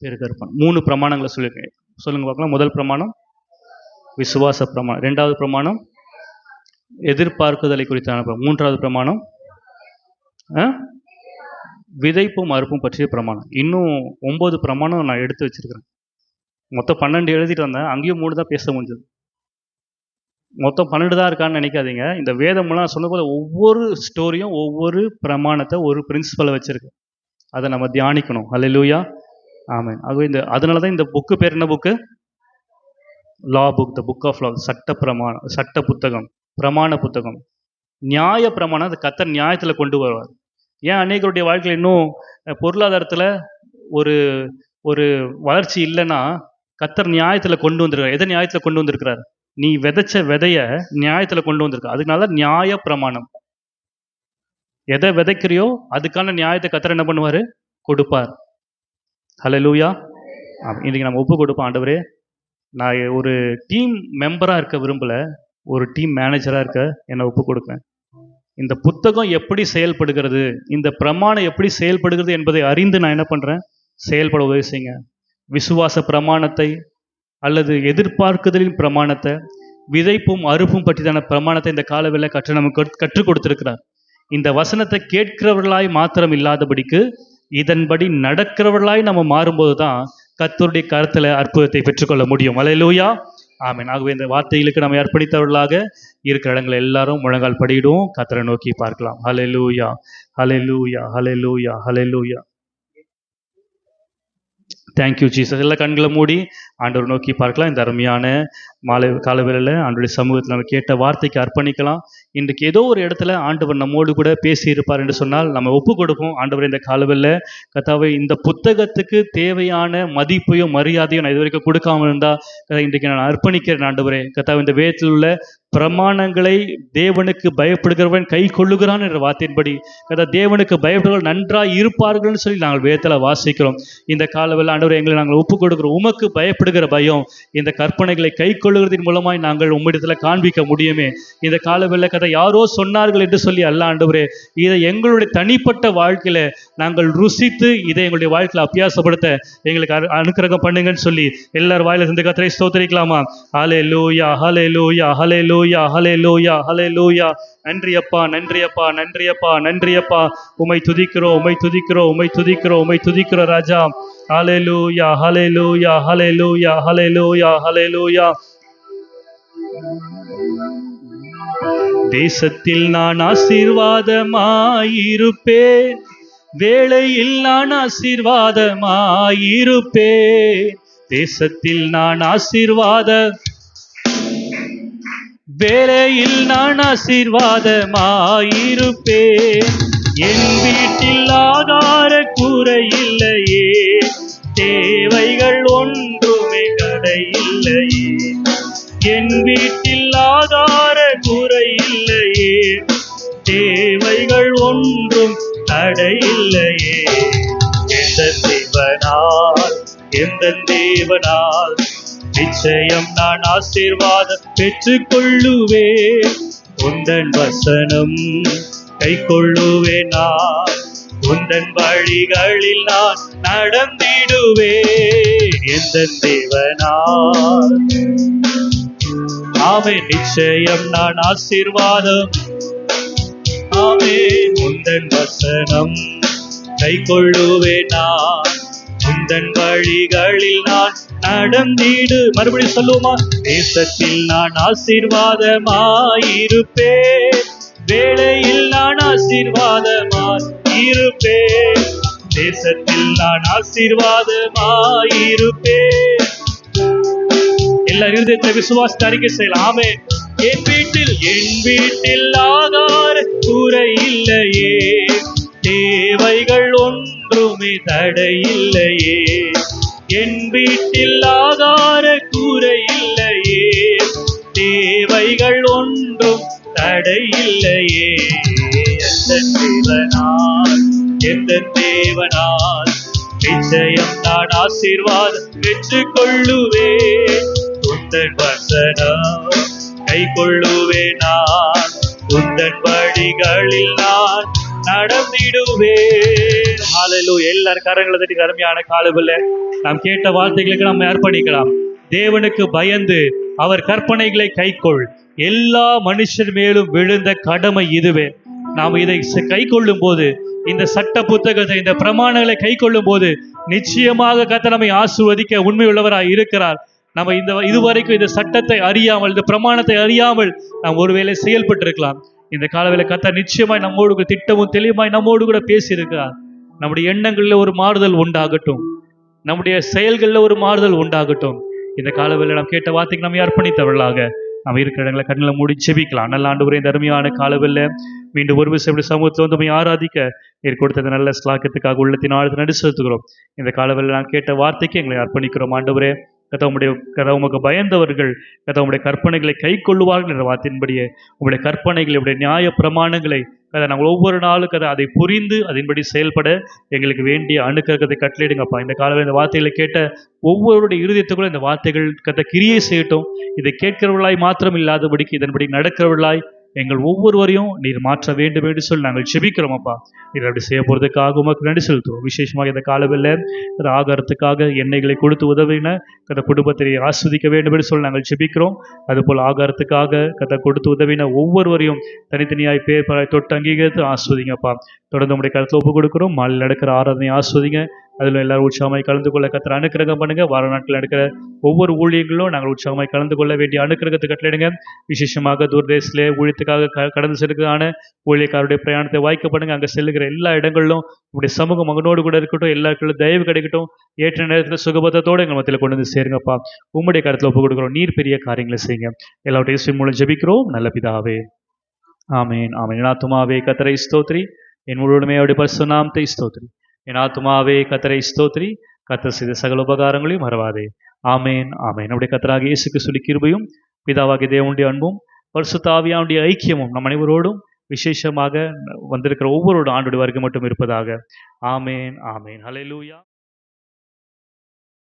பெருக இருப்பான். 3 பிரமாணங்களை சொல்லியிருக்கேன். சொல்லுங்க பார்க்கலாம். முதல் பிரமாணம் விசுவாச பிரமாணம், 2வது பிரமாணம் எதிர்பார்க்குதலை குறித்தான பிரமாணம், 3வது பிரமாணம் விதைப்பும் அறுப்பும் பற்றிய பிரமாணம். இன்னும் 9 பிரமாணம் நான் எடுத்து வச்சிருக்கிறேன். மொத்தம் 12 எழுதிட்டு வந்தேன், அங்கேயும் 3 தான் பேச முடிஞ்சது. மொத்தம் 12 தான் இருக்கான்னு நினைக்காதீங்க. இந்த வேதம்லாம் சொன்னபோது ஒவ்வொரு ஸ்டோரியும் ஒவ்வொரு பிரமாணத்தை, ஒரு பிரின்சிபலை வச்சிருக்கு. அதை நம்ம தியானிக்கணும். அல்லேலூயா, ஆமென். ஆகவே அதனால தான் இந்த புக்கு பேர் என்ன book? Law book, the book of law, சட்ட புத்தகம், பிரமாண புத்தகம். நியாய பிரமாணம் அது கர்த்தர் நியாயத்தில் கொண்டு வருவார். ஏன் அநேகருடைய வாழ்க்கையில் இன்னும் பொருளாதாரத்தில் ஒரு ஒரு வளர்ச்சி இல்லைன்னா கர்த்தர் நியாயத்தில் கொண்டு வந்திருக்கார். எதை நியாயத்தில் கொண்டு வந்திருக்கிறார்? நீ விதைச்ச விதைய நியாயத்தில் கொண்டு வந்திருக்க. அதனால நியாய பிரமாணம். எதை விதைக்கிறியோ அதுக்கான நியாயத்தை கர்த்தர் என்ன பண்ணுவார்? கொடுப்பார். ஹல்லேலூயா. இன்னைக்கு நம்ம ஒப்பு கொடுப்போம். ஆண்டவரே, நான் ஒரு டீம் மெம்பராக இருக்க விரும்பலை, ஒரு டீம் மேனேஜராக இருக்க என்னை ஒப்பு கொடுப்பேன். இந்த புத்தகம் எப்படி செயல்படுகிறது, இந்த பிரமாணம் எப்படி செயல்படுகிறது என்பதை அறிந்து நான் என்ன பண்ணுறேன்? செயல்பட உதவி செய்யுங்க. விசுவாச பிரமாணத்தை அல்லது எதிர்பார்க்குதலின் பிரமாணத்தை, விதைப்பும் அறுப்பும் பற்றிதான பிரமாணத்தை இந்த காலவெளியில் நமக்கு கற்றுக் கொடுத்திருக்கிறார். இந்த வசனத்தை கேட்கிறவர்களாய் மாத்திரம் இல்லாதபடிக்கு இதன்படி நடக்கிறவர்களாய் நம்ம மாறும்போது தான் கர்த்தருடைய கருத்தில் அற்புதத்தை பெற்றுக்கொள்ள முடியும். அல்லேலூயா, ஆமென். ஆகவே இந்த வார்த்தைகளுக்கு நம்ம அர்ப்பணித்தவர்களாக இருக்கிற இடங்களை எல்லாரும் முழங்கால் படியிடுவோம், கர்த்தரை நோக்கி பார்க்கலாம். Hallelujah, hallelujah, hallelujah, hallelujah. Thank you Jesus. எல்லா கண்களை மூடி ஆண்டவர் நோக்கி பார்க்கலாம். இந்த அருமையான மாலை காலவேளையில் ஆண்டவருடைய சமூகத்தில் நம்ம கேட்ட வார்த்தைக்கு அர்ப்பணிக்கலாம். இன்றைக்கு ஏதோ ஒரு இடத்துல ஆண்டவர் நம்மோடு கூட பேசி இருப்பார் என்று சொன்னால் நம்ம ஒப்பு கொடுப்போம். ஆண்டவர் இந்த காலவேளையில் கர்த்தாவே, இந்த புத்தகத்துக்கு தேவையான மதிப்பையும் மரியாதையும் நான் இது வரைக்கும் கொடுக்காம இருந்தால் இன்றைக்கு நான் அர்ப்பணிக்கிறேன். ஆண்டவரே கர்த்தாவே, இந்த வேதத்தில் உள்ள பிரமாணங்களை தேவனுக்கு பயப்படுகிறவன் கை கொள்ளுகிறான் என்ற வார்த்தையின்படி தேவனுக்கு பயப்படுகிறவர்கள் நன்றாய் இருப்பார்கள்னு சொல்லி நாங்கள் வேதத்தில் வாசிக்கிறோம். இந்த காலவெல்லாம் ஆண்டவரே எங்களை நாங்கள் ஒப்புக் கொடுக்கிறோம். உமக்கு பயப்படுகிற பயம் இந்த கற்பனைகளை கை கொள்ளுகிறதின் மூலமாய் நாங்கள் உம்மிடத்தில் காண்பிக்க முடியுமே. இந்த காலவெல்ல கதை யாரோ சொன்னார்கள் என்று சொல்லி அல்ல ஆண்டவரே, இதை எங்களுடைய தனிப்பட்ட வாழ்க்கையில நாங்கள் ருசித்து இதை எங்களுடைய வாழ்க்கையில் அபியாசப்படுத்த எங்களுக்கு அனுக்கிரகம் பண்ணுங்கன்னு சொல்லி எல்லாரும் வாயில இருந்து கர்த்தரை ஸ்தோத்திரிக்கலாமா? ஹல்லேலூயா, ஹல்லேலூயா, ஹல்லேலூயா, ஹல்லேலூயா, ஹல்லேலூயா. நன்றி அப்பா, நன்றி அப்பா, நன்றி அப்பா, நன்றி அப்பா. உம்மை துதிக்கிறோம், உம்மை துதிக்கிறோம், உம்மை துதிக்கிறோம், உம்மை துதிக்கிறோம் ராஜா. ஹல்லேலூயா, ஹல்லேலூயா, ஹல்லேலூயா, ஹல்லேலூயா, ஹல்லேலூயா. தேசத்தில் நான் ஆசீர்வாதமாயிருப்பேன், வேளையில் நான் ஆசீர்வாதமாயிருப்பேன். தேசத்தில் நான் வேளையில் நான் ஆசீர்வாதமாயிருப்பேன். என் வீட்டில் ஆகார குறை இல்லையே, தேவைகள் ஒன்றுமே கடையில்லையே. என் வீட்டில் ஆகார குறை இல்லையே, தேவைகள் ஒன்றும் தடையில்லையே. எந்த தேவனால் நிச்சயம் நான் ஆசீர்வாதம் பெற்றுக்கொள்ளுவேன். உந்தன் வசனம் கை கொள்ளுவேன், நான் உந்தன் வழிகளில் நான் நடந்திடுவேன். எந்த தேவனால் ஆமென் நிச்சயம் நான் ஆசீர்வாதம். ஆமென். உந்தன் வசனம் கை கொள்ளுவேன், நான் உந்தன் வழிகளில் நான் நடந்திடு. மறுபடியும் சொல்லுவோமா? தேசத்தில் நான் ஆசீர்வாதமாயிருப்பேன், வேளையில் நான் ஆசீர்வாதமாயிருப்பேன். தேசத்தில் நான் ஆசீர்வாதமாயிருப்பேன். எல்லா இருதயத்தை விசுவாசத்தை அறிக்கை செய்யலாம். ஆமென். என் வீட்டில் ஆகார குறை இல்லையே, தேவைகள் ஒன்றுமே தடையில்லையே. என் வீட்டில் ஆகார குறை இல்லையே, தேவைகள் ஒன்றும் தடையில்லையே. எந்த தேவனால் நிச்சயம் நான் ஆசீர்வாதம் பெற்றுக்கொள்ளுவேன். உந்தன் வசனம் கை கை கொள்ளுவேன் நான், உந்தன் வழிகளில் நான் நடந்திடுவேன். ஹல்லேலூயா. எல்லாரும் கரங்களை தட்டி அருமையான காலவெல்ல நாம் கேட்ட வார்த்தைகளுக்கு நம்ம அர்ப்பணிக்கலாம். தேவனுக்கு பயந்து அவர் கற்பனைகளை கைக்கொள். எல்லா மனுஷர் மேலும் விழுந்த கடமை இதுவே. நாம் இதை கை கொள்ளும் போது, இந்த சட்ட புத்தகத்தை, இந்த பிரமாணங்களை கை கொள்ளும் போது நிச்சயமாக கர்த்தர் நம்மை ஆசீர்வதிக்க உண்மை உள்ளவராய் இருக்கிறார். நம்ம இதுவரைக்கும் இந்த சட்டத்தை அறியாமல், இந்த பிரமாணத்தை அறியாமல் நாம் ஒருவேளை செயல்பட்டு இருக்கலாம். இந்த காலவேளை கர்த்தர் நிச்சயமாய் நம்மோடு திட்டமும் தெளிவாய் நம்மோடு கூட பேசி இருக்கிறார். நம்முடைய எண்ணங்களில் ஒரு மாறுதல் உண்டாகட்டும், நம்முடைய செயல்களில் ஒரு மாறுதல் உண்டாகட்டும். இந்த காலவேளை நாம் கேட்ட வார்த்தைக்கு நம்மை அர்ப்பணித்தவர்களாக நம்ம இருக்கிற இடங்களை கண்ணில் மூடி செபிக்கலாம். நல்ல ஆண்டவரே, இந்த அருமையான காலவேளை மீண்டும் ஒரு விஷயம் சமூகத்தில் வந்து நம்மை ஆராதிக்க நீர் கொடுத்தது நல்ல ஸ்லாக்கத்துக்காக உள்ளத்தின் ஆழ்த்து நடி செலுத்துகிறோம். இந்த காலவேளை நான் கேட்ட வார்த்தைக்கு எங்களை அர்ப்பணிக்கிறோம். ஆண்டவரே, உமக்கு பயந்தவர்கள் உங்களுடைய கற்பனைகளை கை கொள்ளுவார்கள் என்ற வார்த்தையின்படியே உங்களுடைய கற்பனைகளை, உங்களுடைய நியாய பிரமாணங்களை நாங்கள் ஒவ்வொரு நாளும் அதை புரிந்து அதன்படி செயல்பட எங்களுக்கு வேண்டிய அனுக்கிரகத்தை கட்டளையிடுங்கப்பா. இந்த காலத்தில் இந்த வார்த்தைகளை கேட்ட ஒவ்வொருடைய இருதயத்துக்குள்ள இந்த வார்த்தைகள் கிரியை செய்யட்டும். இதை கேட்கிறவர்களாய் மாத்திரம் இல்லாதபடிக்கு இதன்படி நடக்கிறவர்களாய் எங்கள் ஒவ்வொருவரையும் நீர் மாற்ற வேண்டும் என்று சொல்லி நாங்கள் செபிக்கிறோம் அப்பா. நீர் அப்படி செய்ய போகிறதுக்காக உமக்கு நன்றி செலுத்துவோம். விசேஷமாக இந்த காலவில் ஆகாரத்துக்காக எண்ணெய்களை கொடுத்து உதவின குடும்பத்தை ஆஸ்வதிக்க வேண்டும் என்று சொல்லி நாங்கள் செபிக்கிறோம். அதுபோல் ஆகாரத்துக்காக கொடுத்து உதவின ஒவ்வொருவரையும் தனித்தனியாய் பேர் தொட்டு அங்கீகரித்து ஆஸ்வதிங்கப்பா. தொடர்ந்து நம்முடைய கருத்தில் ஒப்பு கொடுக்குறோம். மாலையில் நடக்கிற ஆராதனை ஆஸ்வதிங்க. அதில் எல்லாரும் உற்சாகமாய் கலந்து கொள்ள கர்த்தர் அனுக்கிரகம் பண்ணுங்க. வார நாட்கள் நடக்கிற ஒவ்வொரு ஊழியங்களும் நாங்கள் உற்சாகமாய் கலந்து கொள்ள வேண்டிய அனுக்கிரகத்தை கட்டளையிடுங்க. விசேஷமாக தூர்தேசத்திலே ஊழியத்துக்காக கடந்து செல்கிறதான ஊழியக்காரருடைய பிரயாணத்தை வாய்க்க பண்ணுங்க. அங்கே செல்லுகிற எல்லா இடங்களிலும் உங்களுடைய சமூகம் மகனோடு கூட இருக்கட்டும். எல்லா இடங்களிலும் தயவு கிடைக்கட்டும். ஏற்ற நேரத்தில் சுகபத்தத்தோடு எங்கள் மத்தியில் கொண்டு வந்து சேருங்கப்பா. உம்முடைய கருத்தில் ஒப்பு கொடுக்குறோம். நீர் பெரிய காரியங்களை செய்யுங்க. எல்லாவற்றையும் மூலம் ஜெபிக்கிறோம் நல்ல பிதாவே. ஆமேன் ஆமேன். என் ஆத்துமாவே கர்த்தரை ஸ்தோத்திரி, என் முழுவதுமே அவருடைய பரிசுத்த நாமத்தை ஸ்தோத்திரி. என் ஆத்துமாவே கர்த்தரை ஸ்தோத்திரி, கர்த்தர் செய்த சகல உபகாரங்களையும் மறவாதே. ஆமேன் ஆமேன். நம்முடைய கர்த்தராகிய இயேசு கிறிஸ்துவின் கிருபையும் பிதாவாகிய தேவனுடைய அன்பும் பரிசுத்த ஆவியானுடைய ஐக்கியமும் நம் அனைவரோடும் விசேஷமாக வந்திருக்கிற ஒவ்வொரு ஆண்டுடைய வரைக்கும் மட்டும் இருப்பதாக. ஆமேன் ஆமேன். ஹல்லேலூயா.